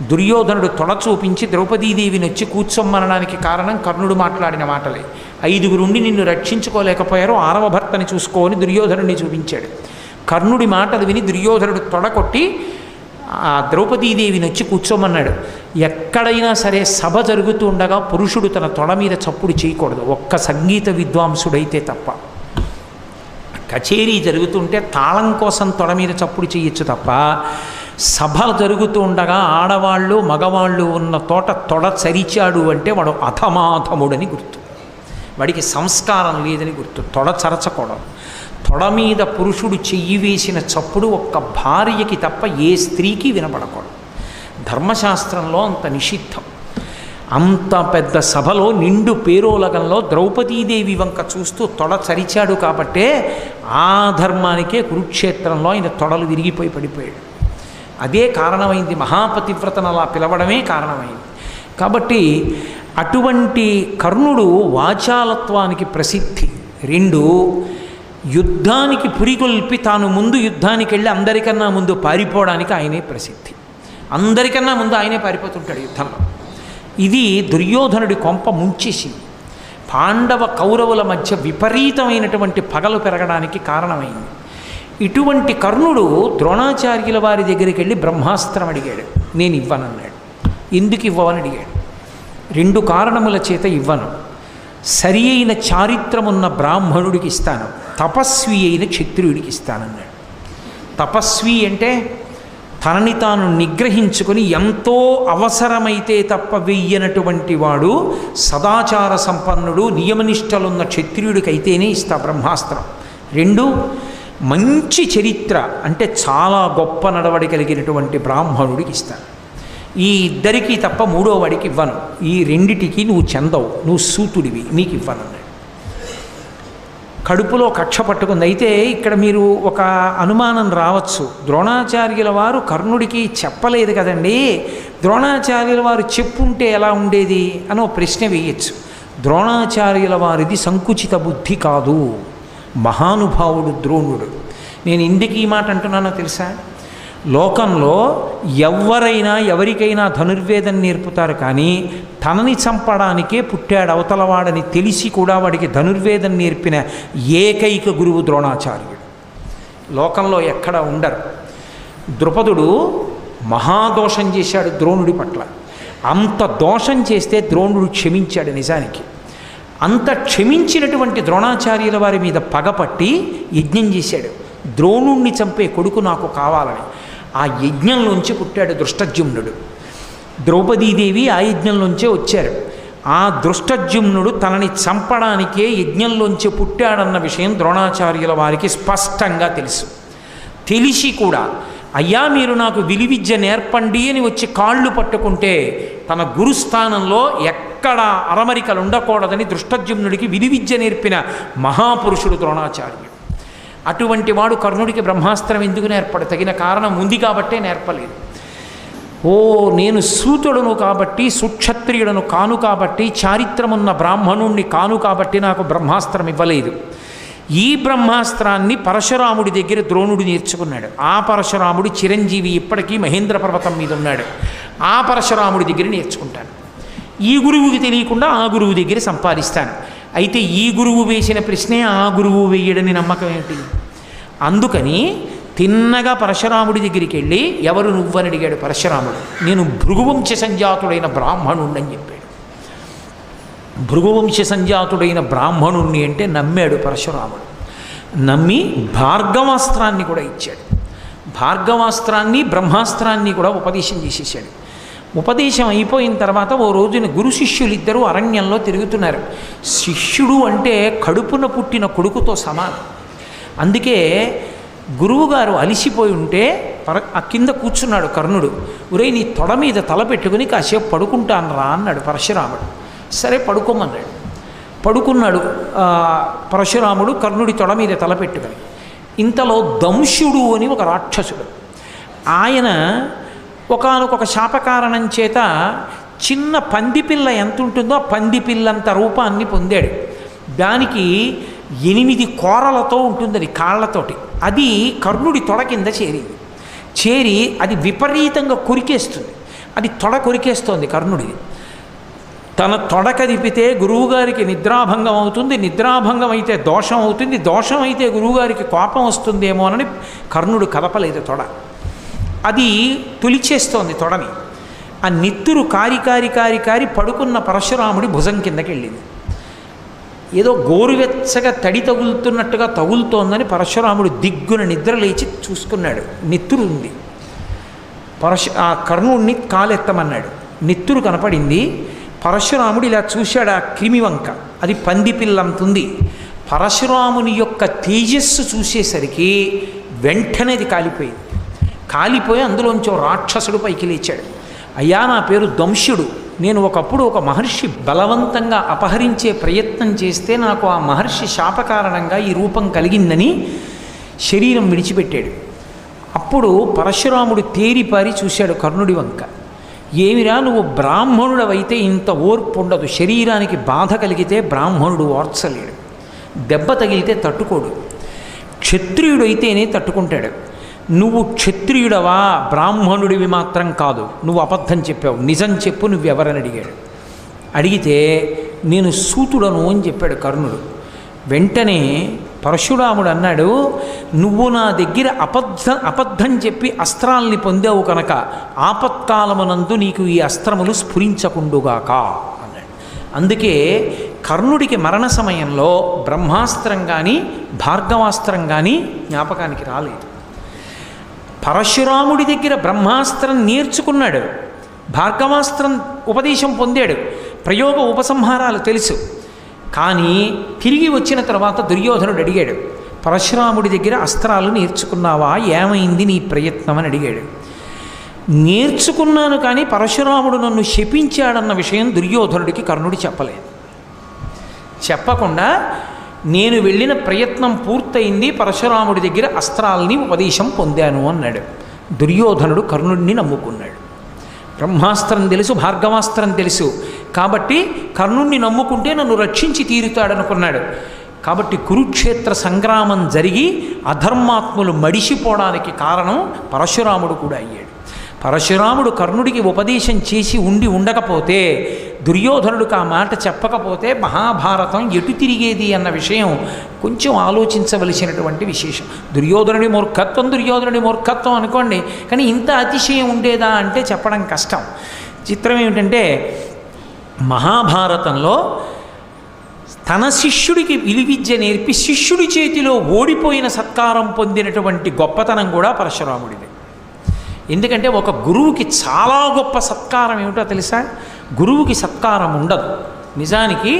దుర్యోధనుడు తొడ చూపించి ద్రౌపదీదేవిని వచ్చి కూర్చొమ్మనడానికి కారణం కర్ణుడు మాట్లాడిన మాటలే. 5గురుండి నిన్ను రక్షించుకోలేకపోయారు, 6వ భర్తని చూసుకోని దుర్యోధనుడిని చూపించాడు. కర్ణుడి మాటలు విని దుర్యోధనుడు తొడకొట్టి ఆ ద్రౌపదీదేవిని వచ్చి కూర్చోమన్నాడు. ఎక్కడైనా సరే సభ జరుగుతూ ఉండగా పురుషుడు తన తొడ మీద చప్పుడు చేయకూడదు, ఒక్క సంగీత విద్వాంసుడైతే తప్ప. కచేరీ జరుగుతుంటే తాళం కోసం తొడ మీద చప్పుడు చేయొచ్చు తప్ప, సభలు జరుగుతూ ఉండగా ఆడవాళ్ళు మగవాళ్ళు ఉన్న తొడ చరిచాడు అంటే వాడు అధమాధముడని గుర్తు, వాడికి సంస్కారం లేదని గుర్తు. తొడ చరచకూడదు. తొడ మీద పురుషుడు చెయ్యి వేసిన చప్పుడు ఒక్క భార్యకి తప్ప ఏ స్త్రీకి వినపడకూడదు. ధర్మశాస్త్రంలో అంత నిషిద్ధం. అంత పెద్ద సభలో నిండు పేరోలగంలో ద్రౌపదీదేవి వంక చూస్తూ తొడ చరిచాడు కాబట్టే ఆ ధర్మానికే కురుక్షేత్రంలో ఆయన తొడలు విరిగిపోయి పడిపోయాడు. అదే కారణమైంది, మహాపతివ్రతను అలా పిలవడమే కారణమైంది. కాబట్టి అటువంటి కర్ణుడు వాచాలత్వానికి ప్రసిద్ధి. 2, యుద్ధానికి పురిగొల్పి తాను ముందు యుద్ధానికి వెళ్ళి అందరికన్నా ముందు పారిపోవడానికి ఆయనే ప్రసిద్ధి. అందరికన్నా ముందు ఆయనే పారిపోతుంటాడు యుద్ధంలో. ఇది దుర్యోధనుడి కొంప ముంచేసింది. పాండవ కౌరవుల మధ్య విపరీతమైనటువంటి పగలు పెరగడానికి కారణమైంది. ఇటువంటి కర్ణుడు ద్రోణాచార్యుల వారి దగ్గరికి వెళ్ళి బ్రహ్మాస్త్రం అడిగాడు. నేను ఇవ్వనన్నాడు. ఎందుకు ఇవ్వవని అడిగాడు. 2 కారణముల చేత ఇవ్వను. సరి అయిన చారిత్రమున్న బ్రాహ్మణుడికి ఇస్తాను, తపస్వి అయిన క్షత్రియుడికి ఇస్తానన్నాడు. తపస్వి అంటే తనని తాను నిగ్రహించుకొని ఎంతో అవసరమైతే తప్ప వెయ్యనటువంటి వాడు, సదాచార సంపన్నుడు, నియమనిష్టలున్న క్షత్రియుడికైతేనే ఇస్తా బ్రహ్మాస్త్రం. 2, మంచి చరిత్ర అంటే చాలా గొప్ప నడవడి కలిగినటువంటి బ్రాహ్మణుడికి ఇస్తాను. ఈ ఇద్దరికీ తప్ప 3వ వాడికి ఇవ్వను. ఈ 2టికి నువ్వు చెందవు, నువ్వు సూతుడివి, నీకు ఇవ్వను అన్నాడు. కడుపులో కక్ష పట్టుకుంది. అయితే ఇక్కడ మీరు ఒక అనుమానం రావచ్చు, ద్రోణాచార్యుల వారు కర్ణుడికి చెప్పలేదు కదండి, ద్రోణాచార్యుల వారు చెప్పుంటే ఎలా ఉండేది అని ఒక ప్రశ్న వేయచ్చు. ద్రోణాచార్యుల వారిది సంకుచిత బుద్ధి కాదు, మహానుభావుడు ద్రోణుడు. నేను ఎందుకు ఈ మాట అంటున్నానో తెలుసా? లోకంలో ఎవరైనా ఎవరికైనా ధనుర్వేదం నేర్పుతారు, కానీ తనని చంపడానికే పుట్టాడు అవతలవాడని తెలిసి కూడా వాడికి ధనుర్వేదం నేర్పిన ఏకైక గురువు ద్రోణాచార్యుడు. లోకంలో ఎక్కడ ఉండరు. ద్రుపదుడు మహాదోషం చేశాడు ద్రోణుడి పట్ల. అంత దోషం చేస్తే ద్రోణుడు క్షమించాడు. నిజానికి అంత క్షమించినటువంటి ద్రోణాచార్యుల వారి మీద పగపట్టి యజ్ఞం చేశాడు. ద్రోణుణ్ణి చంపే కొడుకు నాకు కావాలని. ఆ యజ్ఞంలోంచి పుట్టాడు దృష్టజ్యుమ్నుడు. ద్రౌపదీదేవి ఆ యజ్ఞంలోంచే వచ్చారు. ఆ దృష్టజ్యుమ్నుడు తనని చంపడానికే యజ్ఞంలోంచి పుట్టాడన్న విషయం ద్రోణాచార్యుల వారికి స్పష్టంగా తెలుసు. తెలిసి కూడా అయ్యా మీరు నాకు విలువిద్య నేర్పండి అని వచ్చి కాళ్ళు పట్టుకుంటే తన గురుస్థానంలో ఎక్కడ అరమరికలు ఉండకూడదని దృష్టజ్యుమ్నుడికి విలువిద్య నేర్పిన మహాపురుషుడు ద్రోణాచార్యుడు. అటువంటి వాడు కర్ణుడికి బ్రహ్మాస్త్రం ఎందుకు నేర్పడు? తగిన కారణం ఉంది కాబట్టే నేర్పలేదు. నేను సూతుడును కాబట్టి, సుక్షత్రియుడను కాను కాబట్టి, చారిత్రమున్న బ్రాహ్మణుణ్ణి కాను కాబట్టి నాకు బ్రహ్మాస్త్రం ఇవ్వలేదు. ఈ బ్రహ్మాస్త్రాన్ని పరశురాముడి దగ్గర ద్రోణుడు నేర్చుకున్నాడు. ఆ పరశురాముడు చిరంజీవి, ఇప్పటికీ మహేంద్ర పర్వతం మీద ఉన్నాడు. ఆ పరశురాముడి దగ్గర నేర్చుకుంటాను. ఈ గురువుకి తెలియకుండా ఆ గురువు దగ్గర సంపాదిస్తాను. అయితే ఈ గురువు వేసిన ప్రశ్నే ఆ గురువు వేయడని నమ్మకం ఏంటి? అందుకని తిన్నగా పరశురాముడి దగ్గరికి వెళ్ళి, ఎవరు నువ్వని అడిగాడు పరశురాముడు. నేను భృగువంశ సంజాతుడైన బ్రాహ్మణుణ్ణని చెప్పాడు. భృగువంశ సంజాతుడైన బ్రాహ్మణుణ్ణి అంటే నమ్మాడు పరశురాముడు. నమ్మి భార్గవాస్త్రాన్ని కూడా ఇచ్చాడు. భార్గవాస్త్రాన్ని బ్రహ్మాస్త్రాన్ని కూడా ఉపదేశం చేసేసాడు. ఉపదేశం అయిపోయిన తర్వాత ఓ రోజున గురు శిష్యులిద్దరూ అరణ్యంలో తిరుగుతున్నారు. శిష్యుడు అంటే కడుపున పుట్టిన కొడుకుతో సమానం. అందుకే గురువుగారు అలిసిపోయి ఉంటే ఆ కింద కూర్చున్నాడు కర్ణుడు. ఒరేయ్ నీ తొడ మీద తల పెట్టుకుని కాసేపు పడుకుంటాను రా అన్నాడు పరశురాముడు. సరే పడుకోమన్నాడు. పడుకున్నాడు పరశురాముడు కర్ణుడి తొడ మీద తల పెట్టుకుని. ఇంతలో దంశుడు అని ఒక రాక్షసుడు, ఆయన ఒకానొక శాపకారణం చేత చిన్న పందిపిల్ల ఎంత ఉంటుందో ఆ పందిపిల్లంత రూపాన్ని పొందాడు. దానికి 8 కోరలతో ఉంటుంది, అది కాళ్ళతోటి. అది కర్ణుడి తొడ కింద చేరి అది విపరీతంగా కొరికేస్తుంది. అది తొడ కొరికేస్తోంది కర్ణుడిది. తన తొడ కదిపితే గురువుగారికి నిద్రాభంగం అవుతుంది, నిద్రాభంగం అయితే దోషం అవుతుంది, దోషం అయితే గురువుగారికి కోపం వస్తుందేమోనని కర్ణుడు కదపలేదు తొడ. అది తొలిచేస్తోంది తొడని. ఆ నెత్తురు కారి పడుకున్న పరశురాముడి భుజం కిందకి వెళ్ళింది. ఏదో గోరువెచ్చగా తడి తగులుతున్నట్టుగా తగులుతోందని పరశురాముడు దిగ్గున నిద్ర లేచి చూసుకున్నాడు. నెత్తురు ఉంది. ఆ కర్ణుడిని కాలెత్తమన్నాడు. నెత్తురు కనపడింది. పరశురాముడు ఇలా చూశాడు. ఆ క్రిమివంక అది పందిపిల్లంతుంది. పరశురాముని యొక్క తేజస్సు చూసేసరికి వెంటనే అది కాలిపోయింది. కాలిపోయి అందులోంచి రాక్షసుడు పైకి లేచాడు. అయ్యా నా పేరు దంశుడు, నేను ఒకప్పుడు ఒక మహర్షి బలవంతంగా అపహరించే ప్రయత్నం చేస్తే నాకు ఆ మహర్షి శాపకారణంగా ఈ రూపం కలిగిందని శరీరం విడిచిపెట్టాడు. అప్పుడు పరశురాముడు తేరిపారి చూశాడు కర్ణుడి వంక. ఏమిరా నువ్వు బ్రాహ్మణుడవైతే ఇంత ఓర్పు ఉండదు, శరీరానికి బాధ కలిగితే బ్రాహ్మణుడు ఓర్చలేడు, దెబ్బ తగిలితే తట్టుకోడు, క్షత్రియుడైతేనే తట్టుకుంటాడు. నువ్వు క్షత్రియుడవా, బ్రాహ్మణుడివి మాత్రం కాదు, నువ్వు అబద్ధం చెప్పావు, నిజం చెప్పు, నువ్వెవరని అడిగాడు. అడిగితే నేను సూతుడను అని చెప్పాడు కర్ణుడు. వెంటనే పరశురాముడు అన్నాడు, నువ్వు నా దగ్గర అబద్ధం చెప్పి అస్త్రాల్ని పొందావు కనుక ఆపత్కాలమునందు నీకు ఈ అస్త్రములు స్ఫురించకుండుగాక. అందుకే కర్ణుడికి మరణ సమయంలో బ్రహ్మాస్త్రం కానీ భార్గవాస్త్రం కానీ జ్ఞాపకానికి రాలేదు. పరశురాముడి దగ్గర బ్రహ్మాస్త్రం నేర్చుకున్నాడు, భార్గవాస్త్రం ఉపదేశం పొందాడు, ప్రయోగ ఉపసంహారాలు తెలుసు. కానీ తిరిగి వచ్చిన తర్వాత దుర్యోధనుడు అడిగాడు, పరశురాముడి దగ్గర అస్త్రాలు నేర్చుకున్నావా, ఏమైంది నీ ప్రయత్నం అని అడిగాడు. నేర్చుకున్నాను కానీ పరశురాముడు నన్ను శపించాడన్న విషయం దుర్యోధనుడికి కర్ణుడు చెప్పలేదు. చెప్పకుండా నేను వెళ్ళిన ప్రయత్నం పూర్తయింది, పరశురాముడి దగ్గర అస్త్రాలని ఉపదేశం పొందాను అన్నాడు. దుర్యోధనుడు కర్ణుడిని నమ్ముకున్నాడు. బ్రహ్మాస్త్రం తెలుసు, భార్గవాస్త్రం తెలుసు, కాబట్టి కర్ణుడిని నమ్ముకుంటే నన్ను రక్షించి తీరుతాడనుకున్నాడు. కాబట్టి కురుక్షేత్ర సంగ్రామం జరిగి అధర్మాత్ములు మడిసిపోవడానికి కారణం పరశురాముడు కూడా అయ్యాడు. పరశురాముడు కర్ణుడికి ఉపదేశం చేసి ఉండకపోతే, దుర్యోధనుడికి ఆ మాట చెప్పకపోతే మహాభారతం ఎటు తిరిగేది అన్న విషయం కొంచెం ఆలోచించవలసినటువంటి విశేషం. దుర్యోధనుడి మూర్ఖత్వం అనుకోండి, కానీ ఇంత అతిశయం ఉండేదా అంటే చెప్పడం కష్టం. చిత్రం ఏమిటంటే, మహాభారతంలో తన శిష్యుడికి విలువిద్య నేర్పి శిష్యుడి చేతిలో ఓడిపోయిన సత్కారం పొందినటువంటి గొప్పతనం కూడా పరశురాముడిది. ఎందుకంటే ఒక గురువుకి చాలా గొప్ప సత్కారం ఏమిటో తెలుసా? గురువుకి సత్కారం ఉండదు. నిజానికి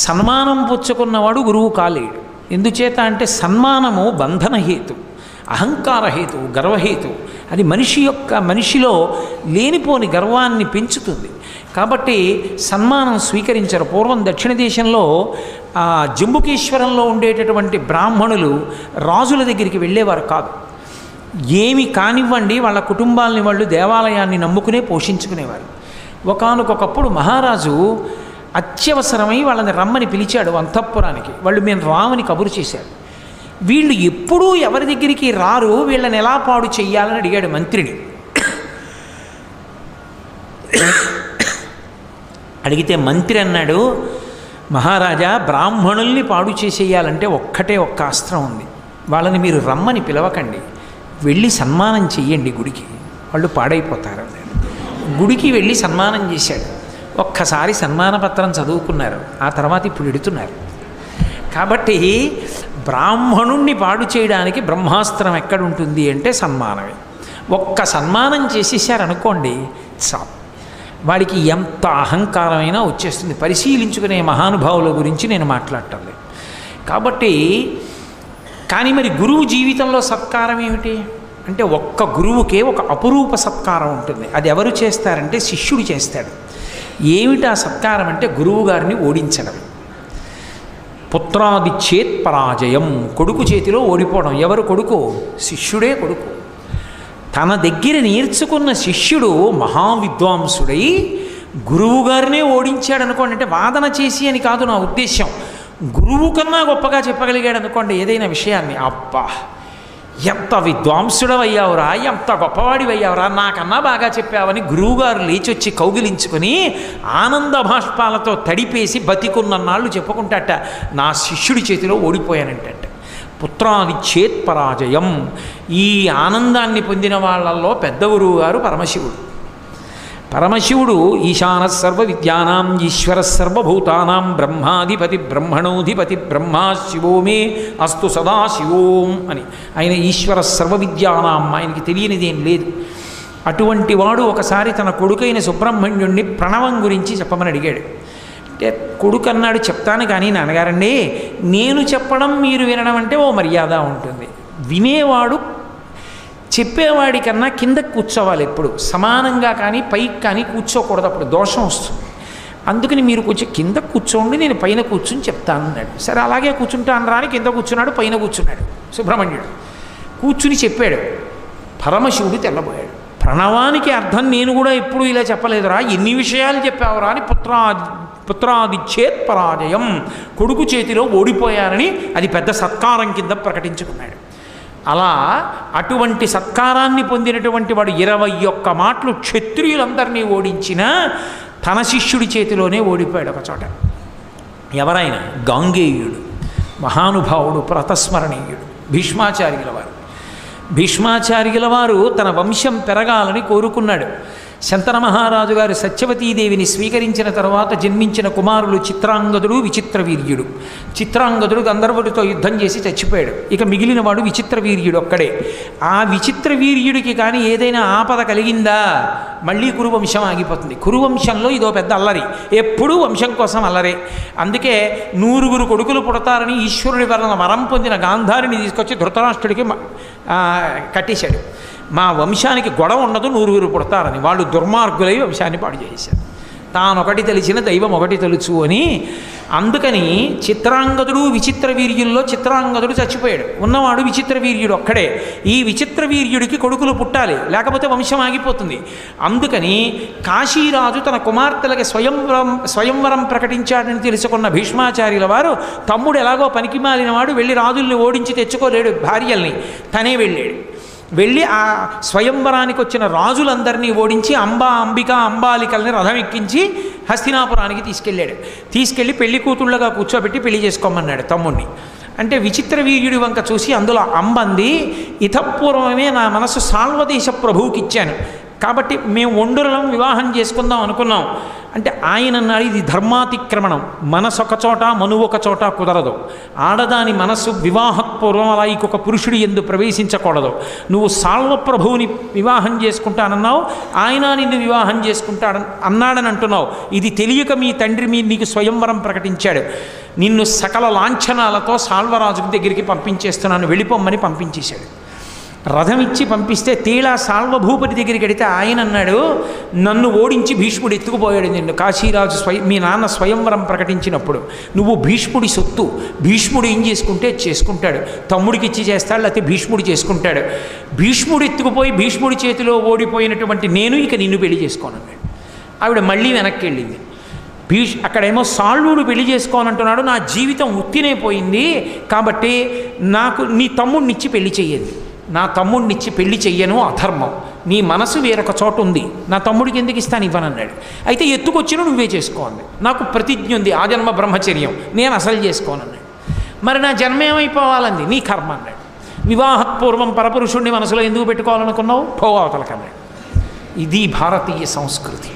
సన్మానం పుచ్చుకున్నవాడు గురువు కాలేడు. ఎందుచేత అంటే సన్మానము బంధనహేతు, అహంకారహేతు, గర్వహేతు. అది మనిషిలో లేనిపోని గర్వాన్ని పెంచుతుంది. కాబట్టి సన్మానం స్వీకరించరు. పూర్వం దక్షిణ దేశంలో జంబుకేశ్వరంలో ఉండేటటువంటి బ్రాహ్మణులు రాజుల దగ్గరికి వెళ్ళేవారు కాదు. ఏమి కానివ్వండి, వాళ్ళ కుటుంబాలని వాళ్ళు దేవాలయాన్ని నమ్ముకునే పోషించుకునేవారు. ఒకానొకప్పుడు మహారాజు అత్యవసరమై వాళ్ళని రమ్మని పిలిచాడు అంతఃపురానికి. వాళ్ళు మేము రామని కబురు చేశారు. వీళ్ళు ఎప్పుడూ ఎవరి దగ్గరికి రారు, వీళ్ళని ఎలా పాడు చెయ్యాలని అడిగాడు మంత్రిని. అడిగితే మంత్రి అన్నాడు, మహారాజా, బ్రాహ్మణుల్ని పాడు చేసేయాలంటే ఒక్క అస్త్రం ఉంది. వాళ్ళని మీరు రమ్మని పిలవకండి, వెళ్ళి సన్మానం చెయ్యండి గుడికి, వాళ్ళు పాడైపోతారు. గుడికి వెళ్ళి సన్మానం చేశాడు. ఒక్కసారి సన్మాన పత్రం చదువుకున్నారు, ఆ తర్వాత ఇప్పుడు ఎడుతున్నారు. కాబట్టి బ్రాహ్మణుణ్ణి పాడు చేయడానికి బ్రహ్మాస్త్రం ఎక్కడుంటుంది అంటే సన్మానమే. ఒక్క సన్మానం చేసేసారనుకోండి చాలు, వాడికి ఎంత అహంకారమైనా వచ్చేస్తుంది. పరిశీలించుకునే మహానుభావుల గురించి నేను మాట్లాడటం లేదు. కాబట్టి కానీ మరి గురువు జీవితంలో సత్కారం ఏమిటి అంటే, ఒక్క గురువుకే ఒక అపురూప సత్కారం ఉంటుంది. అది ఎవరు చేస్తారంటే శిష్యుడు చేస్తాడు. ఏమిటి ఆ సత్కారం అంటే, గురువు గారిని ఓడించడం. పుత్రాది చేత్ పరాజయం, కొడుకు చేతిలో ఓడిపోవడం. ఎవరు కొడుకు? శిష్యుడే కొడుకు. తన దగ్గర నేర్చుకున్న శిష్యుడు మహావిద్వాంసుడై గురువు గారినే ఓడించాడు అనుకోండి. అంటే వాదన చేసి అని కాదు నా ఉద్దేశం, గురువు కన్నా గొప్పగా చెప్పగలిగాడు అనుకోండి ఏదైనా విషయాన్ని. అబ్బా, ఎంత విద్వాంసుడవయ్యావురా, ఎంత గొప్పవాడివయ్యావురా, నాకన్నా బాగా చెప్పావని గురువుగారు లేచొచ్చి కౌగిలించుకొని ఆనంద భాష్పాలతో తడిపేసి బతికున్నన్నాళ్ళు చెప్పుకుంటాట, నా శిష్యుడి చేతిలో ఓడిపోయానంటే. పుత్రాది చేత్ పరాజయం. ఈ ఆనందాన్ని పొందిన వాళ్ళల్లో పెద్ద గురువు గారు పరమశివుడు. పరమశివుడు ఈశాన సర్వ విద్యానాం ఈశ్వర సర్వభూతానాం బ్రహ్మాధిపతి బ్రహ్మణోధిపతి బ్రహ్మా శివో మే అస్తు సదాశివోం అని. ఆయన ఈశ్వర సర్వ విద్యానాం, ఆయనకి తెలియనిదేం లేదు. అటువంటి వాడు ఒకసారి తన కొడుకైన సుబ్రహ్మణ్యుణ్ణి ప్రణవం గురించి చెప్పమని అడిగాడు. అంటే కొడుకు అన్నాడు, చెప్తాను కానీ నాన్నగారండి, నేను చెప్పడం మీరు వినడం అంటే ఓ మర్యాద ఉంటుంది. వినేవాడు చెప్పేవాడి కన్నా కిందకు కూర్చోవాలి ఎప్పుడు, సమానంగా కానీ పైకి కానీ కూర్చోకూడదు, అప్పుడు దోషం వస్తుంది. అందుకని మీరు కొంచెం కింద కూర్చోండి, నేను పైన కూర్చుని చెప్తాను అన్నాడు. సరే అలాగే కూర్చుంటాను రాని కింద కూర్చున్నాడు, పైన కూర్చున్నాడు. సుబ్రహ్మణ్యుడు కూర్చుని చెప్పాడు. పరమశివుడు తెల్లబోయాడు. ప్రణవానికి అర్థం నేను కూడా ఎప్పుడు ఇలా చెప్పలేదురా, ఎన్ని విషయాలు చెప్పావురా అని. పుత్రాది చేత్ పరాజయం, కొడుకు చేతిలో ఓడిపోయారని అది పెద్ద సత్కారం కింద ప్రకటించుకున్నాడు. అలా అటువంటి సత్కారాన్ని పొందినటువంటి వాడు 21 మాటలు క్షత్రియులందరినీ ఓడించిన తన శిష్యుడి చేతిలోనే ఓడిపోయాడు ఒక చోట. ఎవరైనా? గాంగేయుడు, మహానుభావుడు, ప్రతస్మరణీయుడు, భీష్మాచార్యుల వారు. భీష్మాచార్యుల వారు తన వంశం పెరగాలని కోరుకున్నాడు. శంతన మహారాజు గారు సత్యవతీదేవిని స్వీకరించిన తర్వాత జన్మించిన కుమారులు చిత్రాంగదుడు, విచిత్రవీర్యుడు. చిత్రాంగదుడు గంధర్వుడితో యుద్ధం చేసి చచ్చిపోయాడు. ఇక మిగిలిన వాడు విచిత్రవీర్యుడు ఒక్కడే. ఆ విచిత్రవీర్యుడికి కానీ ఏదైనా ఆపద కలిగిందా మళ్ళీ కురువంశం ఆగిపోతుంది. కురువంశంలో ఇదో పెద్ద అల్లరి, ఎప్పుడూ వంశం కోసం అల్లరే. అందుకే 100 కొడుకులు పుడతారని ఈశ్వరుడి వలన వరం పొందిన గాంధారిని తీసుకొచ్చి ధృతరాష్ట్రుడికి కట్టేశాడు. మా వంశానికి గొడవ ఉండదు, 100 పుడతారని. వాళ్ళు దుర్మార్గులై వంశాన్ని పాడు చేశారు. తానొకటి తెలిసిన దైవం ఒకటి తెలుసు అని. అందుకని చిత్రాంగదుడు విచిత్రవీర్యుల్లో చిత్రాంగదుడు చచ్చిపోయాడు. ఉన్నవాడు విచిత్రవీర్యుడు ఒక్కడే. ఈ విచిత్రవీర్యుడికి కొడుకులు పుట్టాలి, లేకపోతే వంశం ఆగిపోతుంది. అందుకని కాశీరాజు తన కుమార్తెలకి స్వయంవరం ప్రకటించాడని తెలుసుకున్న భీష్మాచార్యుల వారు, తమ్ముడు ఎలాగో పనికి మాలినవాడు, వెళ్ళి రాజుల్ని ఓడించి తెచ్చుకోలేడు భార్యల్ని, తనే వెళ్ళాడు. వెళ్ళి ఆ స్వయంవరానికి వచ్చిన రాజులందరినీ ఓడించి అంబిక అంబాలికల్ని రథం ఎక్కించి హస్తినాపురానికి తీసుకెళ్ళి పెళ్లి కూతుళ్ళగా కూర్చోబెట్టి పెళ్లి చేసుకోమన్నాడు తమ్ముడిని. అంటే విచిత్రవీర్యుడి వంక చూసి అందులో అంబంది, ఇతపూర్వమే నా మనసు సాల్వదేశ ప్రభువుకి ఇచ్చాను, కాబట్టి మేము ఒండురలం వివాహం చేసుకుందాం అనుకున్నాం. అంటే ఆయన అన్నాడు, ఇది ధర్మాతిక్రమణం, మనసు ఒక చోట మనువు ఒక చోట కుదరదు. ఆడదాని మనస్సు వివాహపూర్వం అలా ఇంకొక పురుషుడి యందు ప్రవేశించకూడదు. నువ్వు సాల్వప్రభువుని వివాహం చేసుకుంటానన్నావు, ఆయన నిన్ను వివాహం అన్నాడని అంటున్నావు. ఇది తెలియక మీ తండ్రి నీకు స్వయంవరం ప్రకటించాడు. నిన్ను సకల లాంఛనాలతో సాల్వరాజు దగ్గరికి పంపించేస్తున్నాను, వెళ్ళిపోమ్మని పంపించేశాడు. రథం ఇచ్చి పంపిస్తే తీళ సాల్వభూపతి దగ్గరికి వెడితే ఆయన అన్నాడు, నన్ను ఓడించి భీష్ముడు ఎత్తుకుపోయాడు నిన్ను. కాశీరాజు మీ నాన్న స్వయంవరం ప్రకటించినప్పుడు నువ్వు భీష్ముడి సొత్తు, భీష్ముడు ఏం చేసుకుంటాడు, తమ్ముడికి ఇచ్చి చేస్తాడు, లేకపోతే భీష్ముడు చేసుకుంటాడు. భీష్ముడు ఎత్తుకుపోయి భీష్ముడి చేతిలో ఓడిపోయినటువంటి నేను ఇక నిన్ను పెళ్లి చేసుకోనన్నాడు. ఆవిడ మళ్ళీ వెనక్కి వెళ్ళింది. అక్కడేమో సాల్వుడు పెళ్లి చేసుకోనంటున్నాడు, నా జీవితం ఉత్తినే పోయింది, కాబట్టి నాకు నీ తమ్ముడినిచ్చి పెళ్లి చెయ్యండి. నా తమ్ముడినిచ్చి పెళ్లి చెయ్యను, అధర్మం. నీ మనసు వేరొక చోట ఉంది, నా తమ్ముడికి ఎందుకు ఇస్తాను ఇవ్వనన్నాడు. అయితే ఎత్తుకొచ్చిన నువ్వే చేసుకోండి, నాకు ప్రతిజ్ఞ ఉంది, ఆజన్మ బ్రహ్మచర్యం, నేను అసలు చేసుకోనన్నాడు. మరి నా జన్మ ఏమైపోవాలంది, నీ కర్మ అన్నాడు. వివాహపూర్వం పరపురుషుణ్ణి మనసులో ఎందుకు పెట్టుకోవాలనుకున్నావు, పోవతలకన్నాడు. ఇది భారతీయ సంస్కృతి.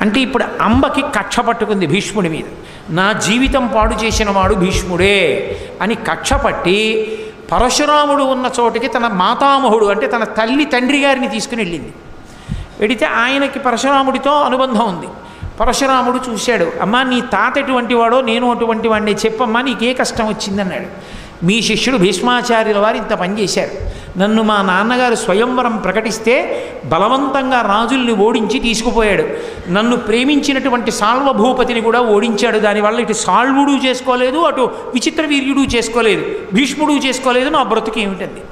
అంటే ఇప్పుడు అంబకి కక్ష పట్టుకుంది భీష్ముడి మీద, నా జీవితం పాడు చేసిన వాడు భీష్ముడే అని కక్ష పట్టి పరశురాముడు ఉన్న చోటికి తన మాతామహుడు అంటే తన తండ్రి గారిని తీసుకుని వెళ్ళింది. వెడితే ఆయనకి పరశురాముడితో అనుబంధం ఉంది. పరశురాముడు చూశాడు, అమ్మా నీ తాత ఎటువంటి వాడో నేను అటువంటి వాడిని, చెప్పమ్మా నీకే కష్టం వచ్చిందన్నాడు. మీ శిష్యుడు భీష్మాచార్యుల వారు ఇంత పనిచేశారు, నన్ను మా నాన్నగారు స్వయంవరం ప్రకటిస్తే బలవంతంగా రాజుల్ని ఓడించి తీసుకుపోయాడు, నన్ను ప్రేమించినటువంటి సాల్వభూపతిని కూడా ఓడించాడు, దానివల్ల ఇటు సాల్వుడు చేసుకోలేదు, అటు విచిత్రవీర్యుడు చేసుకోలేదు, భీష్ముడు చేసుకోలేదు, నా బ్రతుకు ఏమిటండి.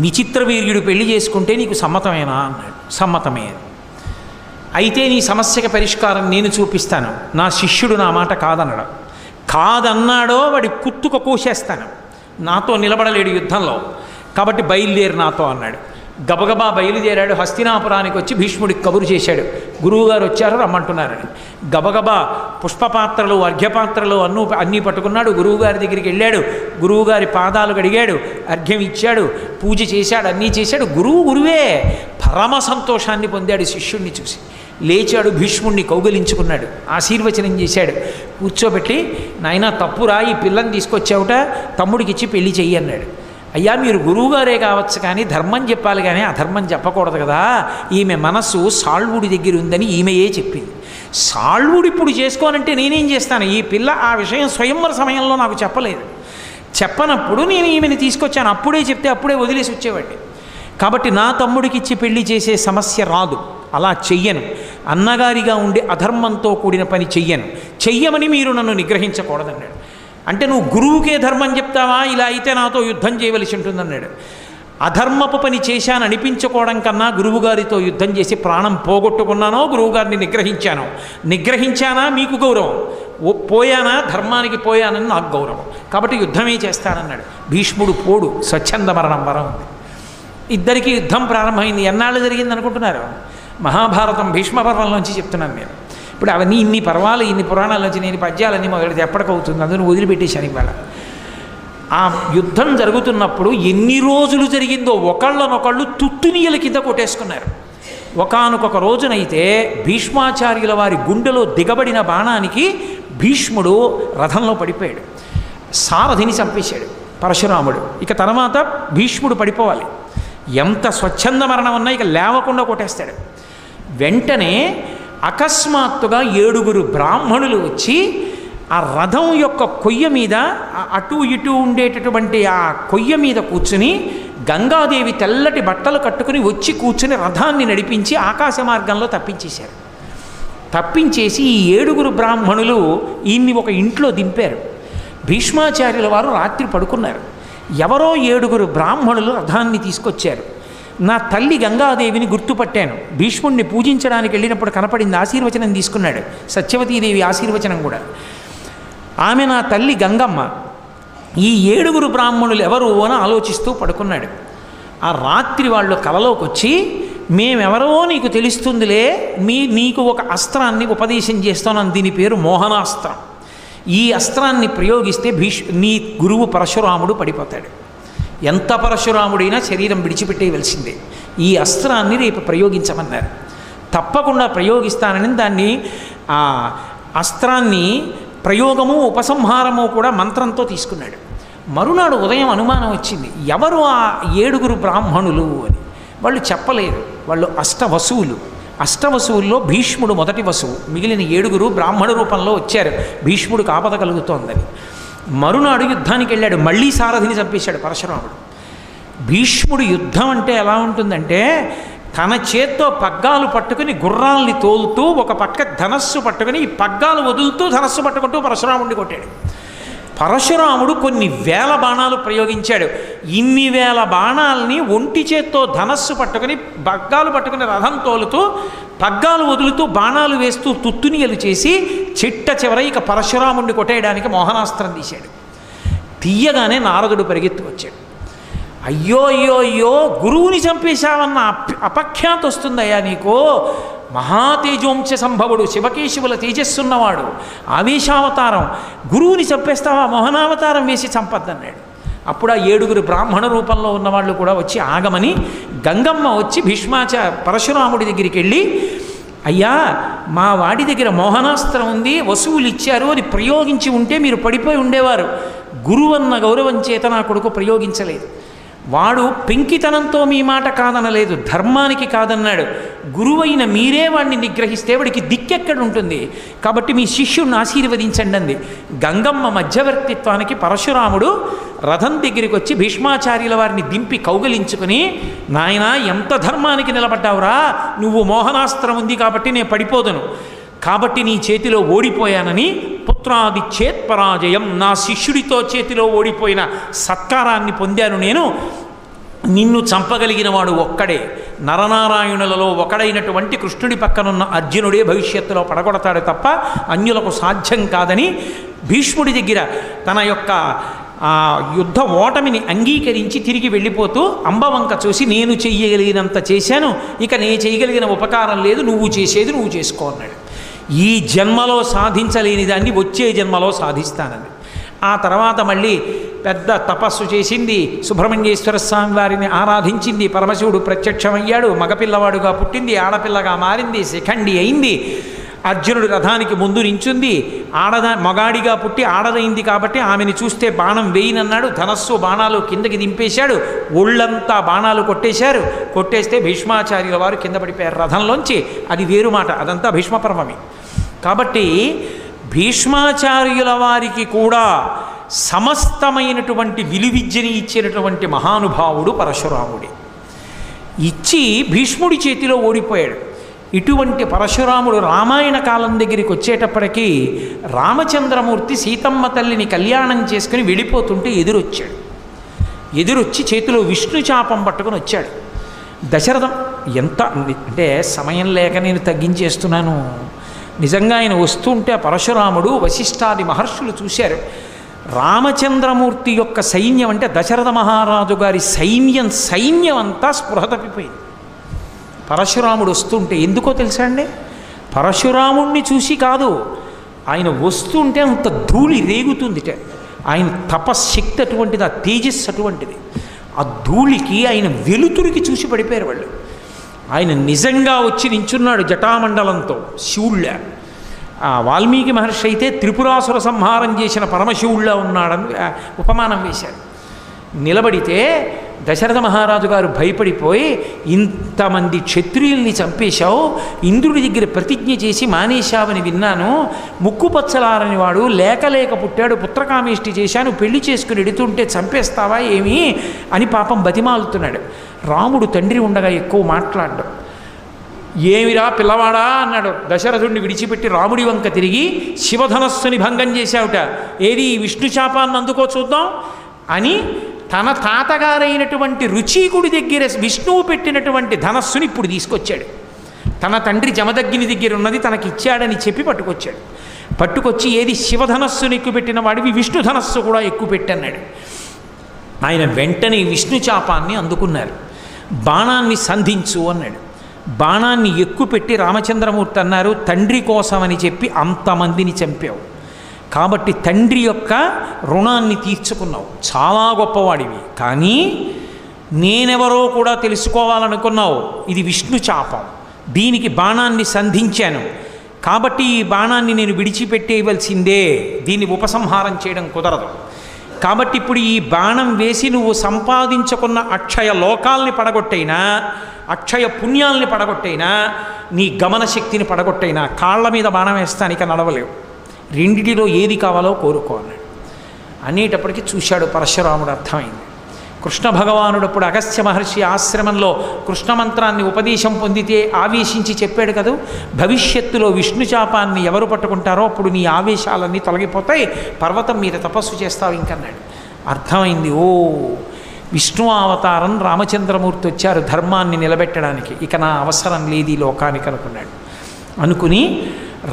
విచిత్రవీర్యుడు పెళ్లి చేసుకుంటే నీకు సమ్మతమేనా అన్నాడు. సమ్మతమే. అయితే నీ సమస్యకి పరిష్కారం నేను చూపిస్తాను, నా శిష్యుడు నా మాట కాదన్నాడు. కాదన్నాడో వాడి కుత్తుక కోసేస్తాను, నాతో నిలబడలేడు యుద్ధంలో, కాబట్టి బయలుదేరి నాతో అన్నాడు. గబగబా బయలుదేరాడు. హస్తినాపురానికి వచ్చి భీష్ముడికి కబురు చేశాడు, గురువుగారు వచ్చారు రమ్మంటున్నారని. గబగబా పుష్పపాత్రలు అర్ఘ్యపాత్రలు అన్నీ పట్టుకున్నాడు. గురువుగారి దగ్గరికి వెళ్ళాడు, గురువుగారి పాదాలు కడిగాడు, అర్ఘ్యం ఇచ్చాడు, పూజ చేశాడు, అన్నీ చేశాడు. గురువే. పరమ సంతోషాన్ని పొందాడు శిష్యుణ్ణి చూసి. లేచాడు, భీష్ముడిని కౌగలించుకున్నాడు, ఆశీర్వచనం చేశాడు. కూర్చోబెట్టి, నాయనా తప్పురా, ఈ పిల్లని తీసుకొచ్చావుట, తమ్ముడికి ఇచ్చి పెళ్లి చెయ్యి అన్నాడు. అయ్యా మీరు గురువుగారే కావచ్చు కానీ ధర్మం చెప్పాలి కానీ అధర్మం చెప్పకూడదు కదా, ఈమె మనస్సు సాల్వుడి దగ్గర ఉందని ఈమెయే చెప్పింది. సాల్వుడు ఇప్పుడు చేసుకోనంటే నేనేం చేస్తాను, ఈ పిల్ల ఆ విషయం స్వయంవర సమయంలో నాకు చెప్పలేదు, చెప్పనప్పుడు నేను ఈమెను తీసుకొచ్చాను, అప్పుడే చెప్తే అప్పుడే వదిలేసి వచ్చేవాడిని. కాబట్టి నా తమ్ముడికి ఇచ్చి పెళ్లి చేసే సమస్య రాదు, అలా చెయ్యను, అన్నగారిగా ఉండి అధర్మంతో కూడిన పని చెయ్యమని మీరు నన్ను నిగ్రహించకూడదన్నాడు. అంటే నువ్వు గురువుకే ధర్మం చెప్తావా, ఇలా అయితే నాతో యుద్ధం చేయవలసి ఉంటుందన్నాడు. అధర్మపు పని చేశాను అనిపించుకోవడం కన్నా గురువుగారితో యుద్ధం చేసి ప్రాణం పోగొట్టుకున్నానో, గురువుగారిని నిగ్రహించానా మీకు గౌరవం, పోయానా ధర్మానికి పోయానని నాకు గౌరవం, కాబట్టి యుద్ధమే చేస్తానన్నాడు. భీష్ముడు పోడు, స్వచ్ఛంద మరణం వరం ఉంది. ఇద్దరికీ యుద్ధం ప్రారంభమైంది. ఎన్నాళ్ళు జరిగింది అనుకుంటున్నారు? మహాభారతం భీష్మ పర్వంలోంచి చెప్తున్నాను నేను. ఇప్పుడు అవన్నీ ఇన్ని పర్వాలు, ఇన్ని పురాణాల్లోంచి నేను పద్యాలన్నీ మొదలెడితే ఎప్పటికవుతుంది, అందులో వదిలిపెట్టేశాను ఇవాళ. ఆ యుద్ధం జరుగుతున్నప్పుడు ఎన్ని రోజులు జరిగిందో ఒకళ్ళనొకళ్ళు తుత్తునీయల కింద కొట్టేసుకున్నారు. ఒకానొక రోజునైతే భీష్మాచార్యుల వారి గుండెలో దిగబడిన బాణానికి భీష్ముడు రథంలో పడిపోయాడు. సారథిని చంపేశాడు పరశురాముడు. ఇక తర్వాత భీష్ముడు పడిపోవాలి. ఎంత స్వచ్ఛంద మరణం ఉన్నా ఇక లేవకుండా కొట్టేస్తాడు. వెంటనే అకస్మాత్తుగా 7 బ్రాహ్మణులు వచ్చి ఆ రథం యొక్క కొయ్య మీద, అటు ఇటు ఉండేటటువంటి ఆ కొయ్య మీద కూర్చుని, గంగాదేవి తెల్లటి బట్టలు కట్టుకుని వచ్చి కూర్చుని రథాన్ని నడిపించి ఆకాశ మార్గంలో తప్పించేశారు. తప్పించేసి ఈ 7 బ్రాహ్మణులు ఈయన్ని ఒక ఇంట్లో దింపారు. భీష్మాచార్యుల వారు రాత్రి పడుకున్నారు. ఎవరో 7 బ్రాహ్మణులు రథాన్ని తీసుకొచ్చారు. నా తల్లి గంగాదేవిని గుర్తుపట్టాను, భీష్ముడిని పూజించడానికి వెళ్ళినప్పుడు కనపడింది, ఆశీర్వచనం తీసుకున్నాడు. సత్యవతీదేవి ఆశీర్వచనం కూడా. ఆమె నా తల్లి గంగమ్మ. ఈ 7 బ్రాహ్మణులు ఎవరు అని ఆలోచిస్తూ పడుకున్నాడు. ఆ రాత్రి వాళ్ళు కలలోకి వచ్చి, మేమెవరో నీకు తెలుస్తుందిలే, నీకు ఒక అస్త్రాన్ని ఉపదేశం చేస్తున్నాను, దీని పేరు మోహనాస్త్రం. ఈ అస్త్రాన్ని ప్రయోగిస్తే నీ గురువు పరశురాముడు పడిపోతాడు. ఎంత పరశురాముడైనా శరీరం విడిచిపెట్టేయవలసిందే. ఈ అస్త్రాన్ని రేపు ప్రయోగించమన్నారు. తప్పకుండా ప్రయోగిస్తానని దాన్ని ఆ అస్త్రాన్ని ప్రయోగము ఉపసంహారము కూడా మంత్రంతో తీసుకున్నాడు. మరునాడు ఉదయం అనుమానం వచ్చింది, ఎవరు ఆ 7 బ్రాహ్మణులు అని. వాళ్ళు చెప్పలేరు. వాళ్ళు అష్టవసువులు. అష్టవసువుల్లో భీష్ముడు మొదటి వసువు. మిగిలిన 7 బ్రాహ్మణ రూపంలో వచ్చారు. భీష్ముడికి ఆపద కలుగుతోందని మరునాడు యుద్ధానికి వెళ్ళాడు. మళ్ళీ సారథిని చంపేశాడు పరశురాముడు. భీష్ముడు యుద్ధం అంటే ఎలా ఉంటుందంటే, తన చేత్తో పగ్గాలు పట్టుకుని గుర్రాల్ని తోలుతూ, ఒక పక్క ధనస్సు పట్టుకుని ఈ పగ్గాలు వదులుతూ ధనస్సు పట్టుకుంటూ పరశురాముడిని కొట్టాడు. పరశురాముడు కొన్ని వేల బాణాలు ప్రయోగించాడు. ఇన్ని వేల బాణాలని ఒంటి చేత్తో ధనస్సు పట్టుకుని పగ్గాలు పట్టుకుని రథం తోలుతూ, పగ్గాలు వదులుతూ, బాణాలు వేస్తూ తుత్తునియలు చేసి చిట్ట చివర ఇక పరశురాముడిని కొట్టేయడానికి మోహనాస్త్రం తీశాడు. తీయగానే నారదుడు పరిగెత్తుకొచ్చాడు. అయ్యో అయ్యో అయ్యో, గురువుని చంపేశావన్న అపఖ్యాతి వస్తుందయ్యా నీకు. మహాతేజోంశ సంభవుడు, శివకేశవుల తేజస్సున్నవాడు, ఆవేశావతారం, గురువుని చంపేస్తావా, మోహనావతారం వేసి చంపద్దన్నాడు. అప్పుడు ఆ 7 బ్రాహ్మణ రూపంలో ఉన్నవాళ్ళు కూడా వచ్చి ఆగమని, గంగమ్మ వచ్చి పరశురాముడి దగ్గరికి వెళ్ళి, అయ్యా మా వాడి దగ్గర మోహనాస్త్రం ఉంది, వసువులు ఇచ్చారు, అది ప్రయోగించి ఉంటే మీరు పడిపోయి ఉండేవారు. గురువన్న గౌరవం చేత నా కొడుకు ప్రయోగించలేదు. వాడు పెంకితనంతో మీ మాట కాదనలేదు, ధర్మానికి కాదన్నాడు. గురువైన మీరే వాడిని నిగ్రహిస్తే వాడికి దిక్కెక్కడ ఉంటుంది. కాబట్టి మీ శిష్యుడిని ఆశీర్వదించండి అంది. గంగమ్మ మధ్యవర్తిత్వానికి పరశురాముడు రథం దగ్గరికి వచ్చి భీష్మాచార్యుల వారిని దింపి కౌగలించుకుని, నాయనా ఎంత ధర్మానికి నిలబడ్డావురా, నువ్వు మోహనాస్త్రం ఉంది కాబట్టి నేను పడిపోదును, కాబట్టి నీ చేతిలో ఓడిపోయానని, పుత్రాది చేత్పరాజయం, నా శిష్యుడితో చేతిలో ఓడిపోయిన సత్కారాన్ని పొందాను నేను. నిన్ను చంపగలిగిన వాడు ఒక్కడే, నరనారాయణులలో ఒకడైనటువంటి కృష్ణుడి పక్కనున్న అర్జునుడే భవిష్యత్తులో పడగొడతాడు తప్ప అన్యులకు సాధ్యం కాదని భీష్ముడి దగ్గర తన యొక్క యుద్ధ ఓటమిని అంగీకరించి తిరిగి వెళ్ళిపోతూ అంబవంక చూసి, నేను చెయ్యగలిగినంత చేశాను, ఇక నేను చేయగలిగిన ఉపకారం లేదు, నువ్వు చేసేది నువ్వు చేసుకో అన్నాడు. ఈ జన్మలో సాధించలేని దాన్ని వచ్చే జన్మలో సాధిస్తానని. ఆ తర్వాత మళ్ళీ పెద్ద తపస్సు చేసింది, సుబ్రహ్మణ్యేశ్వర స్వామి వారిని ఆరాధించింది. పరమశివుడు ప్రత్యక్షమయ్యాడు, మగపిల్లవాడుగా పుట్టింది, ఆడపిల్లగా మారింది, శిఖండి అయింది. అర్జునుడు రథానికి ముందు నించుంది. మగాడిగా పుట్టి ఆడదైంది కాబట్టి ఆమెను చూస్తే బాణం వేయినన్నాడు. ధనస్సు బాణాలు కిందకి దింపేశాడు. ఒళ్ళంతా బాణాలు కొట్టేశారు. కొట్టేస్తే భీష్మాచార్యుల వారు కింద పడిపోయారు రథంలోంచి. అది వేరు మాట, అదంతా భీష్మపర్వమే. కాబట్టి భీష్మాచార్యుల వారికి కూడా సమస్తమైనటువంటి విలువిద్యని ఇచ్చినటువంటి మహానుభావుడు పరశురాముడే. ఇచ్చి భీష్ముడి చేతిలో ఓడిపోయాడు. ఇటువంటి పరశురాముడు రామాయణ కాలం దగ్గరికి వచ్చేటప్పటికీ రామచంద్రమూర్తి సీతమ్మ తల్లిని కళ్యాణం చేసుకుని వెళ్ళిపోతుంటే ఎదురొచ్చి చేతిలో విష్ణు చాపం పట్టుకుని వచ్చాడు. దశరథం ఎంత అంటే సమయం లేక నేను తగ్గించేస్తున్నాను. నిజంగా ఆయన వస్తుంటే పరశురాముడు వశిష్ఠాది మహర్షులు చూశారు. రామచంద్రమూర్తి యొక్క సైన్యం అంటే దశరథ మహారాజు గారి సైన్యం అంతా స్పృహ తప్పిపోయింది. పరశురాముడు వస్తుంటే ఎందుకో తెలుసా అండి, పరశురాముణ్ణి చూసి కాదు, ఆయన వస్తుంటే అంత ధూళి రేగుతుందిట. ఆయన తపశ్శక్తి అటువంటిది, ఆ తేజస్సు అటువంటిది. ఆ ధూళికి ఆయన వెలుతురికి చూసి పడిపోయారు వాళ్ళు. ఆయన నిజంగా వచ్చి నించున్నాడు జటామండలంతో శివుళ్ళ. వాల్మీకి మహర్షి అయితే త్రిపురాసుర సంహారం చేసిన పరమశివుళ్ళ ఉన్నాడని ఉపమానం వేశారు. నిలబడితే దశరథ మహారాజు గారు భయపడిపోయి, ఇంతమంది క్షత్రియుల్ని చంపేశావు, ఇంద్రుడి దగ్గర ప్రతిజ్ఞ చేసి మానేశావని విన్నాను, ముక్కు పచ్చలారని వాడు లేక పుట్టాడు, పుత్రకామేష్టి చేశాను, పెళ్లి చేసుకుని ఎడుతుంటే చంపేస్తావా ఏమి అని పాపం బతిమాలుతున్నాడు. రాముడు తండ్రి ఉండగా ఎక్కువ మాట్లాడ్డాడు. ఏమిరా పిల్లవాడా అన్నాడు. దశరథుడిని విడిచిపెట్టి రాముడి వంక తిరిగి, శివధనస్సుని భంగం చేశావుట, ఏది విష్ణు శాపాన్ని అందుకో చూద్దాం అని తన తాతగారైనటువంటి రుచీకుడి దగ్గర విష్ణువు పెట్టినటువంటి ధనస్సుని ఇప్పుడు తీసుకొచ్చాడు. తన తండ్రి జమదగ్ని దగ్గర ఉన్నది తనకి ఇచ్చాడని చెప్పి పట్టుకొచ్చాడు. పట్టుకొచ్చి, ఏది శివధనస్సుని ఎక్కుపెట్టిన వాడివి విష్ణు ధనస్సు కూడా ఎక్కువ పెట్టన్నాడు. ఆయన వెంటనే విష్ణు చాపాన్ని అందుకున్నారు. బాణాన్ని సంధించు అన్నాడు. బాణాన్ని ఎక్కుపెట్టి రామచంద్రమూర్తి అన్నారు, తండ్రి కోసమని చెప్పి అంతమందిని చంపావు కాబట్టి తండ్రి యొక్క రుణాన్ని తీర్చుకున్నావు, చాలా గొప్పవాడివి. కానీ నేనెవరో కూడా తెలుసుకోవాలనుకున్నావు, ఇది విష్ణు చాపం, దీనికి బాణాన్ని సంధించాను కాబట్టి ఈ బాణాన్ని నేను విడిచిపెట్టేయవలసిందే, దీన్ని ఉపసంహారం చేయడం కుదరదు. కాబట్టి ఇప్పుడు ఈ బాణం వేసి నువ్వు సంపాదించుకున్న అక్షయ లోకాల్ని పడగొట్టైనా, అక్షయ పుణ్యాల్ని పడగొట్టైనా, నీ గమన శక్తిని పడగొట్టైనా కాళ్ళ మీద బాణం వేస్తానిక నడవలేవు, రెండిటిలో ఏది కావాలో కోరుకో అన్నాడు. అనేటప్పటికీ చూశాడు పరశురాముడు, అర్థమైంది. కృష్ణ భగవానుడు అప్పుడు అగస్త్య మహర్షి ఆశ్రమంలో కృష్ణ మంత్రాన్ని ఉపదేశం పొందితే ఆవేశించి చెప్పాడు కదా, భవిష్యత్తులో విష్ణు చాపాన్ని ఎవరు పట్టుకుంటారో అప్పుడు నీ ఆవేశాలన్నీ తొలగిపోతాయి, పర్వతం మీద తపస్సు చేస్తావు ఇంకన్నాడు. అర్థమైంది, ఓ విష్ణు అవతారం రామచంద్రమూర్తి వచ్చారు ధర్మాన్ని నిలబెట్టడానికి, ఇక నా అవసరం లేదు ఈ లోకానికి అనుకున్నాడు. అనుకుని,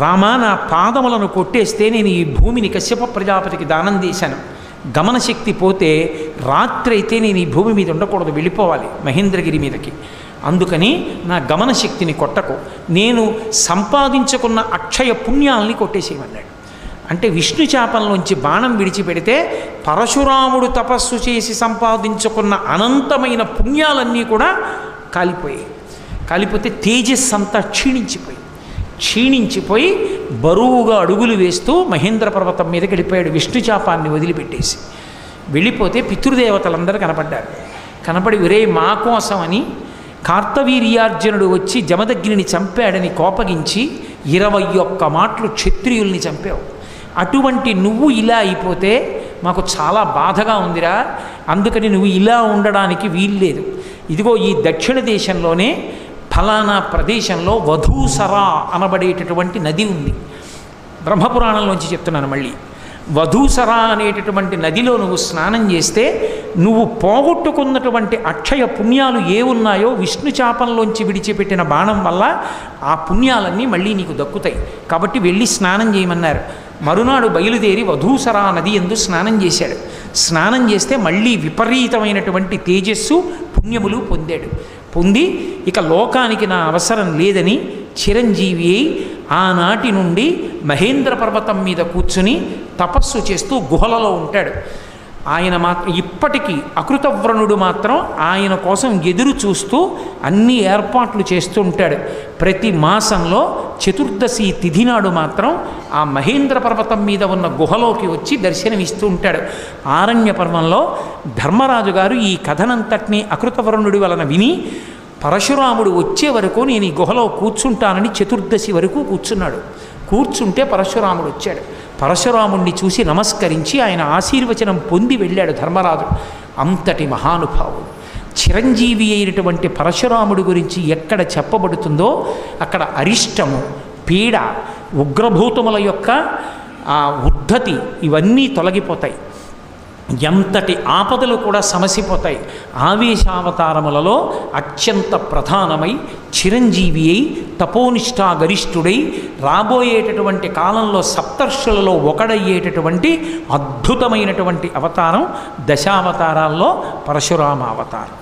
రామ నా పాదములను కొట్టేస్తే నేను ఈ భూమిని కశ్యప ప్రజాపతికి దానం చేశాను, గమనశక్తి పోతే రాత్రి అయితే నేను ఈ భూమి మీద ఉండకూడదు, వెళ్ళిపోవాలి మహేంద్రగిరి మీదకి, అందుకని నా గమనశక్తిని కొట్టకు, నేను సంపాదించుకున్న అక్షయ పుణ్యాల్ని కొట్టేసేయమన్నాడు. అంటే విష్ణు చాపంలోంచి బాణం విడిచిపెడితే పరశురాముడు తపస్సు చేసి సంపాదించుకున్న అనంతమైన పుణ్యాలన్నీ కూడా కాలిపోయాయి. కాలిపోతే తేజస్సు అంతా క్షీణించిపోయి బరువుగా అడుగులు వేస్తూ మహేంద్ర పర్వతం మీదకి వెళ్ళిపోయాడు విష్ణు చాపాన్ని వదిలిపెట్టేసి. వెళ్ళిపోతే పితృదేవతలందరూ కనపడ్డారు. కనపడి, ఒరే మా కోసమని కార్తవీర్యార్జునుడు వచ్చి జమదగ్నిని చంపాడని కోపగించి 21 మాటలు క్షత్రియుల్ని చంపావు, అటువంటి నువ్వు ఇలా అయిపోతే మాకు చాలా బాధగా ఉందిరా, అందుకని నువ్వు ఇలా ఉండడానికి వీల్లేదు. ఇదిగో ఈ దక్షిణ దేశంలోనే ఫలానా ప్రదేశంలో వధూసరా అనబడేటటువంటి నది ఉంది. బ్రహ్మపురాణంలోంచి చెప్తున్నాను మళ్ళీ. వధూసరా అనేటటువంటి నదిలో నువ్వు స్నానం చేస్తే నువ్వు పోగొట్టుకున్నటువంటి అక్షయ పుణ్యాలు ఏ ఉన్నాయో విష్ణు చాపంలోంచి విడిచిపెట్టిన బాణం వల్ల ఆ పుణ్యాలన్నీ మళ్ళీ నీకు దక్కుతాయి, కాబట్టి వెళ్ళి స్నానం చేయమన్నారు. మరునాడు బయలుదేరి వధూసరా నది యందు స్నానం చేశాడు. స్నానం చేస్తే మళ్ళీ విపరీతమైనటువంటి తేజస్సు పుణ్యములు పొంది ఇక లోకానికి నా అవసరం లేదని చిరంజీవి అయి ఆనాటి నుండి మహేంద్ర పర్వతం మీద కూర్చుని తపస్సు చేస్తూ గుహలలో ఉంటాడు. ఆయన మాత్రం ఇప్పటికీ అకృతవ్రణుడు మాత్రం ఆయన కోసం ఎదురు చూస్తూ అన్ని ఏర్పాట్లు చేస్తూ ఉంటాడు. ప్రతి మాసంలో చతుర్దశి తిథి నాడు మాత్రం ఆ మహేంద్ర పర్వతం మీద ఉన్న గుహలోకి వచ్చి దర్శనమిస్తూ ఉంటాడు. ఆరణ్య పర్వంలో ధర్మరాజు గారు ఈ కథనంతటినీ అకృతవ్రణుడి వలన విని, పరశురాముడు వచ్చే వరకు నేను ఈ గుహలో కూర్చుంటానని చతుర్దశి వరకు కూర్చున్నాడు. కూర్చుంటే పరశురాముడు వచ్చాడు. పరశురాముణ్ణి చూసి నమస్కరించి ఆయన ఆశీర్వచనం పొంది వెళ్ళాడు ధర్మరాజు. అంతటి మహానుభావుడు చిరంజీవి అయినటువంటి పరశురాముడి గురించి ఎక్కడ చెప్పబడుతుందో అక్కడ అరిష్టము, పీడ, ఉగ్రభూతముల యొక్క ఉద్ధతి ఇవన్నీ తొలగిపోతాయి. ఎంతటి ఆపదలు కూడా సమసిపోతాయి. ఆవేశావతారములలో అత్యంత ప్రధానమై చిరంజీవి అయి తపోనిష్టా గరిష్ఠుడై రాబోయేటటువంటి కాలంలో సప్తర్షులలో ఒకడయ్యేటటువంటి అద్భుతమైనటువంటి అవతారం దశావతారాల్లో పరశురామ అవతారం.